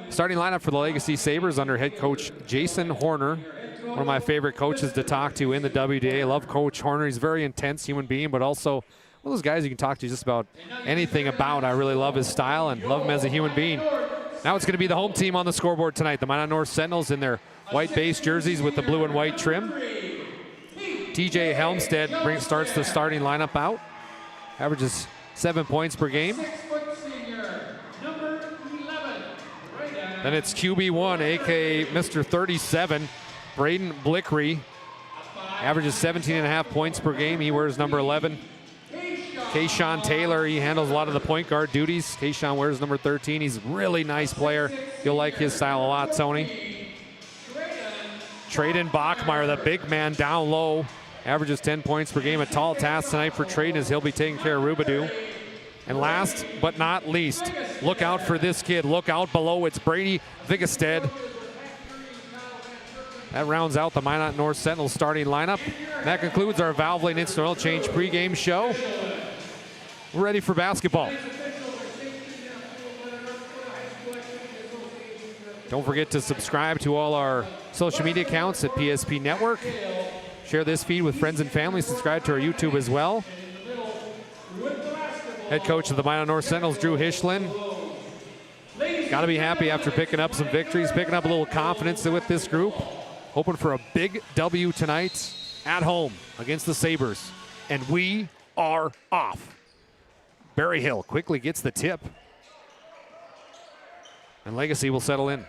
starting lineup for the Legacy Sabres under head coach Jason Horner. One of my favorite coaches to talk to in the WDA. I love Coach Horner. He's a very intense human being, but also one of those guys you can talk to just about anything about. I really love his style and love him as a human being. Now it's going to be the home team on the scoreboard tonight. The Minot North Sentinels in their white base jerseys with the blue and white trim. TJ Helmstead starts the starting lineup out. Averages 7 points per game. Then it's QB1, a.k.a. Mr. 37, Braden Blickery. Averages 17.5 points per game. He wears number 11. Kayshawn Taylor, he handles a lot of the point guard duties. Kayshawn wears number 13. He's a really nice player. You'll like his style a lot, Tony. Traden Bachmeyer, the big man down low. Averages 10 points per game. A tall task tonight for Traden as he'll be taking care of Rubidoux. And last but not least, look out for this kid. Look out below. It's Brady Vigestead. That rounds out the Minot North Sentinels starting lineup. That concludes our Valvoline Instant Oil Change pregame show. We're ready for basketball. Don't forget to subscribe to all our social media accounts at PSP Network. Share this feed with friends and family. Subscribe to our YouTube as well. Head coach of the Minot North Sentinels, Drew Hishlin. Got to be happy after picking up some victories, picking up a little confidence with this group. Hoping for a big W tonight at home against the Sabres. And we are off. Berryhill quickly gets the tip. And Legacy will settle in.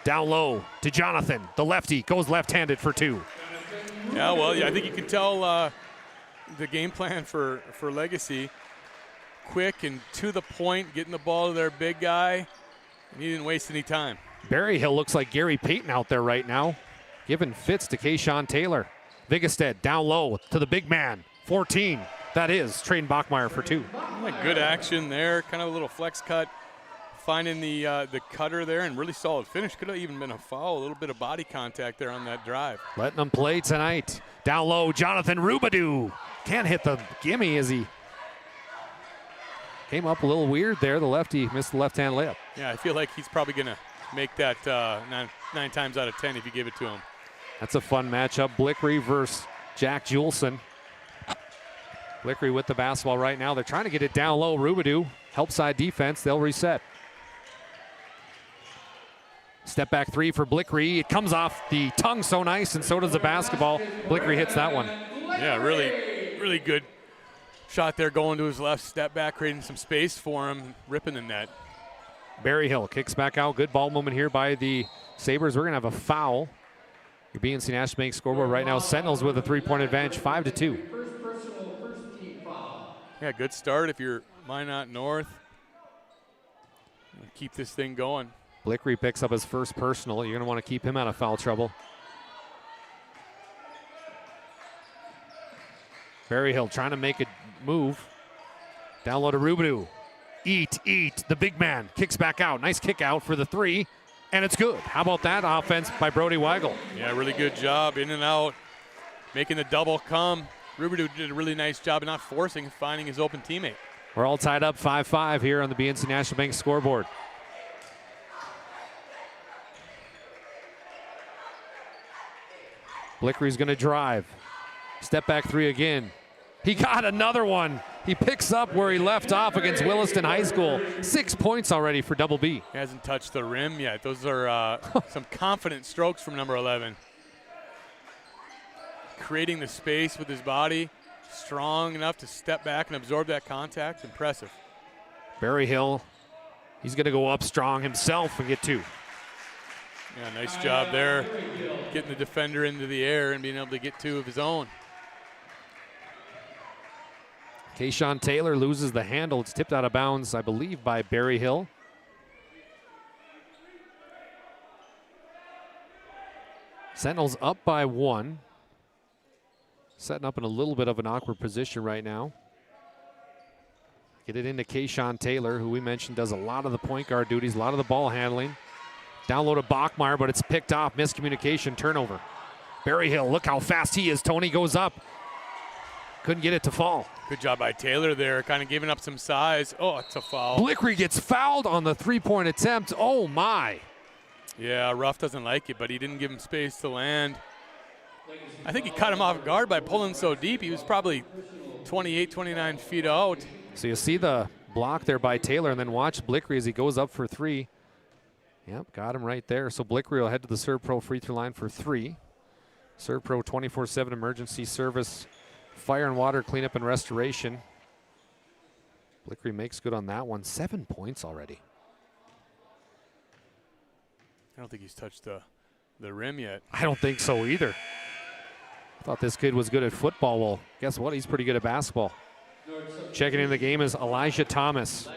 Down low to Jonathan. The lefty goes left-handed for 2. Yeah, well, I think you can tell the game plan for Legacy. Quick and to the point, getting the ball to their big guy. And he didn't waste any time. Berryhill looks like Gary Payton out there right now. Giving fits to Kayshawn Taylor. Vigestead down low to the big man. 14. That is Traden Bachmeyer for 2. Good action there. Kind of a little flex cut. Finding the cutter there and really solid finish. Could have even been a foul. A little bit of body contact there on that drive. Letting them play tonight. Down low, Jonathan Rubidoux. Can't hit the gimme as he came up a little weird there. The lefty missed the left-hand layup. Yeah, I feel like he's probably going to make that 9 times out of 10 if you give it to him. That's a fun matchup. Blickery versus Jack Juleson. Blickery with the basketball right now. They're trying to get it down low. Rubidoux, help side defense. They'll reset. Step back 3 for Blickery. It comes off the tongue so nice, and so does the basketball. Blickery hits that one. Yeah, really good shot there going to his left. Step back, creating some space for him, ripping the net. Berryhill kicks back out. Good ball movement here by the Sabres. We're going to have a foul. Your BNC National Bank scoreboard right now. Sentinels with a 3-point advantage, 5-2. Yeah, good start if you're Minot North. Keep this thing going. Blickery picks up his first personal. You're going to want to keep him out of foul trouble. Berryhill trying to make a move. Down low to Rubidoux. Eat. The big man kicks back out. Nice kick out for the 3, and it's good. How about that offense by Brody Weigel? Yeah, really good job. In and out, making the double come. Rubidoux did a really nice job of not forcing, finding his open teammate. We're all tied up 5-5 here on the BNC National Bank scoreboard. Blickery's going to drive. Step back 3 again. He got another one. He picks up where he left off against Williston High School. 6 points already for Double B. He hasn't touched the rim yet. Those are some confident strokes from number 11. creating the space with his body, strong enough to step back and absorb that contact. Impressive. Berryhill, he's going to go up strong himself and get 2. Yeah, nice job there, getting the defender into the air and being able to get 2 of his own. Kayshawn Taylor loses the handle. It's tipped out of bounds, I believe, by Berryhill. Sentinels up by 1. Setting up in a little bit of an awkward position right now. Get it into Kayshawn Taylor, who we mentioned does a lot of the point guard duties, a lot of the ball handling. Down low to Bachmeyer, but it's picked off. Miscommunication, turnover. Berryhill, look how fast he is. Tony goes up. Couldn't get it to fall. Good job by Taylor there, kind of giving up some size. Oh, it's a foul. Blickery gets fouled on the 3-point attempt. Oh, my. Yeah, Ruff doesn't like it, but he didn't give him space to land. I think he caught him off guard by pulling so deep. He was probably 28, 29 feet out. So you see the block there by Taylor, and then watch Blickery as he goes up for 3. Yep, got him right there. So Blickery will head to the Serve Pro free throw line for 3. Serve Pro 24/7 emergency service, fire and water cleanup and restoration. Blickery makes good on that one. 7 points already. I don't think he's touched the rim yet. I don't think so either. Thought this kid was good at football. Well, guess what? He's pretty good at basketball. Checking in the game is Elijah Thomas.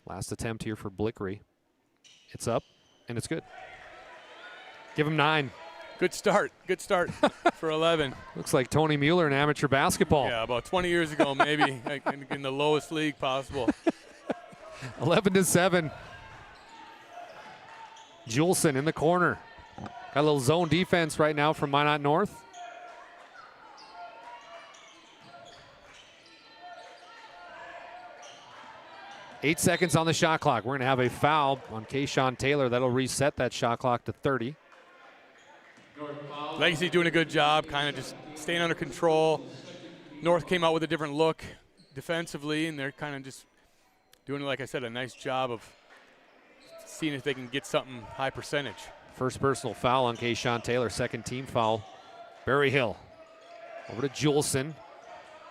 Last attempt here for Blickery. It's up, and it's good. Give him 9. Good start for 11. Looks like Tony Mueller in amateur basketball. Yeah, about 20 years ago, maybe, like in the lowest league possible. 11-7. Juleson in the corner. Got a little zone defense right now from Minot North. Eight seconds on the shot clock. We're going to have a foul on Kayshawn Taylor. That'll reset that shot clock to 30. Legacy doing a good job, kind of just staying under control. North came out with a different look defensively, and they're kind of just doing, like I said, a nice job of seeing if they can get something high percentage. First personal foul on Kayshawn Taylor, second team foul. Berryhill over to Juleson.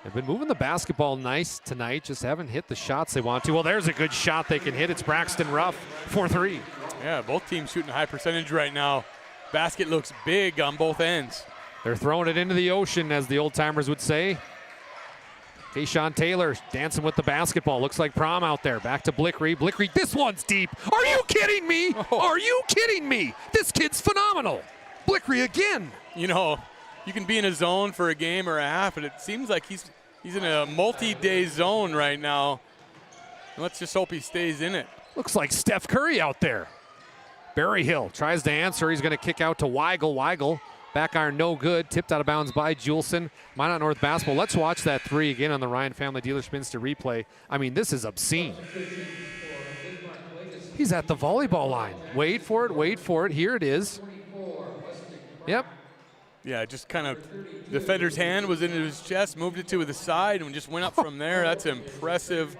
They've been moving the basketball nice tonight, just haven't hit the shots they want to. Well, there's a good shot they can hit. It's Braxton Ruff for 3. Yeah, both teams shooting a high percentage right now. Basket looks big on both ends. They're throwing it into the ocean, as the old timers would say. Kayshawn Taylor dancing with the basketball. Looks like prom out there. Back to Blickery. Blickery, this one's deep. Are you kidding me? Are you kidding me? This kid's phenomenal. Blickery again. You know, you can be in a zone for a game or a half, and it seems like he's in a multi-day zone right now. Let's just hope he stays in it. Looks like Steph Curry out there. Berryhill tries to answer. He's going to kick out to Weigel. Weigel, back iron, no good. Tipped out of bounds by Juleson. Minot North basketball. Let's watch that 3 again on the Ryan Family Dealer Spinster replay. I mean, this is obscene. He's at the volleyball line. Wait for it, wait for it. Here it is. Yep. Yeah, just kind of defender's hand was into his chest, moved it to the side, and just went up from there. That's impressive,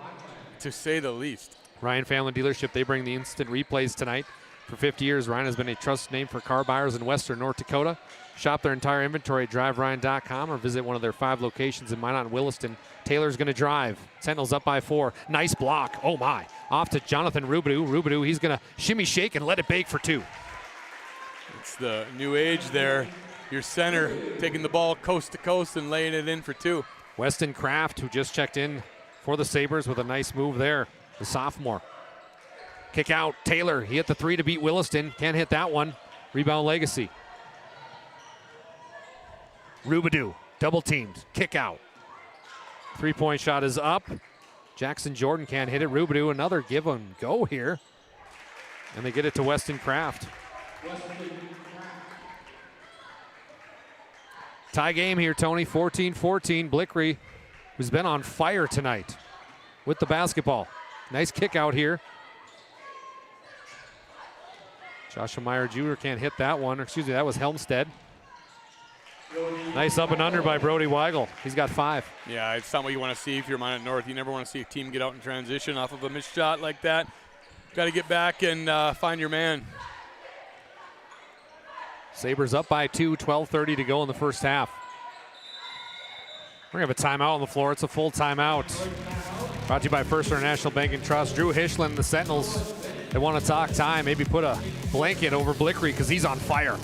to say the least. Ryan Family Dealership, they bring the instant replays tonight. For 50 years, Ryan has been a trusted name for car buyers in western North Dakota. Shop their entire inventory at driveryan.com or visit one of their 5 locations in Minot and Williston. Taylor's going to drive. Sentinels up by 4. Nice block. Oh, my. Off to Jonathan Rubidoux. Rubidoux, he's going to shimmy shake and let it bake for 2. It's the new age there. Your center taking the ball coast to coast and laying it in for 2. Weston Kraft, who just checked in for the Sabres with a nice move there, the sophomore. Kick out, Taylor. He hit the 3 to beat Williston. Can't hit that one. Rebound Legacy. Rubidoux, double teamed. Kick out. 3-point shot is up. Jackson Jordan can't hit it. Rubidoux, another give and go here. And they get it to Weston Kraft. Tie game here, Tony. 14-14. Blickery, who's been on fire tonight with the basketball. Nice kick out here. Joshua Meyer Jr. can't hit that one. Excuse me, that was Helmstead. Nice up and under by Brody Weigel. He's got 5. Yeah, it's not what you want to see if you're Minot North. You never want to see a team get out in transition off of a missed shot like that. Got to get back and find your man. Sabres up by 2, 12:30 to go in the first half. We're going to have a timeout on the floor. It's a full timeout. Brought to you by First International Bank and Trust. Drew Hishland, the Sentinels, they want to talk time. Maybe put a blanket over Blickery because he's on fire.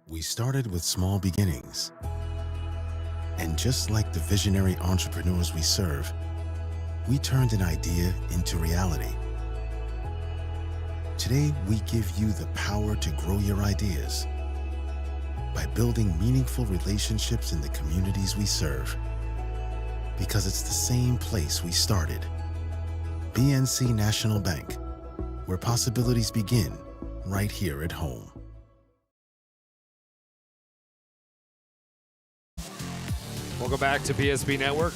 We started with small beginnings. And just like the visionary entrepreneurs we serve, we turned an idea into reality. Today, we give you the power to grow your ideas by building meaningful relationships in the communities we serve. Because it's the same place we started. BNC National Bank, where possibilities begin right here at home. Welcome back to PSP Network.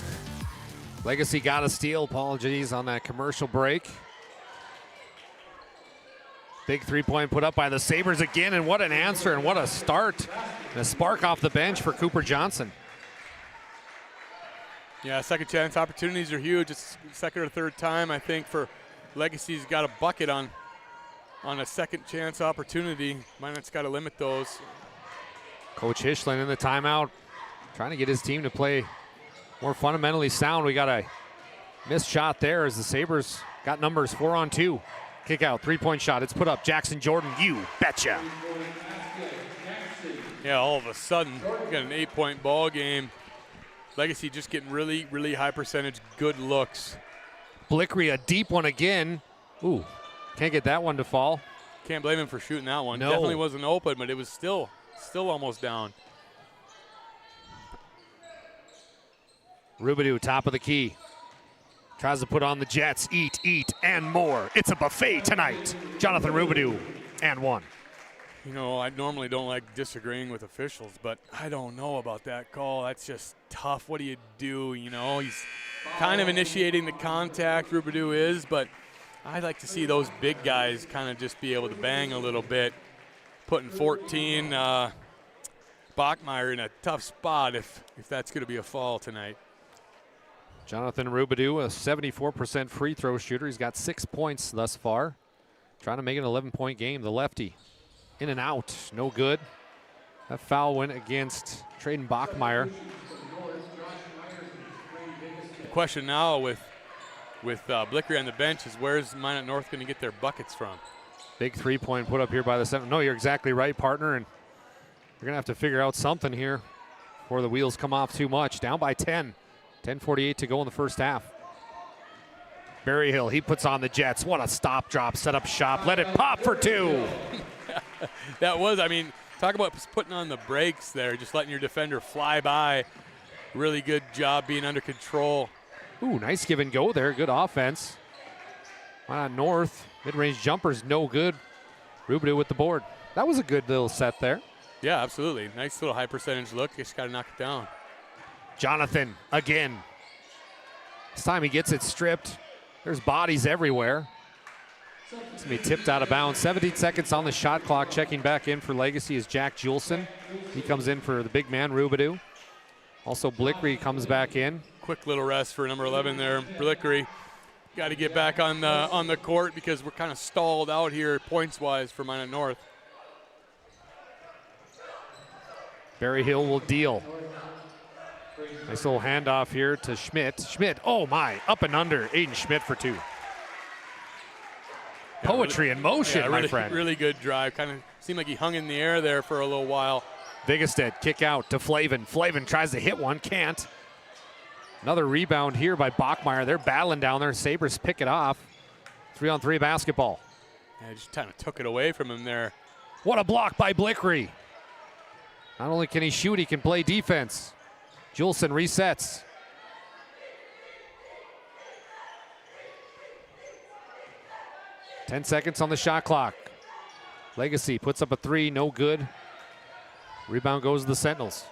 Legacy got a steal. Apologies on that commercial break. Big three-point put up by the Sabres again, and what an answer and what a start. And a spark off the bench for Cooper Johnson. Yeah, second chance opportunities are huge. It's second or third time, I think, for Legacy's got a bucket on a second chance opportunity. Minot's got to limit those. Coach Hishland in the timeout, trying to get his team to play more fundamentally sound. We got a missed shot there as the Sabres got numbers 4-on-2. Kick out, three-point shot. It's put up. Jackson Jordan, you betcha. Yeah, all of a sudden, we got an 8-point ball game. Legacy just getting really, really high percentage good looks. Blickery, a deep one again. Ooh, can't get that one to fall. Can't blame him for shooting that one. No. Definitely wasn't open, but it was still almost down. Rubidoux, top of the key. Tries to put on the Jets. Eat, and more. It's a buffet tonight. Jonathan Rubidoux, and one. You know, I normally don't like disagreeing with officials, but I don't know about that call. That's just tough. What do you do? You know, he's kind of initiating the contact, Rubidoux is, but I'd like to see those big guys kind of just be able to bang a little bit. Putting 14, Bachmeier in a tough spot if that's going to be a foul tonight. Jonathan Rubidoux, a 74% free throw shooter. He's got 6 points thus far. Trying to make it an 11-point game. The lefty in and out, no good. That foul went against Traden Bachmeier. The question now with Blickery on the bench is where's Minot North going to get their buckets from? Big three-point put up here by the seven. No, you're exactly right, partner, and you're going to have to figure out something here before the wheels come off too much. Down by 10. 10:48 to go in the first half. Berryhill, he puts on the Jets. What a stop drop, set up shop. Let it pop for two. That was, I mean, talk about putting on the brakes there, just letting your defender fly by. Really good job being under control. Ooh, nice give and go there. Good offense. Why not North? Mid-range jumper's no good. Rubidoux with the board. That was a good little set there. Yeah, absolutely. Nice little high percentage look. Just got to knock it down. Jonathan again. This time he gets it stripped. There's bodies everywhere. It's going to be tipped out of bounds. 17 seconds on the shot clock. Checking back in for Legacy is Jack Juleson. He comes in for the big man, Rubidoux. Also, Blickery comes back in. Quick little rest for number 11 there. Blickery got to get back on the court because we're kind of stalled out here points-wise for Minot North. Berryhill will deal. Nice little handoff here to Schmidt. Schmidt, oh my, up and under. Aiden Schmidt for two. Poetry in motion, my friend. Really good drive. Kind of seemed like he hung in the air there for a little while. Vigestead, kick out to Flavin. Flavin tries to hit one, can't. Another rebound here by Bachmeier. They're battling down there. Sabres pick it off. 3-on-3 basketball. Yeah, just kind of took it away from him there. What a block by Blickery. Not only can he shoot, he can play defense. Juleson resets. 10 seconds on the shot clock. Legacy puts up a 3, no good. Rebound goes to the Sentinels.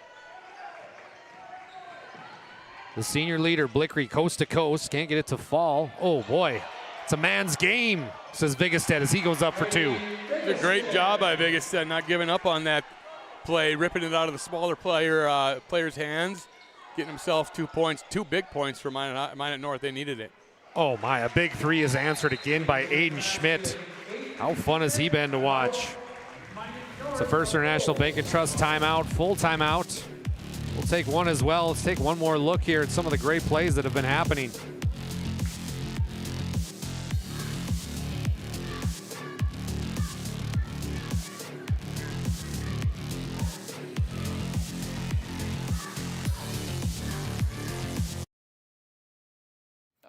The senior leader, Blickery, coast to coast, can't get it to fall. Oh boy, it's a man's game, says Vigestead as he goes up for 2. It's a great job by Vigestead, not giving up on that play, ripping it out of the smaller player's hands, getting himself 2 points, 2 big points for Minot North. They needed it. Oh my, a big 3 is answered again by Aiden Schmidt. How fun has he been to watch? It's the First International Bank and Trust timeout, full timeout. We'll take one as well. Let's take one more look here at some of the great plays that have been happening.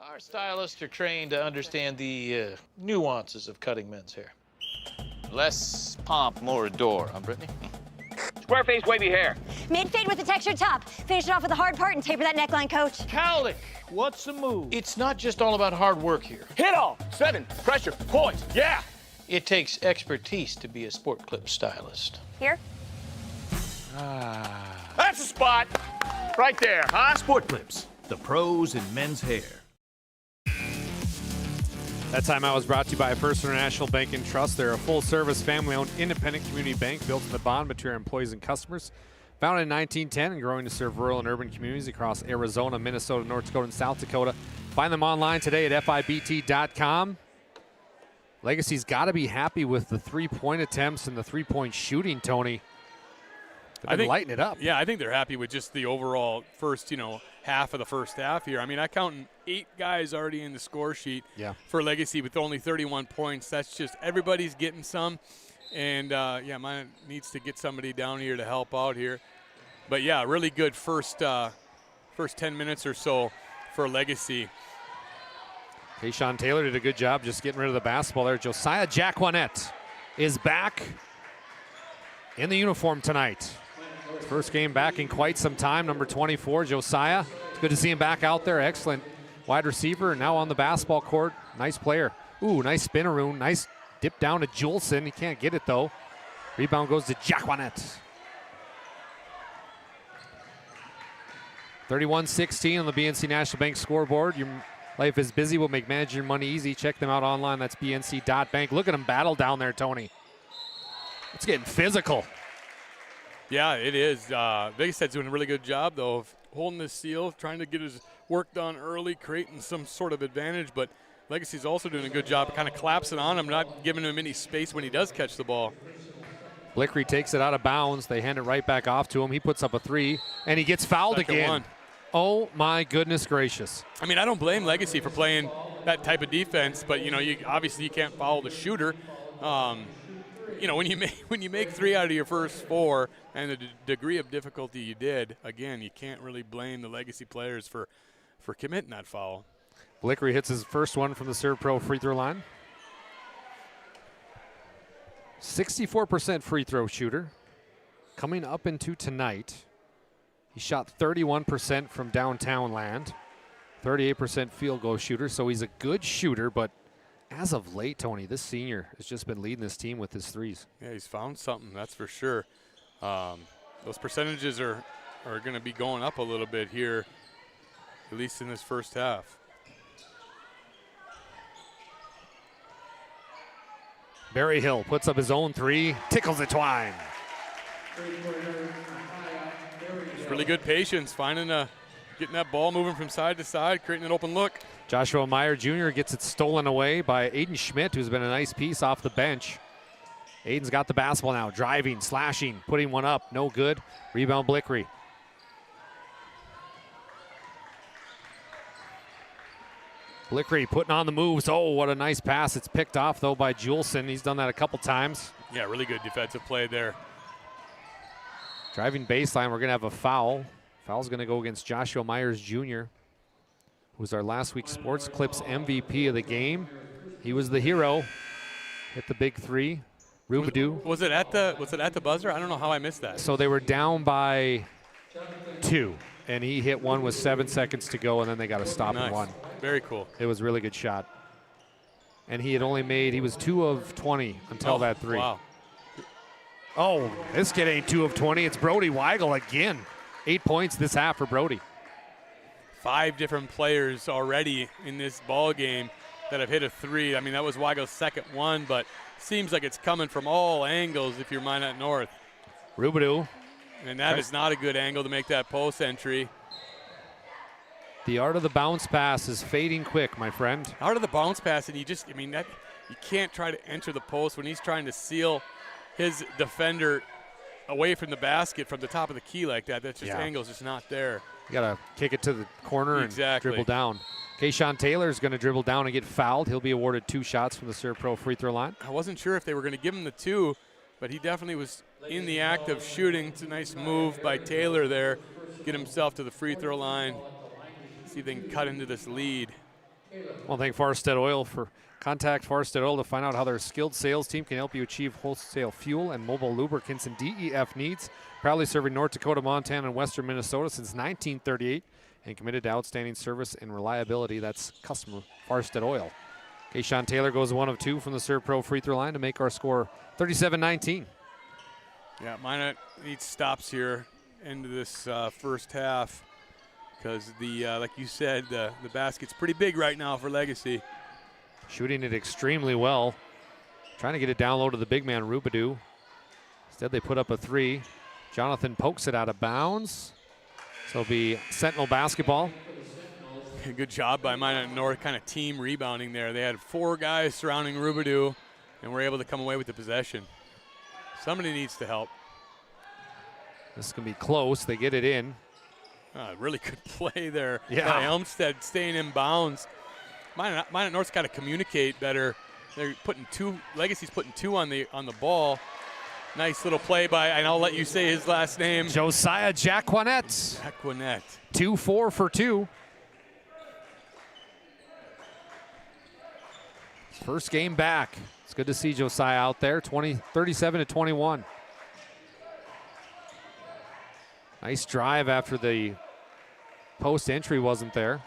Our stylists are trained to understand the nuances of cutting men's hair. Less pomp, more adore, huh, Brittany? Square face, wavy hair. Mid-fade with a textured top. Finish it off with a hard part and taper that neckline, coach. Cowlick, what's the move? It's not just all about hard work here. Hit all. 7. Pressure. Poise. Yeah. It takes expertise to be a sport clip stylist. Here? That's the spot. Right there, huh? Sport Clips, the pros in men's hair. That timeout was brought to you by First International Bank and Trust. They're a full-service, family-owned, independent community bank built in the bond material employees and customers. Founded in 1910 and growing to serve rural and urban communities across Arizona, Minnesota, North Dakota, and South Dakota. Find them online today at FIBT.com. Legacy's got to be happy with the three-point attempts and the three-point shooting, Tony. They've been lighting it up. Yeah, I think they're happy with just the overall first, half of the first half here. I mean, I count 8 guys already in the score sheet for Legacy with only 31 points. That's just everybody's getting some. And, mine needs to get somebody down here to help out here. But, yeah, really good first 10 minutes or so for Legacy. Tayshawn Taylor did a good job just getting rid of the basketball there. Josiah Jacquinette is back in the uniform tonight. First game back in quite some time, number 24, Josiah. It's good to see him back out there. Excellent wide receiver, now on the basketball court. Nice player. Ooh, nice spin-around. Nice dip down to Julson. He can't get it, though. Rebound goes to Jacquinette. 31-16 on the BNC National Bank scoreboard. Your life is busy. We'll make managing your money easy. Check them out online. That's bnc.bank. Look at him battle down there, Tony. It's getting physical. Yeah, it is. Vigestead's doing a really good job, though, of holding this seal, trying to get his work done early, creating some sort of advantage. But Legacy's also doing a good job of kind of collapsing on him, not giving him any space when he does catch the ball. Blickery takes it out of bounds. They hand it right back off to him. He puts up a 3, and he gets fouled again. One. Oh, my goodness gracious. I mean, I don't blame Legacy for playing that type of defense, but, obviously you can't foul the shooter. When you make 3 out of your first 4 and the degree of difficulty you did, again, you can't really blame the Legacy players for committing that foul. Blickery hits his first one from the Serve Pro free throw line. 64% free throw shooter. Coming up into tonight, he shot 31% from downtown land, 38% field goal shooter, so he's a good shooter, but as of late, Tony, this senior has just been leading this team with his threes. Yeah, he's found something, that's for sure. Those percentages are going to be going up a little bit here, at least in this first half. Barry Hill puts up his own 3, tickles it twine. Really good patience, getting that ball moving from side to side, creating an open look. Joshua Meyer Jr. gets it stolen away by Aiden Schmidt, who's been a nice piece off the bench. Aiden's got the basketball now, driving, slashing, putting one up, no good. Rebound Blickery. Blickery putting on the moves. Oh, what a nice pass. It's picked off, though, by Julson. He's done that a couple times. Yeah, really good defensive play there. Driving baseline, we're going to have a foul. Foul's going to go against Joshua Myers Jr., who was our last week's Sports Clips MVP of the game. He was the hero. Hit the big 3. Rubadoo. Was it at the buzzer? I don't know how I missed that. So they were down by 2, and he hit one with 7 seconds to go, and then they got a stop and one. Very cool. It was a really good shot. and he was 2 of 20 until that 3. Wow. Oh, this kid ain't 2 of 20. It's Brody Weigel again. 8 points this half for Brody. 5 different players already in this ball game that have hit a 3. I mean, that was Weigel's second one, but seems like it's coming from all angles if you're Minot North. Rubidoux. And that is not a good angle to make that post entry. The art of the bounce pass is fading quick, my friend. Art of the bounce pass, and you can't try to enter the post when he's trying to seal his defender away from the basket from the top of the key like that. That's just angle's just not there. You got to kick it to the corner and dribble down. Kayshawn Taylor is going to dribble down and get fouled. He'll be awarded 2 shots from the Serve Pro free throw line. I wasn't sure if they were going to give him the 2, but he definitely was in the act of shooting. It's a nice move by Taylor there. Get himself to the free throw line. See if they can cut into this lead. Well, thank Farstead Oil for contact Farstead Oil to find out how their skilled sales team can help you achieve wholesale fuel and mobile lubricants and DEF needs. Proudly serving North Dakota, Montana, and western Minnesota since 1938 and committed to outstanding service and reliability. That's customer Farstead Oil. Kayshawn Taylor goes 1 of 2 from the Serve Pro free throw line to make our score 37-19. Yeah, Minot needs stops here into this first half because like you said, the basket's pretty big right now for Legacy. Shooting it extremely well. Trying to get it down low to the big man, Rubidoux. Instead, they put up a 3. Jonathan pokes it out of bounds. So it'll be Sentinel basketball. Good job by Minot North, kind of team rebounding there. They had 4 guys surrounding Rubidoux and were able to come away with the possession. Somebody needs to help. This is going to be close. They get it in. Really good play there. Yeah. By Elmstead staying in bounds. Minot North's got to communicate better. They're putting 2. Legacy's putting 2 on the ball. Nice little play by, and I'll let you say his last name. Josiah Jacquinette. Jacquinette. 2-4 for 2. First game back. It's good to see Josiah out there. 37-21. Nice drive after the post entry wasn't there.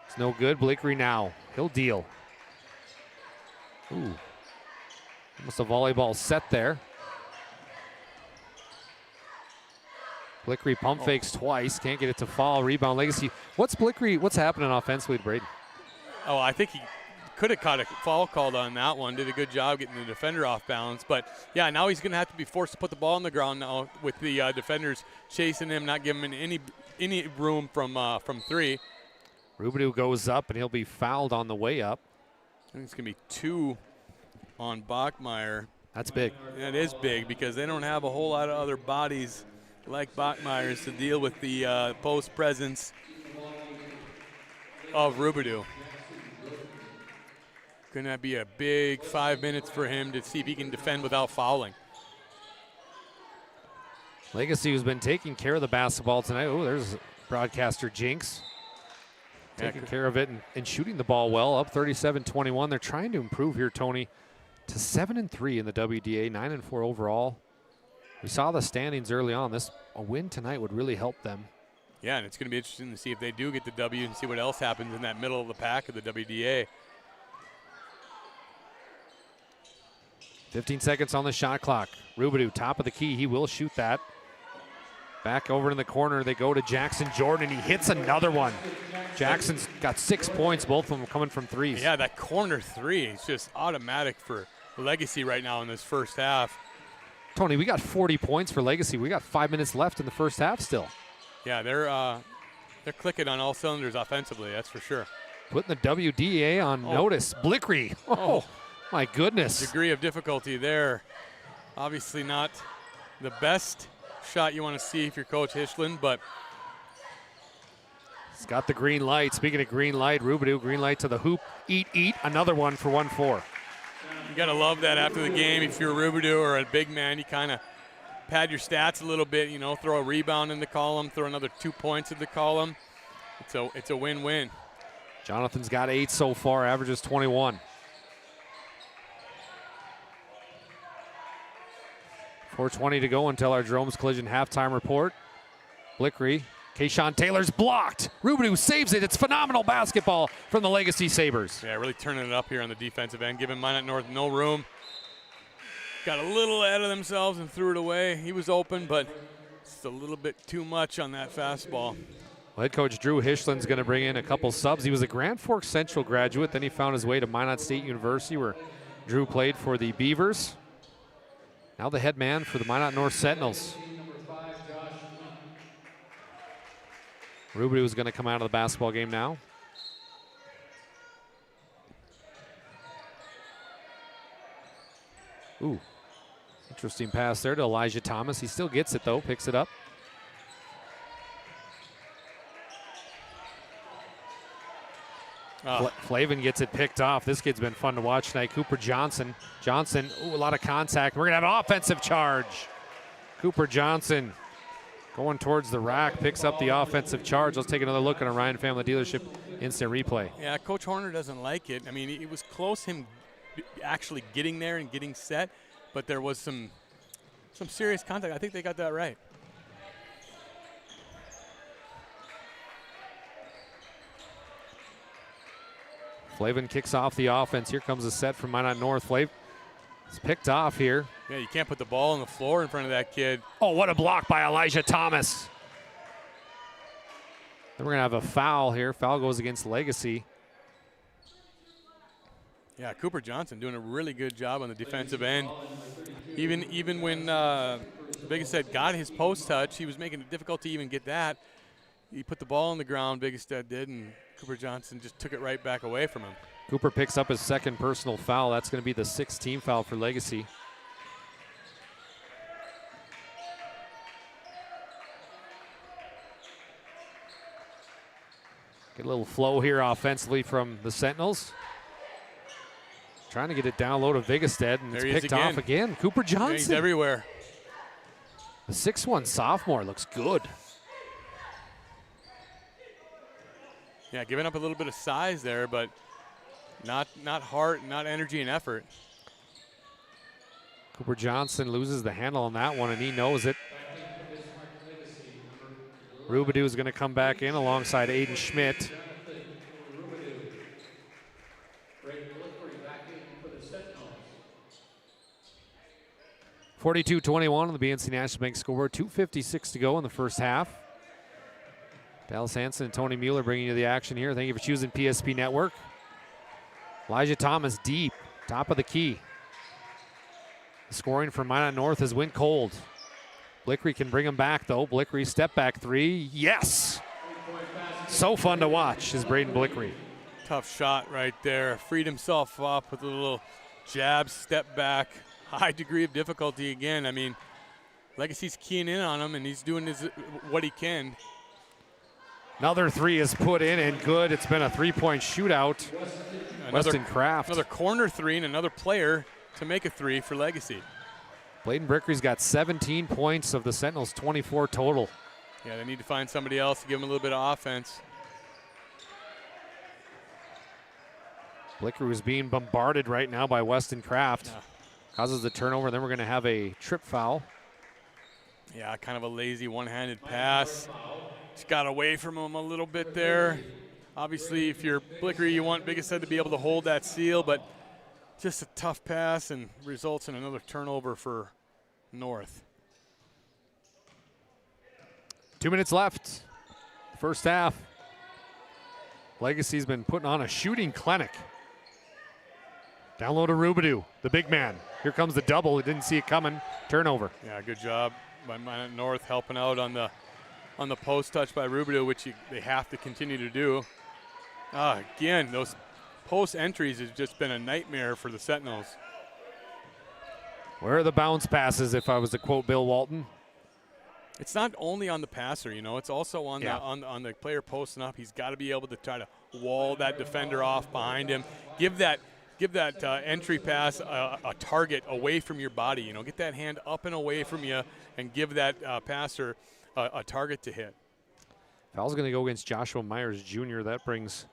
It's no good. Blickery now. He'll deal. Ooh. Almost a volleyball set there. Blickery pump fakes twice. Can't get it to fall. Rebound Legacy. What's happening offensively to Braden? Oh, I think he could have caught a foul called on that one. Did a good job getting the defender off balance. But, yeah, now he's going to have to be forced to put the ball on the ground now with the defenders chasing him, not giving him any room from 3. Rubidoux goes up, and he'll be fouled on the way up. I think it's going to be 2 on Bachmeyer. That's big. That is big because they don't have a whole lot of other bodies like Bachmeyer's to deal with the post presence of Rubidoux. Going to be a big 5 minutes for him to see if he can defend without fouling. Legacy, who's been taking care of the basketball tonight. Oh, there's broadcaster Jinx. Taking care of it and shooting the ball well, up 37-21. They're trying to improve here, Tony, to 7-3 in the WDA, 9-4 overall. We saw the standings early on. A win tonight would really help them. Yeah, and it's going to be interesting to see if they do get the W and see what else happens in that middle of the pack of the WDA. 15 seconds on the shot clock. Rubidoux, top of the key. He will shoot that. Back over in the corner, they go to Jackson Jordan, and he hits another one. Jackson's got 6 points, both of them coming from threes. Yeah, that corner 3 is just automatic for Legacy right now in this first half. Tony, we got 40 points for Legacy. We got 5 minutes left in the first half still. Yeah, they're clicking on all cylinders offensively, that's for sure. Putting the WDA on notice. Blickery. Oh, my goodness. Degree of difficulty there. Obviously not the best shot you want to see if you're Coach Hischlin, but he's got the green light. Speaking of green light, Rubidoux, green light to the hoop. Eat, another one for 1-4. You got to love that after the game. If you're Rubidoux or a big man, you kind of pad your stats a little bit, throw a rebound in the column, throw another 2 points in the column. It's a win-win. Jonathan's got 8 so far, averages 21. 4:20 to go until our Jerome's Collision halftime report. Blickery Kayshawn Taylor's blocked. Rubidoux saves it. It's phenomenal basketball from the Legacy Sabres. Yeah, really turning it up here on the defensive end, giving Minot North no room. Got a little ahead of themselves and threw it away. He was open, but it's a little bit too much on that fastball. Well, head coach Drew Hischland's going to bring in a couple subs. He was a Grand Forks Central graduate. Then he found his way to Minot State University, where Drew played for the Beavers. Now the head man for the Minot North Sentinels. Rubidoux is going to come out of the basketball game now. Ooh, interesting pass there to Elijah Thomas. He still gets it though, picks it up. Flavin gets it picked off. This kid's been fun to watch tonight. Cooper Johnson. Ooh, a lot of contact. We're going to have an offensive charge. Cooper Johnson going towards the rack, picks up the offensive charge. Let's take another look at a Ryan Family Dealership instant replay. Yeah, Coach Horner doesn't like it. I mean, it was close him actually getting there and getting set, but there was some serious contact. I think they got that right. Flavin kicks off the offense. Here comes a set from Minot North. Flav, it's picked off here. Yeah, you can't put the ball on the floor in front of that kid. Oh, what a block by Elijah Thomas. Then we're going to have a foul here. Foul goes against Legacy. Yeah, Cooper Johnson doing a really good job on the defensive end. Even when Bigestead got his post touch, he was making it difficult to even get that. He put the ball on the ground, Bigestead did, and Cooper Johnson just took it right back away from him. Cooper picks up his second personal foul. That's going to be the 6th team foul for Legacy. Get a little flow here offensively from the Sentinels. Trying to get it down low to Bigestead, and it's picked off again. Cooper Johnson. Yeah, he's everywhere. The 6'1" sophomore looks good. Yeah, giving up a little bit of size there, but not heart, not energy and effort. Cooper Johnson loses the handle on that one, and he knows it. Rubidoux is going to come back in alongside Aiden Schmidt. .42-21 on the BNC National Bank scoreboard. 2:56 to go in the first half. Dallas Hansen and Tony Mueller bringing you the action here. Thank you for choosing PSP Network. Elijah Thomas deep, top of the key. The scoring from Minot North has went cold. Blickery can bring him back though. Blickery step back three, yes! So fun to watch is Braden Blickery. Tough shot right there. Freed himself up with a little jab, step back. High degree of difficulty again. I mean, Legacy's keying in on him and he's doing what he can. Another three is put in and good. It's been a three-point shootout. Weston Kraft. Another corner three and another player to make a three for Legacy. Bladen Brickery's got 17 points of the Sentinels, 24 total. Yeah, they need to find somebody else to give them a little bit of offense. Blickery is being bombarded right now by Weston Kraft. Yeah. Causes the turnover, then we're going to have a trip foul. Yeah, kind of a lazy one-handed pass. Just got away from him a little bit there. Obviously, if you're Blickery, you want Bigestead to be able to hold that seal, but just a tough pass and results in another turnover for North. 2 minutes left. First half. Legacy's been putting on a shooting clinic. Down low to Rubidoux, the big man. Here comes the double. He didn't see it coming. Turnover. Yeah, good job by Minot North helping out on the post touch by Rubidoux, which they have to continue to do. Again, those post entries has just been a nightmare for the Sentinels. Where are the bounce passes, if I was to quote Bill Walton? It's not only on the passer, you know, it's also on the player posting up. He's got to be able to try to wall that defender off behind him. Give that entry pass a target away from your body. You know, get that hand up and away from you and give that passer a target to hit. Foul's going to go against Joshua Myers Jr. That brings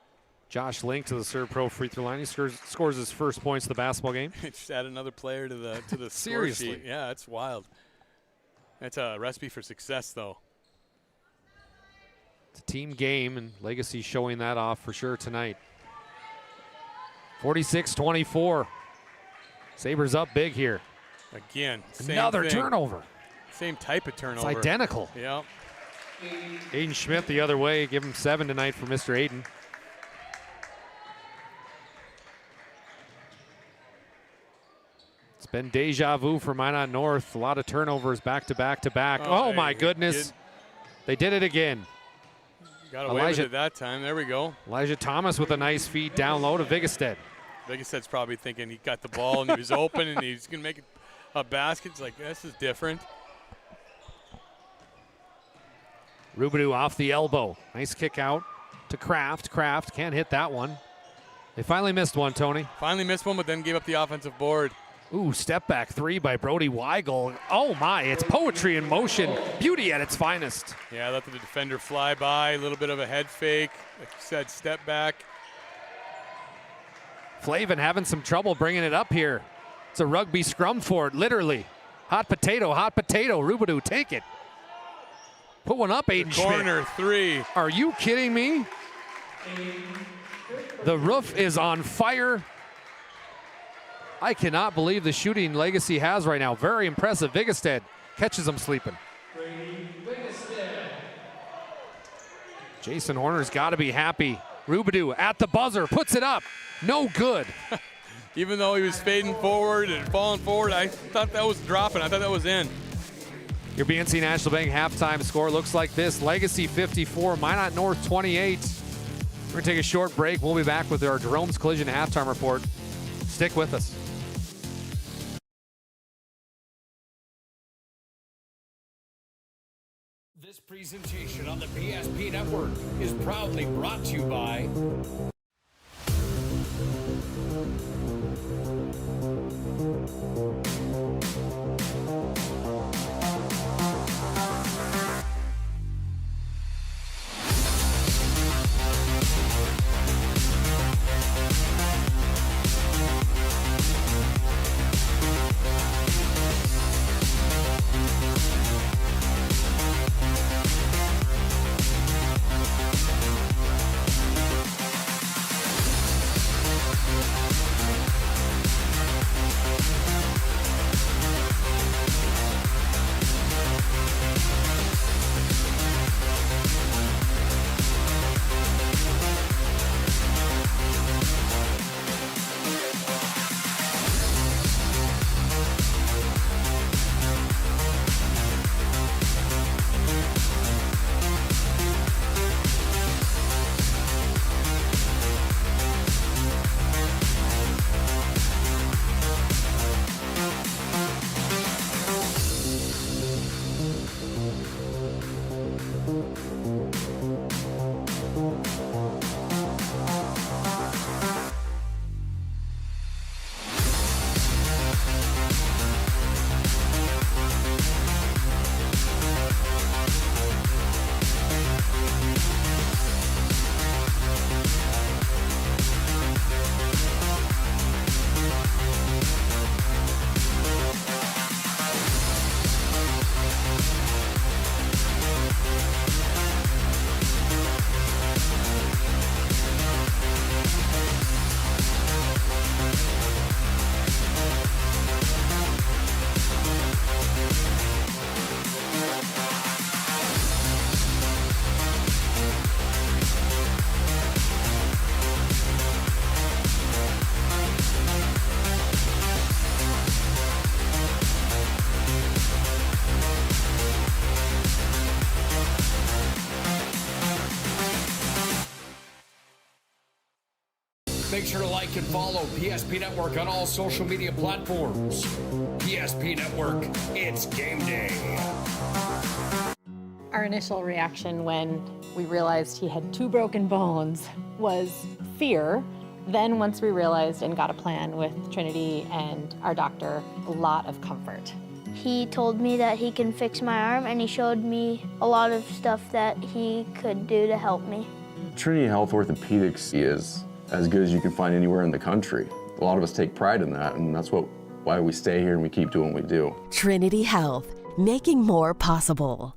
Josh Link to the Serve Pro free throw line. He scores his first points of the basketball game. Just add another player to the score Seriously. sheet. Yeah, it's wild. That's a recipe for success, though. It's a team game, and Legacy showing that off for sure tonight. 46-24. Sabres up big here. Again, another turnover. Same type of turnover. It's identical. Yep. Aiden Schmidt the other way. Give him 7 tonight for Mr. Aiden. It's been deja vu for Minot North. A lot of turnovers back to back to back. Oh my goodness. They did it again. Got away with it that time. There we go. Elijah Thomas with a nice feed down low to Vigestead. Vigested's probably thinking he got the ball and he was open and he's going to make a basket. It's like, this is different. Rubidoux off the elbow. Nice kick out to Kraft. Kraft can't hit that one. They finally missed one, Tony. Finally missed one, but then gave up the offensive board. Ooh, step back 3 by Brody Weigel. Oh my, it's poetry in motion. Beauty at its finest. Yeah, let the defender fly by. A little bit of a head fake. Like you said, step back. Flavin having some trouble bringing it up here. It's a rugby scrum for it, literally. Hot potato, hot potato. Rubidoux, take it. Put one up, Aiden Schmidt. Corner 3. Are you kidding me? The roof is on fire. I cannot believe the shooting Legacy has right now. Very impressive. Vigestead catches him sleeping. Jason Horner's got to be happy. Rubidoux at the buzzer, puts it up. No good. Even though he was fading forward and falling forward, I thought that was dropping. I thought that was in. Your BNC National Bank halftime score looks like this. Legacy 54, Minot North 28. We're going to take a short break. We'll be back with our Jerome's Collision halftime report. Stick with us. This presentation on the PSP Network is proudly brought to you by Make sure to like and follow PSP Network on all social media platforms. PSP Network, it's game day. Our initial reaction when we realized he had 2 broken bones was fear. Then once we realized and got a plan with Trinity and our doctor, a lot of comfort. He told me that he can fix my arm, and he showed me a lot of stuff that he could do to help me. Trinity Health Orthopedics is as good as you can find anywhere in the country. A lot of us take pride in that, and that's why we stay here and we keep doing what we do. Trinity Health, making more possible.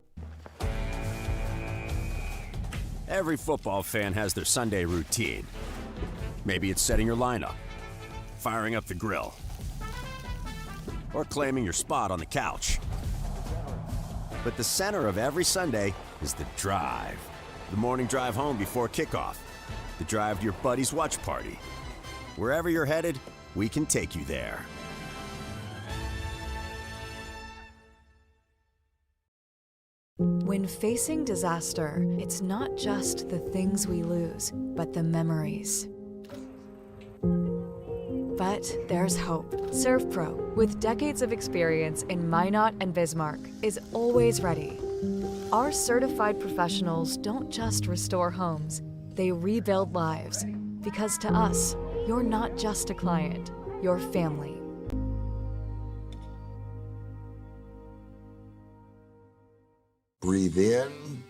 Every football fan has their Sunday routine. Maybe it's setting your lineup, firing up the grill, or claiming your spot on the couch. But the center of every Sunday is the drive. The morning drive home before kickoff. The drive to your buddy's watch party. Wherever you're headed, we can take you there. When facing disaster, it's not just the things we lose, but the memories. But there's hope. ServPro, with decades of experience in Minot and Bismarck, is always ready. Our certified professionals don't just restore homes, they rebuild lives. Because to us, you're not just a client, you're family. Breathe in.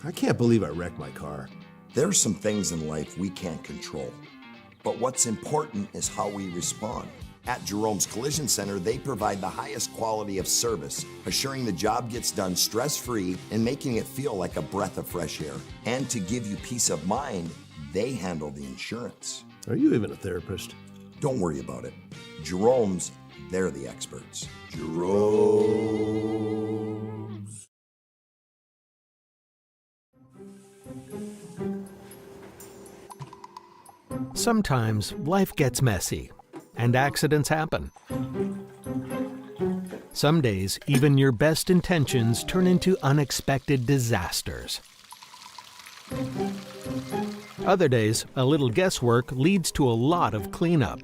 I can't believe I wrecked my car. There's some things in life we can't control. But what's important is how we respond. At Jerome's Collision Center, they provide the highest quality of service, assuring the job gets done stress-free and making it feel like a breath of fresh air. And to give you peace of mind, they handle the insurance. Are you even a therapist? Don't worry about it. Jerome's, they're the experts. Jerome's. Sometimes life gets messy, and accidents happen. Some days, even your best intentions turn into unexpected disasters. Other days, a little guesswork leads to a lot of cleanup.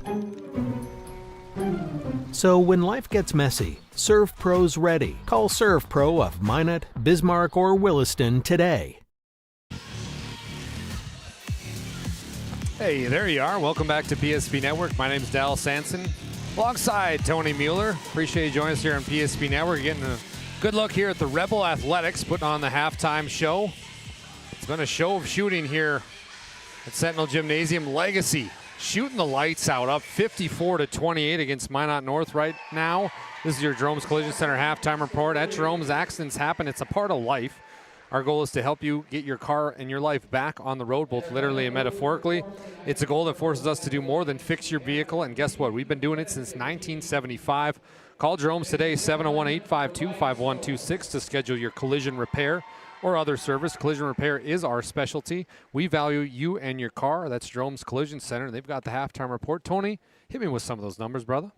So when life gets messy, ServPro's ready. Call ServPro of Minot, Bismarck, or Williston today. Hey, there you are. Welcome back to PSP Network. My name's Dal Sanson, alongside Tony Mueller. Appreciate you joining us here on PSP Network. Getting a good look here at the Rebel Athletics, putting on the halftime show. It's been a show of shooting here at Sentinel Gymnasium. Legacy shooting the lights out, up 54-28 against Minot North right now. This is your Jerome's Collision Center halftime report. At Jerome's, accidents happen. It's a part of life. Our goal is to help you get your car and your life back on the road, both literally and metaphorically. It's a goal that forces us to do more than fix your vehicle, and guess what? We've been doing it since 1975. Call Jerome's today, 701-852-5126, to schedule your collision repair or other service. Collision repair is our specialty. We value you and your car. That's Jerome's Collision Center. They've got the halftime report. Tony, hit me with some of those numbers, brother.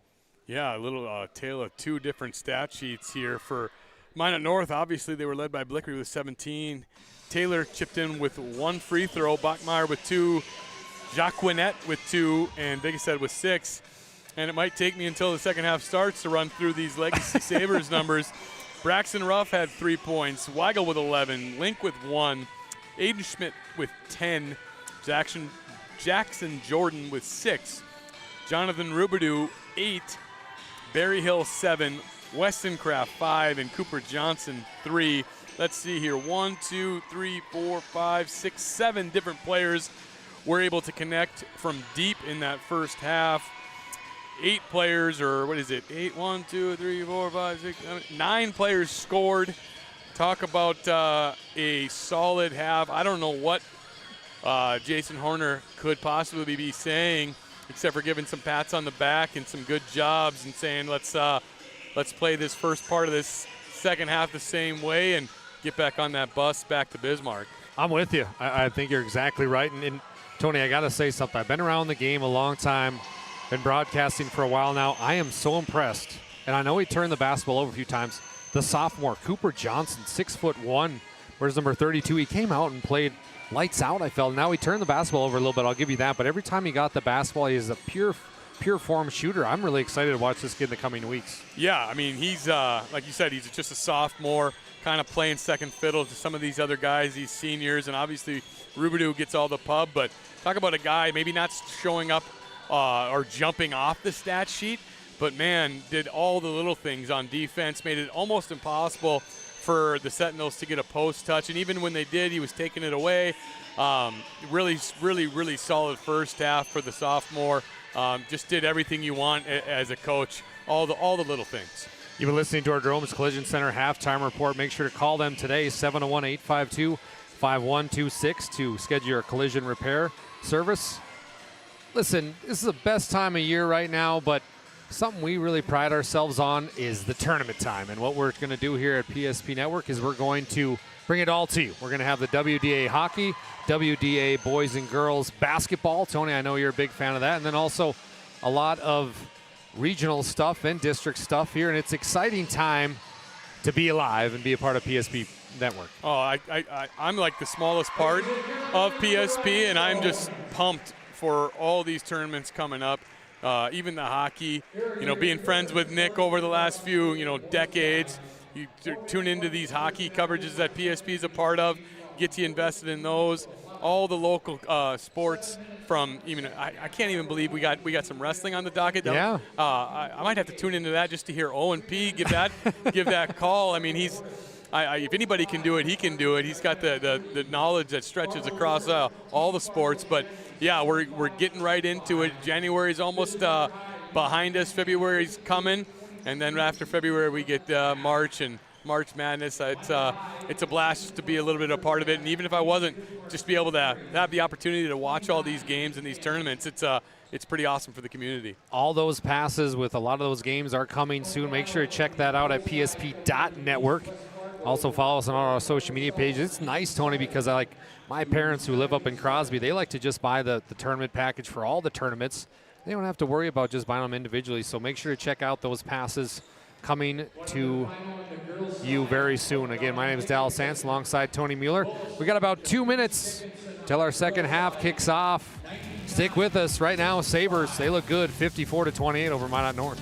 Yeah, a little tale of two different stat sheets here for Minot North. Obviously, they were led by Blickery with 17. Taylor chipped in with one free throw. Bachmeyer with 2. Jacquinette with 2. And Bigestead with 6. And it might take me until the second half starts to run through these Legacy Sabres numbers. Braxton Ruff had 3 points. Weigel with 11. Link with 1. Aiden Schmidt with 10. Jackson Jordan with 6. Jonathan Rubidoux, 8. Barry Hill, 7. Weston Kraft, 5, and Cooper Johnson, 3. Let's see here. 1, 2, 3, 4, 5, 6, 7 different players were able to connect from deep in that first half. 8 players, or what is it? 8, 1, 2, 3, 4, 5, 6, 7, 9 players scored. Talk about a solid half. I don't know what Jason Horner could possibly be saying, except for giving some pats on the back and some good jobs and saying, let's play this first part of this second half the same way and get back on that bus back to Bismarck. I'm with you. I think you're exactly right. And Tony, I got to say something. I've been around the game a long time, been broadcasting for a while now. I am so impressed. And I know he turned the basketball over a few times. The sophomore, Cooper Johnson, 6'1", where's number 32? He came out and played lights out, I felt. Now he turned the basketball over a little bit, I'll give you that. But every time he got the basketball, he is a pure form shooter. I'm really excited to watch this kid in the coming weeks. Yeah, I mean, he's, like you said, he's just a sophomore, kind of playing second fiddle to some of these other guys, these seniors, and obviously Rubidoux gets all the pub, but talk about a guy maybe not showing up or jumping off the stat sheet, but man, did all the little things on defense, made it almost impossible for the Sentinels to get a post touch, and even when they did, he was taking it away. Really solid first half for the sophomore. Just did everything you want as a coach, all the little things. You've been listening to our Jerome's Collision Center halftime report. Make sure to call them today, 701-852-5126. 5126 to schedule your collision repair service. Listen, this is the best time of year right now, but something we really pride ourselves on is the tournament time. And what we're going to do here at PSP Network is we're going to bring it all to you. We're going to have the WDA hockey, WDA boys and girls basketball. Tony, I know you're a big fan of that. And then also a lot of regional stuff and district stuff here. And it's exciting time to be alive and be a part of PSP Network. Oh, I'm like the smallest part of PSP, and I'm just pumped for all these tournaments coming up. Even the hockey, being friends with Nick over the last few, decades. You tune into these hockey coverages that PSP is a part of, get you invested in those. All the local sports from I can't even believe we got some wrestling on the docket. Yeah. I might have to tune into that just to hear Owen P. give that call. I mean, he's if anybody can do it, he can do it. He's got the knowledge that stretches across all the sports. But yeah, we're getting right into it. January's almost behind us. February's coming, and then after February we get March and March Madness. It's a blast to be a little bit a part of it, and even if I wasn't, just be able to have the opportunity to watch all these games and these tournaments. It's pretty awesome for the community. All those passes with a lot of those games are coming soon. Make sure to check that out at psp.network. Also follow us on all our social media pages. It's nice, Tony, because my parents who live up in Crosby, they like to just buy the tournament package for all the tournaments. They don't have to worry about just buying them individually. So make sure to check out those passes coming to you very soon. Again, my name is Dallas Sands alongside Tony Mueller. We got about 2 minutes till our second half kicks off. Stick with us right now. Sabres, they look good, 54-28 over Minot North.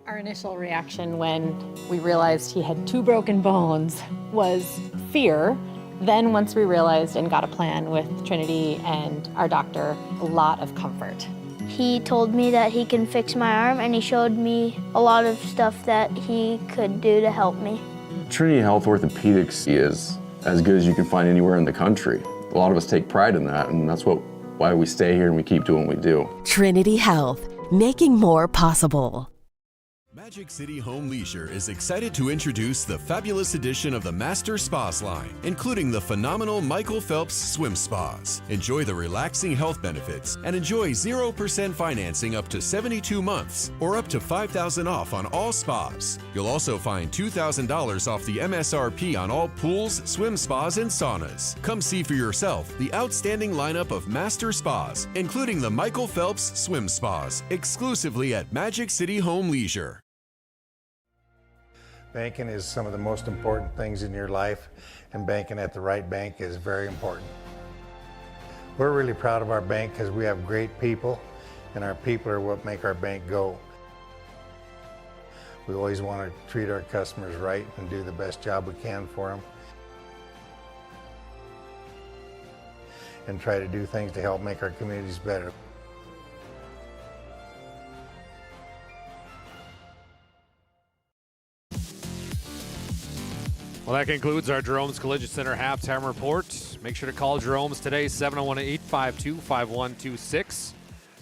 Our initial reaction when we realized he had 2 broken bones was fear. Then once we realized and got a plan with Trinity and our doctor, a lot of comfort. He told me that he can fix my arm, and he showed me a lot of stuff that he could do to help me. Trinity Health Orthopedics is as good as you can find anywhere in the country. A lot of us take pride in that, and that's why we stay here and we keep doing what we do. Trinity Health, making more possible. Magic City Home Leisure is excited to introduce the fabulous addition of the Master Spas line, including the phenomenal Michael Phelps Swim Spas. Enjoy the relaxing health benefits and enjoy 0% financing up to 72 months or up to $5,000 off on all spas. You'll also find $2,000 off the MSRP on all pools, swim spas, and saunas. Come see for yourself the outstanding lineup of Master Spas, including the Michael Phelps Swim Spas, exclusively at Magic City Home Leisure. Banking is some of the most important things in your life, and banking at the right bank is very important. We're really proud of our bank because we have great people, and our people are what make our bank go. We always want to treat our customers right and do the best job we can for them, and try to do things to help make our communities better. Well, that concludes our Jerome's Collision Center halftime report. Make sure to call Jerome's today, 701-852-5126.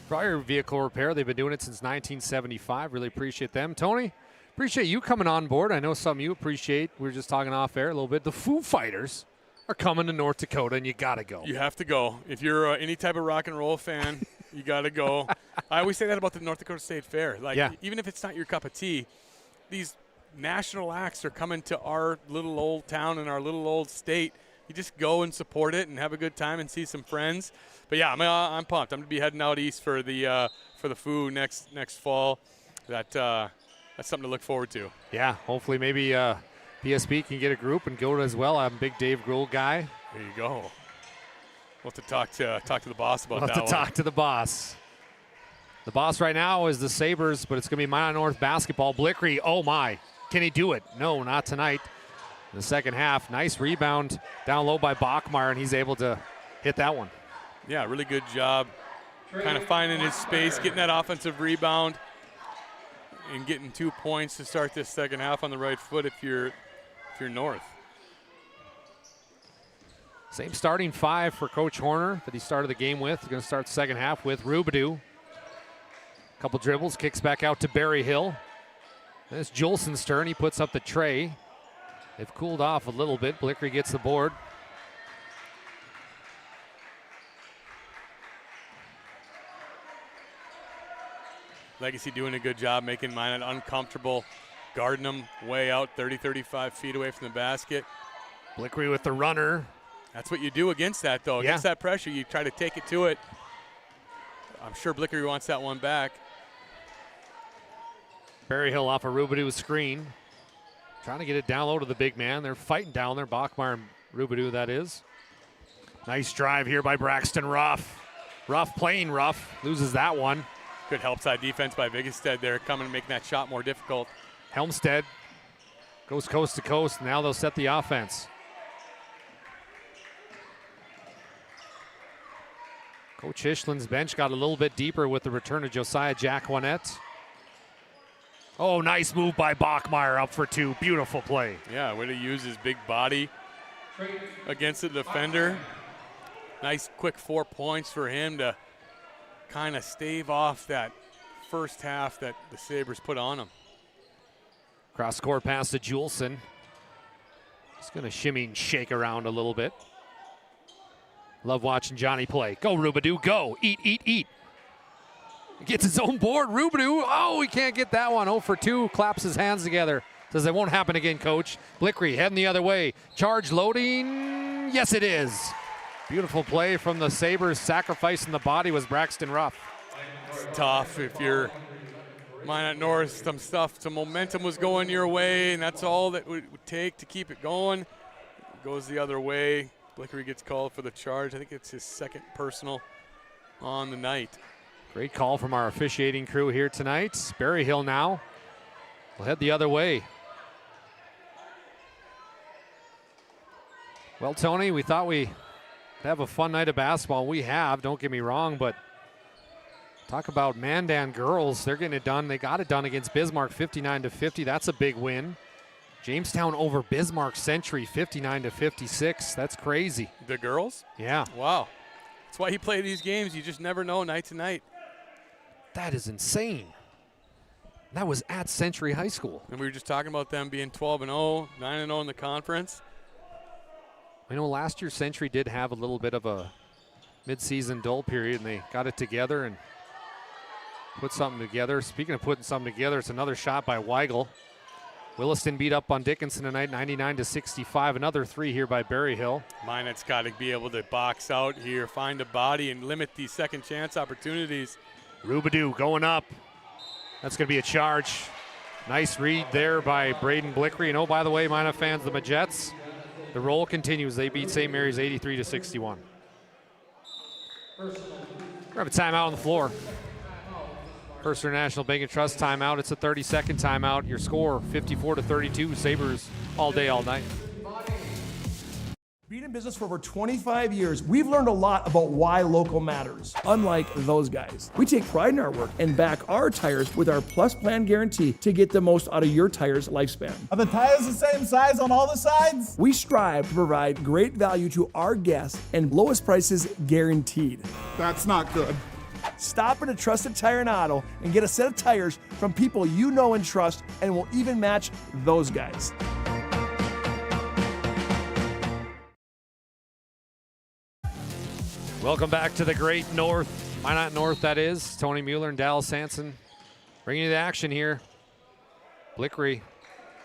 Prior vehicle repair, they've been doing it since 1975. Really appreciate them. Tony, appreciate you coming on board. I know some of you appreciate, we were just talking off air a little bit, the Foo Fighters are coming to North Dakota, and you got to go. You have to go. If you're any type of rock and roll fan, you got to go. I always say that about the North Dakota State Fair. Even if it's not your cup of tea, these national acts are coming to our little old town and our little old state. You just go and support it and have a good time and see some friends. But yeah, I'm pumped. I'm gonna be heading out east for the Foo next fall. That's something to look forward to. Yeah, hopefully maybe PSP can get a group and go as well. I'm a big Dave Grohl guy. There you go. We'll have to talk to the boss about that. We'll have to talk to the boss. The boss right now is the Sabres, but it's going to be Minot North basketball. Blickery, oh my. Can he do it? No, not tonight. In the second half, nice rebound down low by Bachmeyer, and he's able to hit that one. Yeah, really good job kind of finding his space, getting that offensive rebound, and getting 2 points to start this second half on the right foot if you're North. Same starting 5 for Coach Horner that he started the game with. He's going to start the second half with Rubidoux. Couple dribbles, kicks back out to Barry Hill. It's Juleson's turn. He puts up the tray. They've cooled off a little bit. Blickery gets the board. Legacy doing a good job making Minot uncomfortable, guarding them way out 30, 35 feet away from the basket. Blickery with the runner. That's what you do against that, though. Against that pressure, you try to take it to it. I'm sure Blickery wants that one back. Berryhill off a Rubidoux screen. Trying to get it down low to the big man. They're fighting down there. Bachmar and Rubidoux, that is. Nice drive here by Braxton Ruff. Ruff playing rough. Loses that one. Good help side defense by Vigestead there, coming and making that shot more difficult. Helmstead goes coast to coast. Now they'll set the offense. Coach Ishland's bench got a little bit deeper with the return of Josiah Jacquinette. Oh, nice move by Bachmar up for two. Beautiful play. Yeah, way to use his big body against the defender. Nice quick 4 points for him to kind of stave off that first half that the Sabres put on him. Cross court pass to Juleson. He's going to shimmy and shake around a little bit. Love watching Johnny play. Go, Rubidoux, go. Eat, eat, eat. Gets his own board. Rubidoux, oh, he can't get that one. 0 for 2, claps his hands together. Says it won't happen again, coach. Blickery heading the other way. Charge loading. Yes, it is. Beautiful play from the Sabres. Sacrificing the body was Braxton Ruff. It's tough if you're Minot North. Some momentum was going your way, and that's all that would take to keep it going. It goes the other way. Blickery gets called for the charge. I think it's his second personal on the night. Great call from our officiating crew here tonight. Berryhill now will head the other way. Well, Tony, we thought we'd have a fun night of basketball. We have, don't get me wrong, but talk about Mandan girls. They're getting it done. They got it done against Bismarck 59-50. That's a big win. Jamestown over Bismarck Century 59-56. That's crazy. The girls? Yeah. Wow. That's why you play these games. You just never know night to night. That is insane. That was at Century High School. And we were just talking about them being 12-0, 9-0 in the conference. I know last year Century did have a little bit of a mid-season dull period, and they got it together and put something together. Speaking of putting something together, it's another shot by Weigel. Williston beat up on Dickinson tonight, 99-65. Another three here by Berryhill. Minot's got to be able to box out here, find a body, and limit these second chance opportunities. Rubidoux going up. That's going to be a charge. Nice read there by Braden Blickery. And oh, by the way, Minot fans, the Majets, the roll continues. They beat St. Mary's 83-61. We're going to have a timeout on the floor. First International Bank and Trust timeout. It's a 30-second timeout. Your score, 54-32. Sabres all day, all night. Being in business for over 25 years, we've learned a lot about why local matters. Unlike those guys, we take pride in our work and back our tires with our Plus Plan guarantee to get the most out of your tire's lifespan. Are the tires the same size on all the sides? We strive to provide great value to our guests and lowest prices guaranteed. That's not good. Stop at a trusted tire and auto and get a set of tires from people you know and trust, and will even match those guys. Welcome back to the Great North. Minot North, that is. Tony Mueller and Dallas Hansen bringing you the action here. Blickery,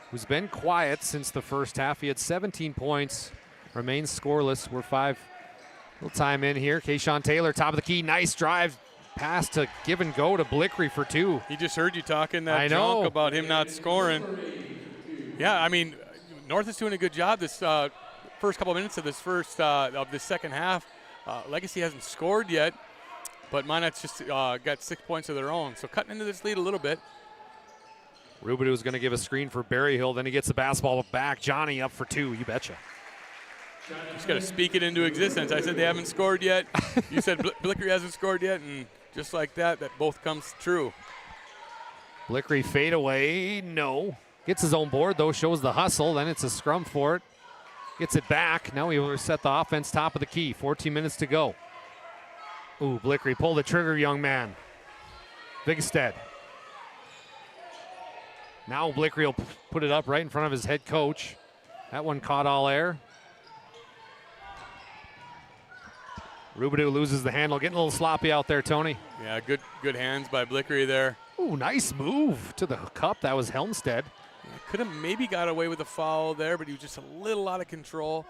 who's been quiet since the first half. He had 17 points, remains scoreless. We're little time in here. Kayshawn Taylor, top of the key, nice drive. Pass to give and go to Blickery for two. He just heard you talking that junk about him not scoring. Yeah, I mean, North is doing a good job this first couple of minutes of this of this second half. Legacy hasn't scored yet, but Minot's just got 6 points of their own. So cutting into this lead a little bit. Rubidoux is going to give a screen for Berryhill. Then he gets the basketball back. Johnny up for two. You betcha. Just got to speak it into existence. I said they haven't scored yet. You said Blickery hasn't scored yet, and just like that, that both comes true. Blickery fade away. No. Gets his own board, though. Shows the hustle. Then it's a scrum for it. Gets it back. Now he will reset the offense top of the key. 14 minutes to go. Ooh, Blickery, pull the trigger, young man. Vigestead. Now Blickery will put it up right in front of his head coach. That one caught all air. Rubidoux loses the handle, getting a little sloppy out there, Tony. Yeah, good hands by Blickery there. Ooh, nice move to the cup. That was Helmstead. Yeah, could have maybe got away with a foul there, but he was just a little out of control.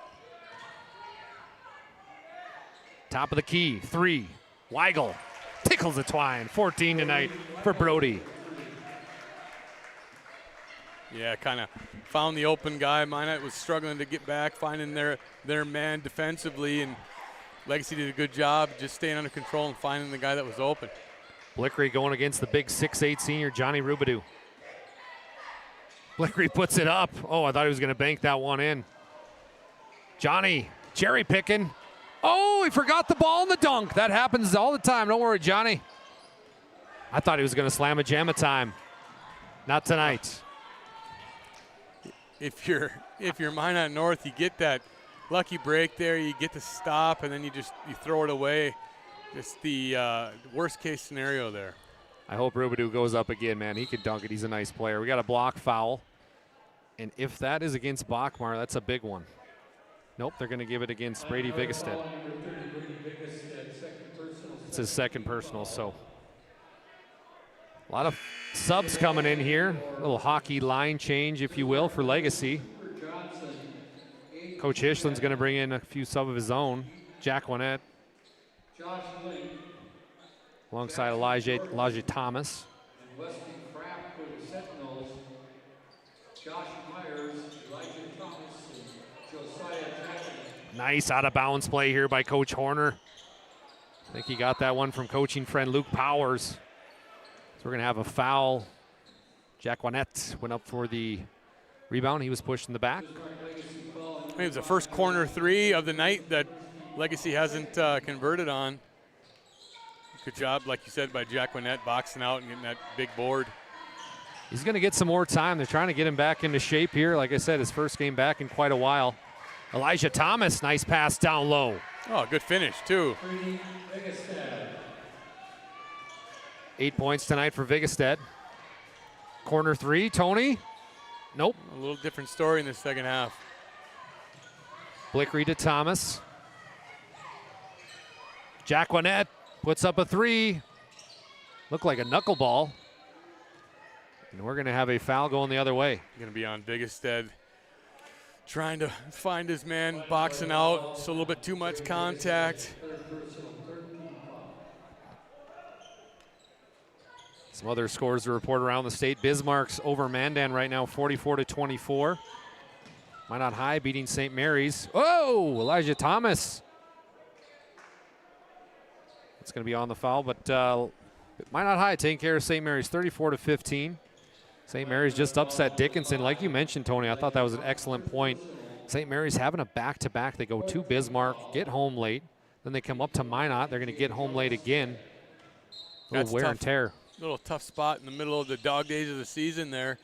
Top of the key, 3. Weigel tickles the twine. 14 tonight for Brody. Yeah, kind of found the open guy. Minot was struggling to get back, finding their man defensively, and Legacy did a good job just staying under control and finding the guy that was open. Blickery going against the big 6'8" senior, Johnny Rubidoux. Blickery puts it up. Oh, I thought he was going to bank that one in. Johnny, cherry picking. Oh, he forgot the ball in the dunk. That happens all the time. Don't worry, Johnny. I thought he was going to slam a jam at time. Not tonight. If you're Minot North, you get that lucky break there, you get the stop, and then you throw it away. Just the worst case scenario there. I hope Rubidoux goes up again, man. He can dunk it. He's a nice player. We got a block foul. And if that is against Bachmar, that's a big one. Nope, they're going to give it against Brady Vigestead. It's his second personal, so. A lot of subs coming in here. A little hockey line change, if you will, for Legacy. Coach Hishlin's going to bring in a few sub of his own. Jack Winnett. Alongside Elijah Thomas. Nice out of bounds play here by Coach Horner. I think he got that one from coaching friend Luke Powers. So we're going to have a foul. Jack Winnett went up for the rebound. He was pushed in the back. It was the first corner 3 of the night that Legacy hasn't converted on. Good job, like you said, by Jack Winnett boxing out and getting that big board. He's going to get some more time. They're trying to get him back into shape here. Like I said, his first game back in quite a while. Elijah Thomas, nice pass down low. Oh, good finish, too. 8 points tonight for Vigestead. Corner 3, Tony. Nope. A little different story in the second half. Blickery to Thomas. Jack Winnett puts up a 3. Looked like a knuckleball. And we're going to have a foul going the other way. Going to be on Vigestead. Trying to find his man, boxing out. Just a little bit too much contact. Some other scores to report around the state. Bismarck's over Mandan right now, 44-24. Minot High beating St. Mary's. Oh, Elijah Thomas. It's going to be on the foul, but Minot High taking care of St. Mary's, 34-15. St. Mary's just upset Dickinson. Like you mentioned, Tony, I thought that was an excellent point. St. Mary's having a back-to-back. They go to Bismarck, get home late. Then they come up to Minot. They're going to get home late again. A little wear and tear. Little tough spot in the middle of the dog days of the season there.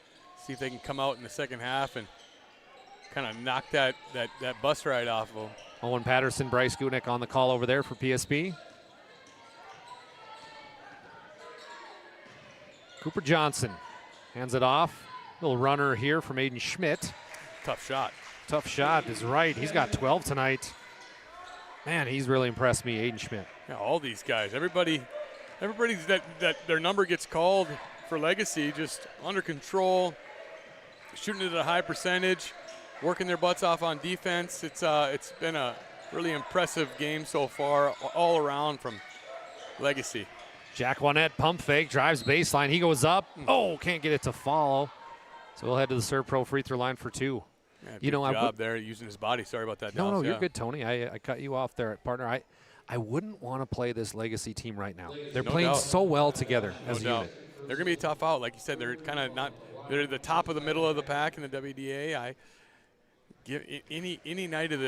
See if they can come out in the second half and kind of knock that bus ride off of them. Owen Patterson, Bryce Gutnick on the call over there for PSP. Cooper Johnson hands it off. Little runner here from Aiden Schmidt. Tough shot. Tough shot is right. He's got 12 tonight. Man, he's really impressed me, Aiden Schmidt. Yeah, all these guys, everybody's that their number gets called for Legacy, just under control, shooting it at a high percentage, working their butts off on defense. It's been a really impressive game so far, all around from Legacy. Jack Winnett pump fake, drives baseline. He goes up. Oh, can't get it to follow. So we'll head to the Serve Pro free throw line for 2. Yeah, good job there using his body. Sorry about that. No, you're good, Tony. I cut you off there, partner. I wouldn't want to play this Legacy team right now. They're playing so well together as a unit. They're going to be a tough out. Like you said, they're kind of not – they're the top of the middle of the pack in the WDA. I give any night of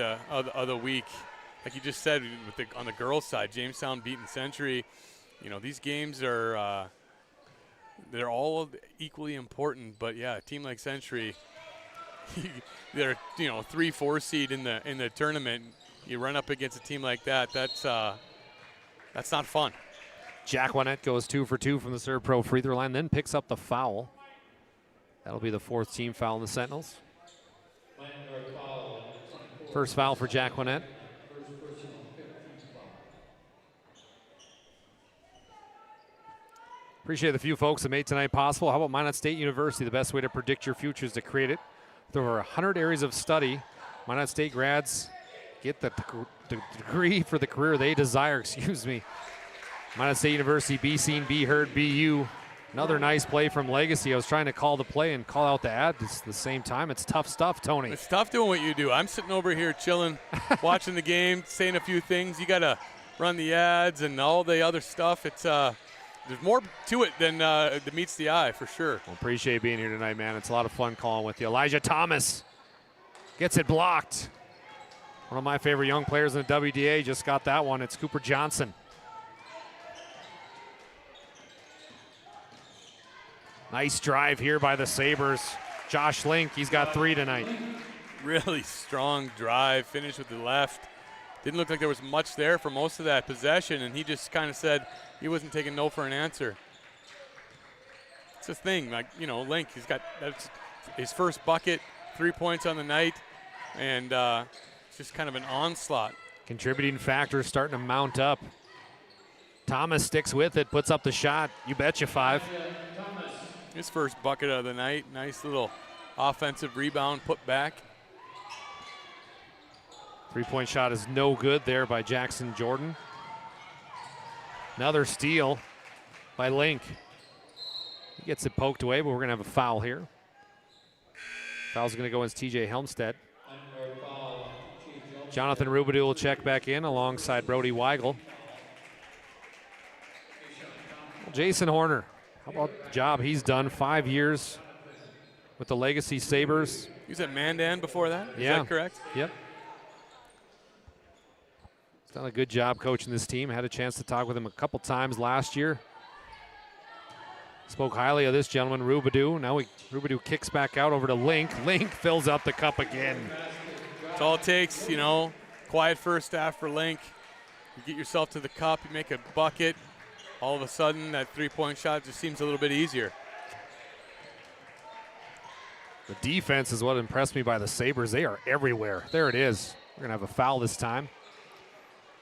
the week, like you just said, on the girls' side, Jamestown beating Century. You know, these games are they're all equally important, but yeah, a team like Century, they're 3-4 seed in the tournament. You run up against a team like that, that's not fun. Jack Winnett goes 2 for 2 from the Serve Pro free throw line, then picks up the foul. That'll be the 4th team foul in the Sentinels. First foul for Jack Winnett. Appreciate the few folks that made tonight possible. How about Minot State University? The best way to predict your future is to create it. With over 100 areas of study, Minot State grads get the degree for the career they desire. Excuse me. Minot State University, be seen, be heard, be you. Another nice play from Legacy. I was trying to call the play and call out the ad at the same time. It's tough stuff, Tony. It's tough doing what you do. I'm sitting over here chilling, watching the game, saying a few things. You got to run the ads and all the other stuff. It's there's more to it than that meets the eye, for sure. Well, appreciate being here tonight, man. It's a lot of fun calling with you. Elijah Thomas gets it blocked. One of my favorite young players in the WDA just got that one. It's Cooper Johnson. Nice drive here by the Sabres. Josh Link, he's got 3 tonight. Really strong drive, finished with the left. Didn't look like there was much there for most of that possession, and he just kind of said he wasn't taking no for an answer. It's a thing, like, you know, Link, that's his first bucket, 3 points on the night, and it's just kind of an onslaught. Contributing factors starting to mount up. Thomas sticks with it, puts up the shot. You betcha 5. His first bucket of the night. Nice little offensive rebound put back. 3-point shot is no good there by Jackson Jordan. Another steal by Link. He gets it poked away, but we're going to have a foul here. Foul's going to go against TJ Helmstead. Jonathan Rubidoux will check back in alongside Brody Weigel. Jason Horner. How about the job he's done? 5 years with the Legacy Sabres. He was at Mandan before that? Is Yeah. that correct? Yep. He's done a good job coaching this team. Had a chance to talk with him a couple times last year. Spoke highly of this gentleman, Rubidoux. Now Rubidoux kicks back out over to Link. Link fills up the cup again. That's all it takes, you know. Quiet first half for Link. You get yourself to the cup, you make a bucket. All of a sudden, that 3-point shot just seems a little bit easier. The defense is what impressed me by the Sabres. They are everywhere. There it is. We're going to have a foul this time.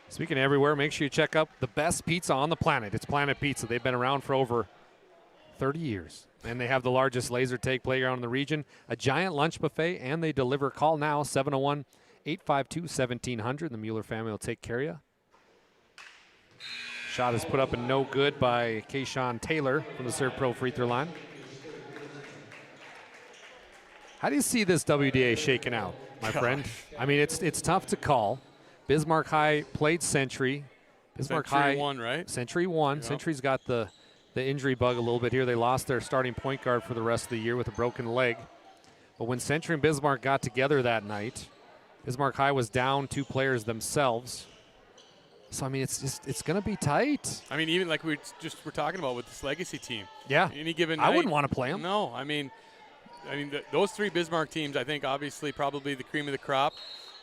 Speaking of everywhere, make sure you check out the best pizza on the planet. It's Planet Pizza. They've been around for over 30 years. And they have the largest laser tag playground in the region, a giant lunch buffet, and they deliver. Call now, 701-852-1700. The Mueller family will take care of you. Shot is put up and no good by Kayshawn Taylor from the Serve Pro free throw line. How do you see this WDA shaking out, my friend? I mean, it's tough to call. Bismarck High played Century. Bismarck Century High won, right? Century won. Yep. Century's got the injury bug a little bit here. They lost their starting point guard for the rest of the year with a broken leg. But when Century and Bismarck got together that night, Bismarck High was down 2 players themselves. So, I mean, it's going to be tight. I mean, even like we were talking about with this Legacy team. Yeah. Any given night. I wouldn't want to play them. No, I mean those 3 Bismarck teams, I think, obviously probably the cream of the crop.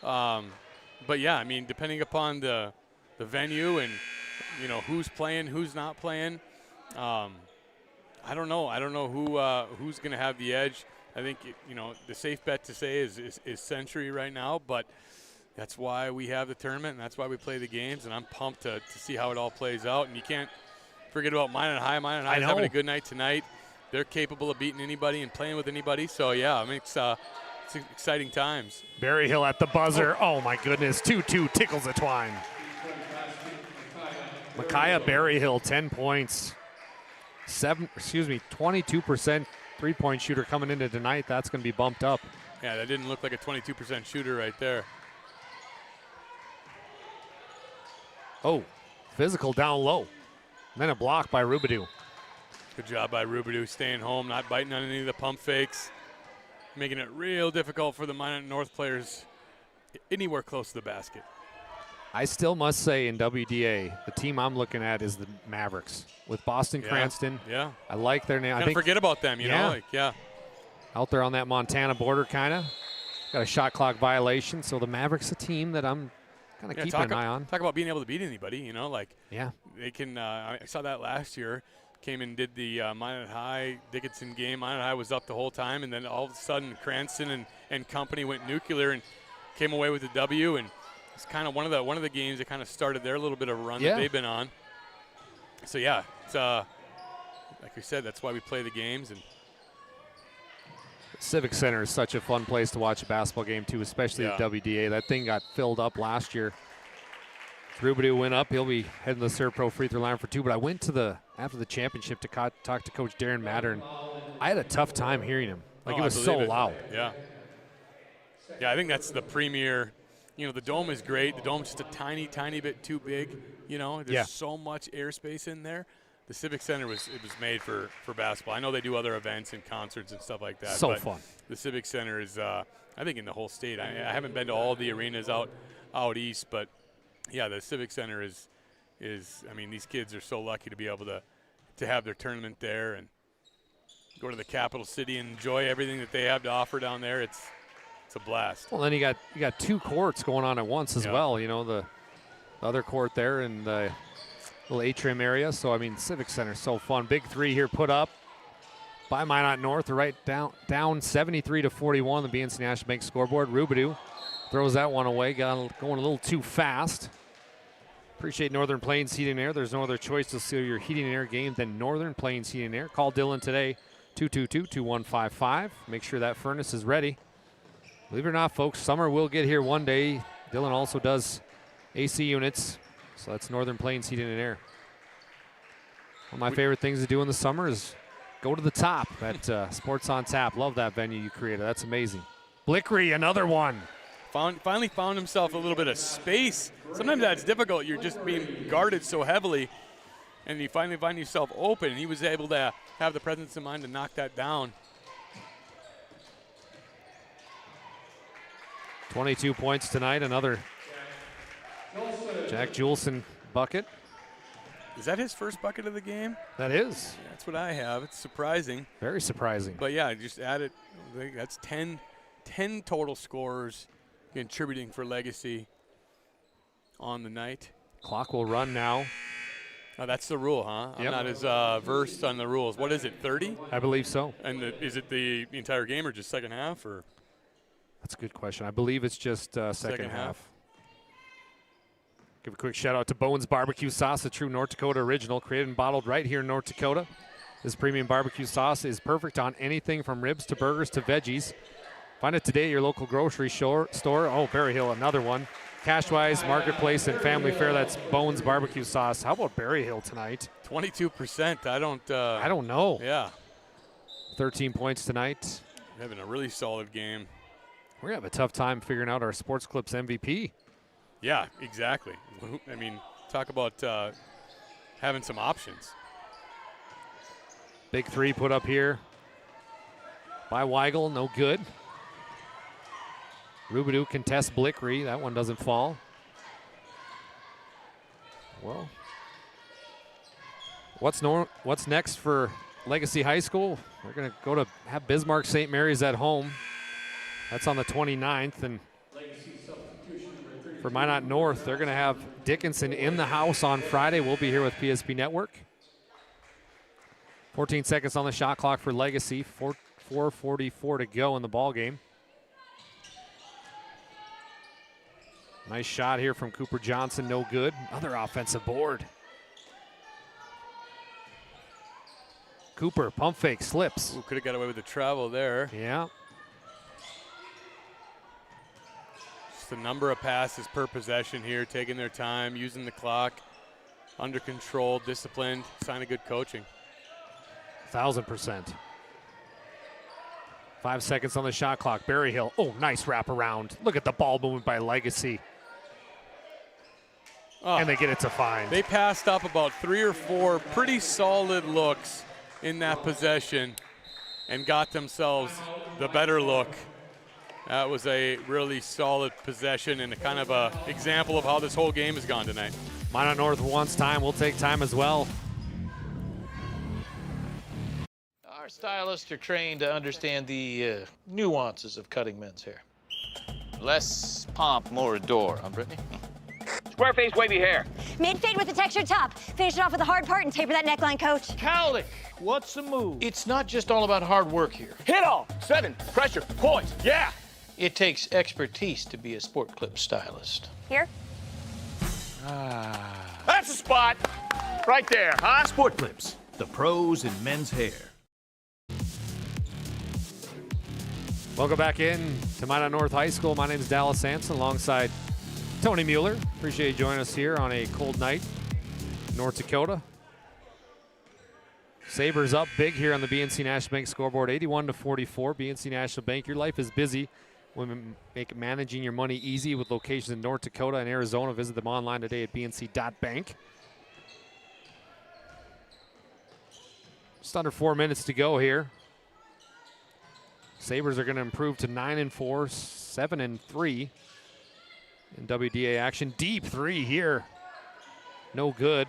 But, yeah, I mean, depending upon the venue and, you know, who's playing, who's not playing, I don't know. I don't know who's going to have the edge. I think, you know, the safe bet to say is Century right now, but that's why we have the tournament, and that's why we play the games, and I'm pumped to see how it all plays out. And you can't forget about Minot High. Minot High is having a good night tonight. They're capable of beating anybody and playing with anybody. So, yeah, I mean, it's exciting times. Berryhill at the buzzer. Oh my goodness. 2-2 tickles a twine. Micaiah Berryhill, 10 points. 22% three-point shooter coming into tonight. That's going to be bumped up. Yeah, that didn't look like a 22% shooter right there. Oh, physical down low. And then a block by Rubidoux. Good job by Rubidoux staying home, not biting on any of the pump fakes, making it real difficult for the Minot North players anywhere close to the basket. I still must say in WDA, the team I'm looking at is the Mavericks with Boston Cranston. Yeah. I like their name. I think forget about them, you know? Out there on that Montana border kind of. Got a shot clock violation, so the Mavericks a team that I'm kind of keeping an eye on. Talk about being able to beat anybody, you know, like they can I saw that last year. came and did the Minot High Dickinson game. Minot High was up the whole time, and then all of a sudden Cranston and company went nuclear and came away with the W. And it's kind of one of the games that kind of started their little bit of a run that they've been on. So yeah, it's like we said, that's why we play the games. And Civic Center is such a fun place to watch a basketball game too, especially at WDA. That thing got filled up last year. Rubidoux went up. He'll be heading to the Serve Pro free throw line for 2. But I went to after the championship to talk to Coach Darren Matter, and I had a tough time hearing him. Like, it was so loud. Yeah. Yeah, I think that's the premier. You know, the dome is great. The dome's just a tiny, tiny bit too big. You know, there's so much airspace in there. The Civic Center was made for basketball. I know they do other events and concerts and stuff like that. So but fun. The Civic Center is, I think, in the whole state. I haven't been to all the arenas out east, but yeah, the Civic Center is. I mean, these kids are so lucky to be able to have their tournament there and go to the capital city and enjoy everything that they have to offer down there. It's a blast. Well, then you got 2 courts going on at once as well. You know, the other court there in the little atrium area. So, I mean, Civic Center is so fun. Big 3 here put up by Minot North. They're right down 73-41 the BNC National Bank scoreboard. Rubidoux throws that one away, going a little too fast. Appreciate Northern Plains Heating and Air. There's no other choice to seal your heating and air game than Northern Plains Heating and Air. Call Dylan today, 222-2155. Make sure that furnace is ready. Believe it or not, folks, summer will get here one day. Dylan also does AC units, so that's Northern Plains Heating and Air. One of my favorite things to do in the summer is go to the top at Sports on Tap. Love that venue you created. That's amazing. Blickery, another one. Finally found himself a little bit of space. Sometimes that's difficult. You're just being guarded so heavily, and you finally find yourself open. And he was able to have the presence of mind to knock that down. 22 points tonight. Another Jack Juleson bucket. Is that his first bucket of the game? That is. Yeah, that's what I have. It's surprising. Very surprising. But yeah, just add it. That's 10 total scorers contributing for Legacy on the night. Clock will run now. Oh, that's the rule, huh? I'm not as versed on the rules. What is it, 30? I believe so. And is it the entire game or just second half? Or? That's a good question. I believe it's just second half. Give a quick shout out to Bowen's Barbecue Sauce, a true North Dakota original, created and bottled right here in North Dakota. This premium barbecue sauce is perfect on anything from ribs to burgers to veggies. Find it today at your local grocery store. Oh, Berry Hill, another one. Cashwise, Marketplace, and Family Fare. That's Bowen's Barbecue Sauce. How about Berry Hill tonight? 22%. I don't know. Yeah. 13 points tonight. Having a really solid game. We're going to have a tough time figuring out our Sports Clips MVP. Yeah, exactly. I mean, talk about having some options. Big 3 put up here by Weigel. No good. Rubidoux contests Blickery. That one doesn't fall. Well, what's next for Legacy High School? They're going to go to have Bismarck St. Mary's at home. That's on the 29th. And for Minot North, they're going to have Dickinson in the house on Friday. We'll be here with PSP Network. 14 seconds on the shot clock for Legacy. 4:44 to go in the ball game. Nice shot here from Cooper Johnson, no good. Another offensive board. Cooper, pump fake, slips. Could have got away with the travel there. Yeah. Just a number of passes per possession here, taking their time, using the clock, under control, disciplined, sign of good coaching. 1,000%. 5 seconds on the shot clock. Berry Hill. Oh, nice wraparound. Look at the ball movement by Legacy. Oh, and they get it to find. They passed up about 3 or 4 pretty solid looks in that possession and got themselves the better look. That was a really solid possession and a kind of a example of how this whole game has gone tonight. Minot North wants time. We'll take time as well. Our stylists are trained to understand the nuances of cutting men's hair. Less pomp, more adore, huh, Brittany? Square face, wavy hair. Mid-fade with a textured top. Finish it off with a hard part and taper that neckline, coach. Cowlick, what's the move? It's not just all about hard work here. Hit all. 7. Pressure. Point. Yeah. It takes expertise to be a sport clip stylist. Here? That's the spot. Right there, huh? Sport Clips, the pros in men's hair. Welcome back in to Minot North High School. My name is Dallas Sampson alongside Tony Mueller. Appreciate you joining us here on a cold night in North Dakota. Sabres up big here on the BNC National Bank scoreboard, 81-44. BNC National Bank, your life is busy. When make managing your money easy with locations in North Dakota and Arizona. Visit them online today at bnc.bank. Just under 4 minutes to go here. Sabres are going to improve to 9-4, 7-3 in WDA action. Deep three here. No good.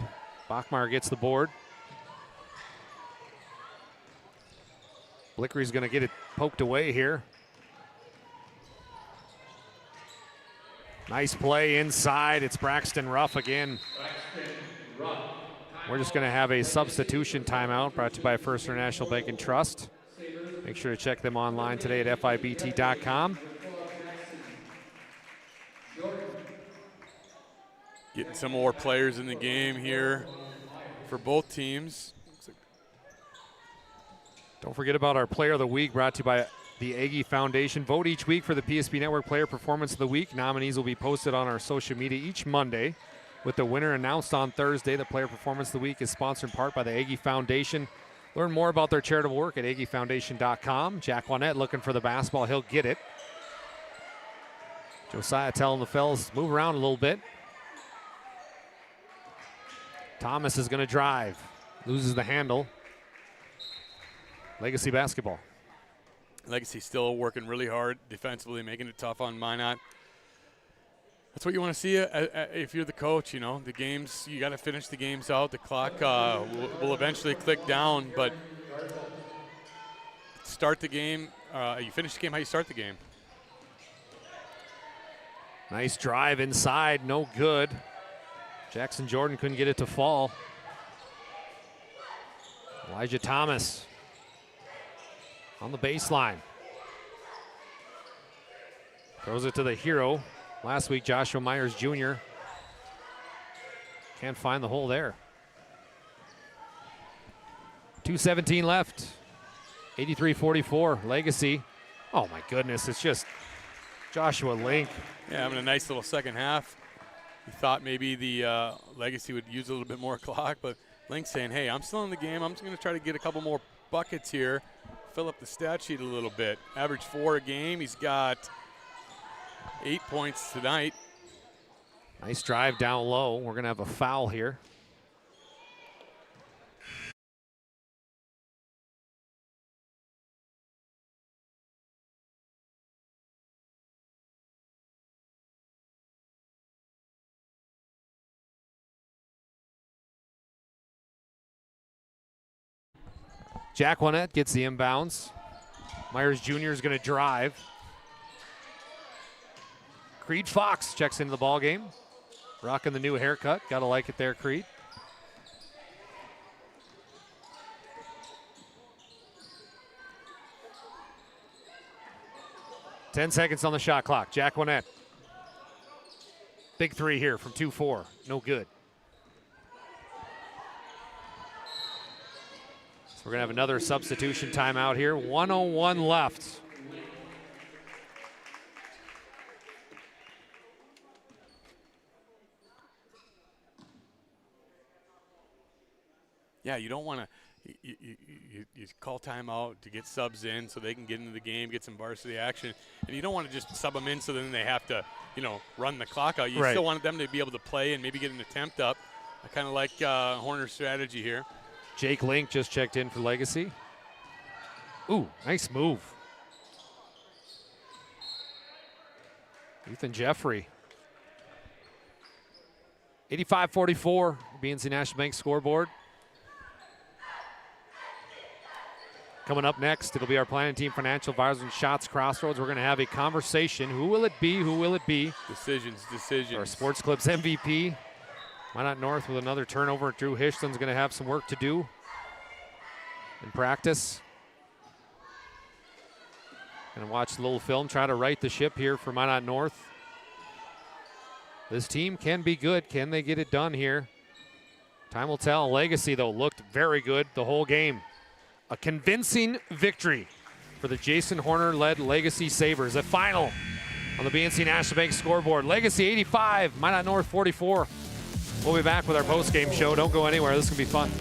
Bachmeyer gets the board. Blickery's going to get it poked away here. Nice play inside. It's Braxton Ruff again. We're just going to have a substitution timeout brought to you by First International Bank and Trust. Make sure to check them online today at FIBT.com. Getting some more players in the game here for both teams. Don't forget about our Player of the Week brought to you by the Aggie Foundation. Vote each week for the PSP Network Player Performance of the Week. Nominees will be posted on our social media each Monday, with the winner announced on Thursday. The Player Performance of the Week is sponsored in part by the Aggie Foundation. Learn more about their charitable work at aggiefoundation.com. Jack Juanette looking for the basketball. He'll get it. Josiah telling the fellas, move around a little bit. Thomas is going to drive. Loses the handle. Legacy basketball. Legacy still working really hard defensively, making it tough on Minot. That's what you want to see if you're the coach. You know, the games, you got to finish the games out. The clock will eventually click down, but start the game. You finish the game how you start the game. Nice drive inside, no good. Jackson Jordan couldn't get it to fall. Elijah Thomas on the baseline. Throws it to the hero. Last week, Joshua Myers Jr. Can't find the hole there. 2:17 left. 83-44, Legacy. Oh my goodness, it's just Joshua Link. Yeah, having a nice little second half. He thought maybe the Legacy would use a little bit more clock, but Link saying, hey, I'm still in the game. I'm just going to try to get a couple more buckets here, fill up the stat sheet a little bit. Average 4 a game. He's got 8 points tonight. Nice drive down low. We're going to have a foul here. Jack Juanette gets the inbounds. Myers Jr. is going to drive. Creed Fox checks into the ball game. Rocking the new haircut. Gotta like it there, Creed. Ten seconds on the shot clock. Jack Juanette. Big three here from 2-4. No good. So we're gonna have another substitution timeout here. 1:01 left. Yeah, you don't want to you call timeout to get subs in so they can get into the game, get some varsity action, and you don't want to just sub them in so then they have to, run the clock out. You still want them to be able to play and maybe get an attempt up. I kind of like Horner's strategy here. Jake Link just checked in for Legacy. Ooh, nice move. Ethan Jeffrey. 85-44, BNC National Bank scoreboard. Coming up next, it'll be our Planning Team Financial Advisors and Shots Crossroads. We're going to have a conversation. Who will it be? Who will it be? Decisions. Our Sports Clips MVP. Minot North with another turnover. Drew Hishton's going to have some work to do in practice. Going to watch a little film, try to right the ship here for Minot North. This team can be good. Can they get it done here? Time will tell. Legacy, though, looked very good the whole game. A convincing victory for the Jason Horner-led Legacy Sabres. A final on the BNC National Bank scoreboard. Legacy 85, Minot North 44. We'll be back with our post-game show. Don't go anywhere. This is going to be fun.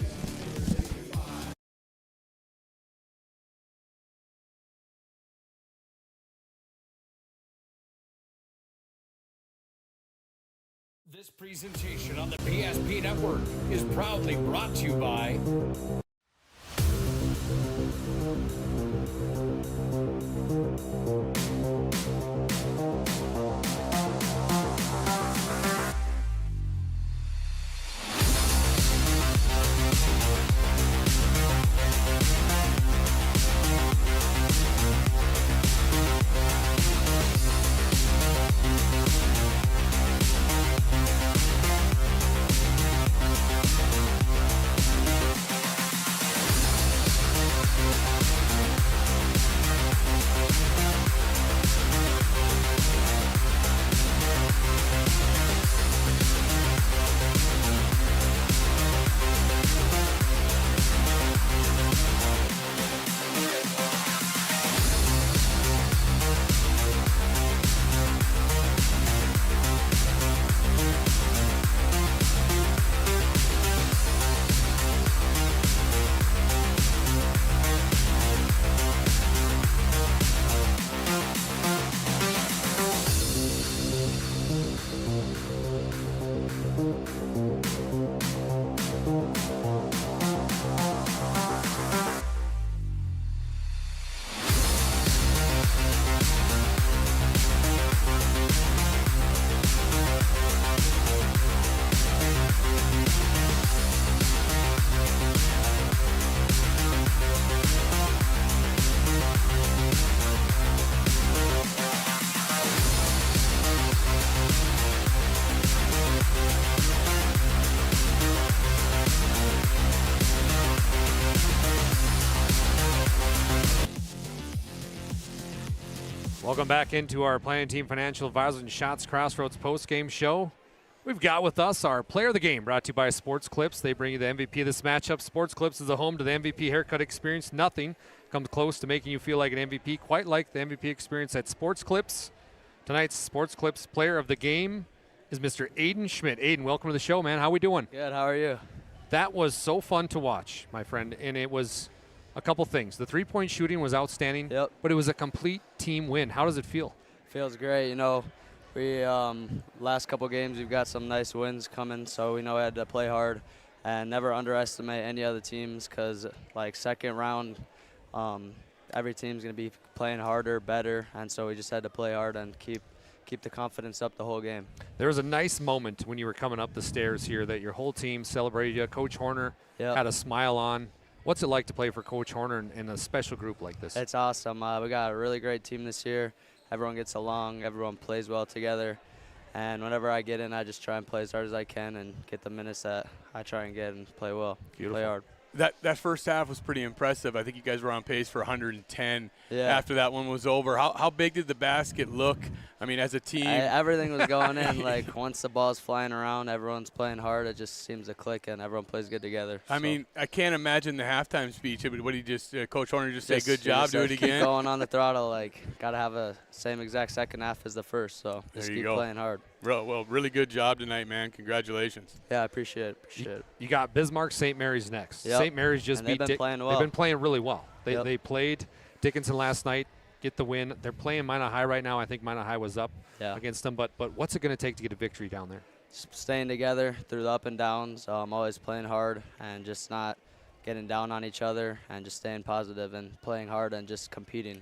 This presentation on the PSP Network is proudly brought to you by Welcome back into our Planning Team Financial Advisors and Shots Crossroads post-game show. We've got with us our Player of the Game, brought to you by Sports Clips. They bring you the MVP of this matchup. Sports Clips is the home to the MVP haircut experience. Nothing comes close to making you feel like an MVP, quite like the MVP experience at Sports Clips. Tonight's Sports Clips Player of the Game is Mr. Aiden Schmidt. Aiden, welcome to the show, man. How we doing? Good, how are you? That was so fun to watch, my friend, and it was a couple things. The three-point shooting was outstanding, but it was a complete team win. How does it feel? Feels great. You know, we last couple games we've got some nice wins coming, so we know we had to play hard and never underestimate any other teams because, like, second round, every team's going to be playing harder, better, and so we just had to play hard and keep the confidence up the whole game. There was a nice moment when you were coming up the stairs here that your whole team celebrated you. Coach Horner had a smile on. What's it like to play for Coach Horner in a special group like this? It's awesome. We got a really great team this year. Everyone gets along. Everyone plays well together. And whenever I get in, I just try and play as hard as I can and get the minutes that I try and get and play well. Beautiful. Play hard. That first half was pretty impressive. I think you guys were on pace for 110 after that one was over. How big did the basket look? I mean, as a team. Everything was going in. Like, once the ball's flying around, everyone's playing hard. It just seems to click, and everyone plays good together. I mean, I can't imagine the halftime speech. What did he just, Coach Horner just say, good job, do it again? Keep going on the throttle. Like, got to have a same exact second half as the first, so just keep playing hard. Well, really good job tonight, man. Congratulations. Yeah, I appreciate it. You got Bismarck St. Mary's next. Yep. St. Mary's just beat they've been playing well. They've been playing really well. They played Dickinson last night, get the win. They're playing Minot High right now. I think Minot High was up against them. But what's it going to take to get a victory down there? Just staying together through the up and downs. Always playing hard and just not getting down on each other and just staying positive and playing hard and just competing.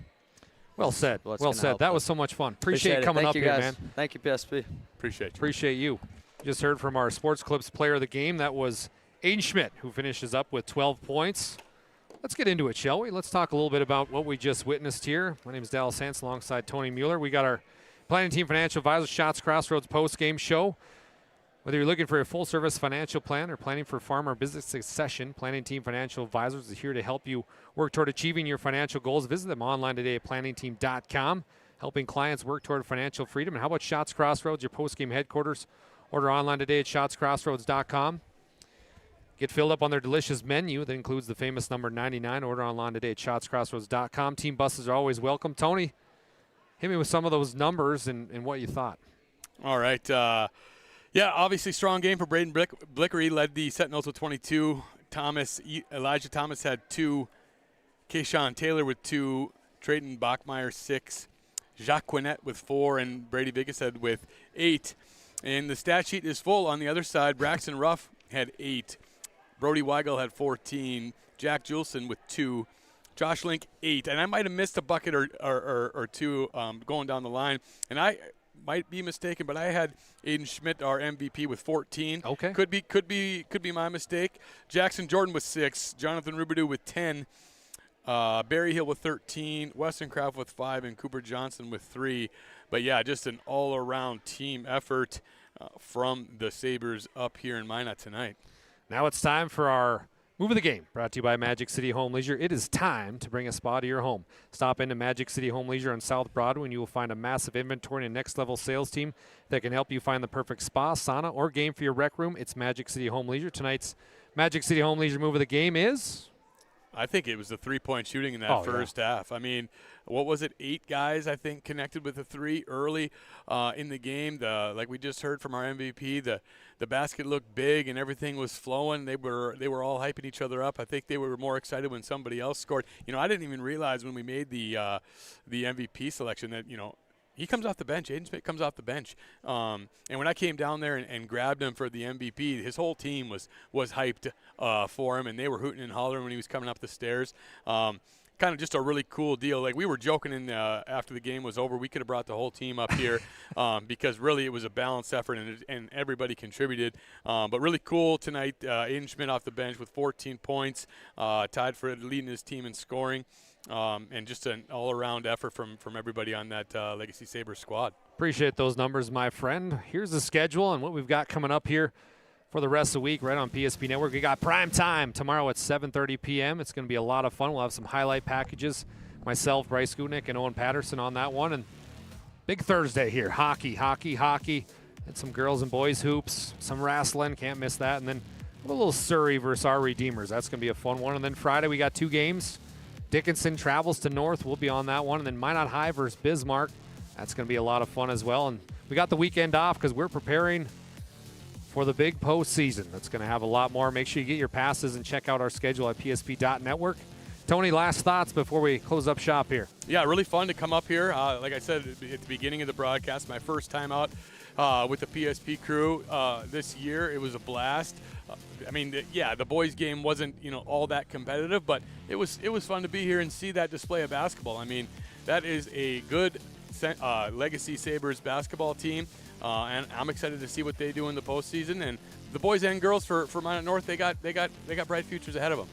Well said. Well said. That was so much fun. Appreciate you coming up here, man. Thank you, PSP. Appreciate you. Just heard from our Sports Clips Player of the Game. That was Aiden Schmidt, who finishes up with 12 points. Let's get into it, shall we? Let's talk a little bit about what we just witnessed here. My name is Dallas Hansen alongside Tony Mueller. We got our Planning Team Financial Advisors Shots Crossroads post-game show. Whether you're looking for a full-service financial plan or planning for farm or business succession, Planning Team Financial Advisors is here to help you work toward achieving your financial goals. Visit them online today at planningteam.com, helping clients work toward financial freedom. And how about Shots Crossroads, your post-game headquarters? Order online today at shotscrossroads.com. Get filled up on their delicious menu that includes the famous number 99. Order online today at shotscrossroads.com. Team buses are always welcome. Tony, hit me with some of those numbers and what you thought. All right. Yeah, obviously strong game for Braden Blicker. He led the Sentinels with 22. Elijah Thomas had 2. Kayshawn Taylor with 2. Trayton Bachmeyer 6. Jacques Quinnett with 4. And Brady Biggeshead with 8. And the stat sheet is full on the other side. Braxton Ruff had 8. Brody Weigel had 14. Jack Julson with 2. Josh Link 8. And I might have missed a bucket or two going down the line. And I might be mistaken, but I had Aiden Schmidt, our MVP, with 14. Okay. Could be my mistake. Jackson Jordan with 6. Jonathan Rubidoux with 10. Barry Hill with 13. Weston Kraft with 5. And Cooper Johnson with 3. But, yeah, just an all-around team effort from the Sabres up here in Minot tonight. Now it's time for our Move of the Game, brought to you by Magic City Home Leisure. It is time to bring a spa to your home. Stop into Magic City Home Leisure on South Broadway, and you will find a massive inventory and next-level sales team that can help you find the perfect spa, sauna, or game for your rec room. It's Magic City Home Leisure. Tonight's Magic City Home Leisure Move of the Game is? I think it was the three-point shooting in that first half. I mean, what was it? 8 guys, I think, connected with a 3 early in the game. Like we just heard from our MVP, the basket looked big and everything was flowing. They were all hyping each other up. I think they were more excited when somebody else scored. You know, I didn't even realize when we made the MVP selection that, you know, he comes off the bench. Aiden Schmidt comes off the bench. And when I came down there and grabbed him for the MVP, his whole team was hyped for him, and they were hooting and hollering when he was coming up the stairs. Kind of just a really cool deal. Like we were joking after the game was over, we could have brought the whole team up here because really it was a balanced effort and everybody contributed. But really cool tonight. Aiden Schmidt off the bench with 14 points, tied for leading his team in scoring. And just an all-around effort from everybody on that Legacy Sabres squad. Appreciate those numbers, my friend. Here's the schedule and what we've got coming up here for the rest of the week right on PSP Network. We got prime time tomorrow at 7:30 p.m. It's going to be a lot of fun. We'll have some highlight packages. Myself, Bryce Gutnick, and Owen Patterson on that one. And big Thursday here. Hockey. And some girls and boys hoops. Some wrestling. Can't miss that. And then a little Surrey versus our Redeemers. That's going to be a fun one. And then Friday we got 2 games. Dickinson travels to North. We'll be on that one. And then Minot High versus Bismarck. That's going to be a lot of fun as well. And we got the weekend off because we're preparing for the big postseason. That's going to have a lot more. Make sure you get your passes and check out our schedule at psp.network. Tony, last thoughts before we close up shop here. Yeah, really fun to come up here. Like I said at the beginning of the broadcast, my first time out with the PSP crew this year. It was a blast. I mean, the boys' game wasn't, all that competitive, but it was fun to be here and see that display of basketball. I mean, that is a good Legacy Sabres basketball team, and I'm excited to see what they do in the postseason. And the boys and girls for Minot North, they got bright futures ahead of them.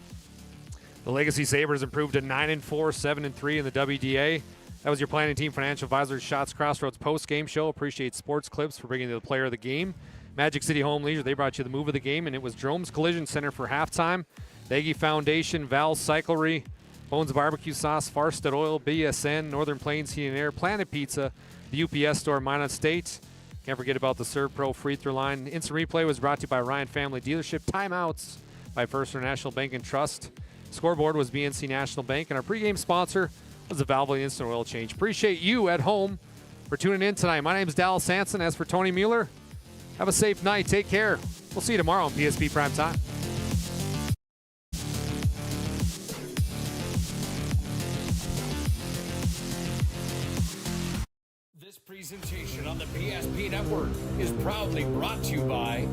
The Legacy Sabres improved to 9-4, 7-3 in the WDA. That was your Planning Team Financial Advisors Shots Crossroads post-game show. Appreciate Sports Clips for bringing you the player of the game. Magic City Home Leisure, they brought you the move of the game, and it was Jerome's Collision Center for halftime. The Aggie Foundation, Val's Cyclery, Bones Barbecue Sauce, Farsted Oil, BSN, Northern Plains Heating and Air, Planet Pizza, the UPS Store, Minot State. Can't forget about the Serve Pro free throw line. Instant Replay was brought to you by Ryan Family Dealership. Timeouts by First International Bank and Trust. Scoreboard was BNC National Bank, and our pregame sponsor was the Valvoline Instant Oil Change. Appreciate you at home for tuning in tonight. My name is Dallas Hansen. As for Tony Mueller, have a safe night. Take care. We'll see you tomorrow on PSP Prime Time. This presentation on the PSP Network is proudly brought to you by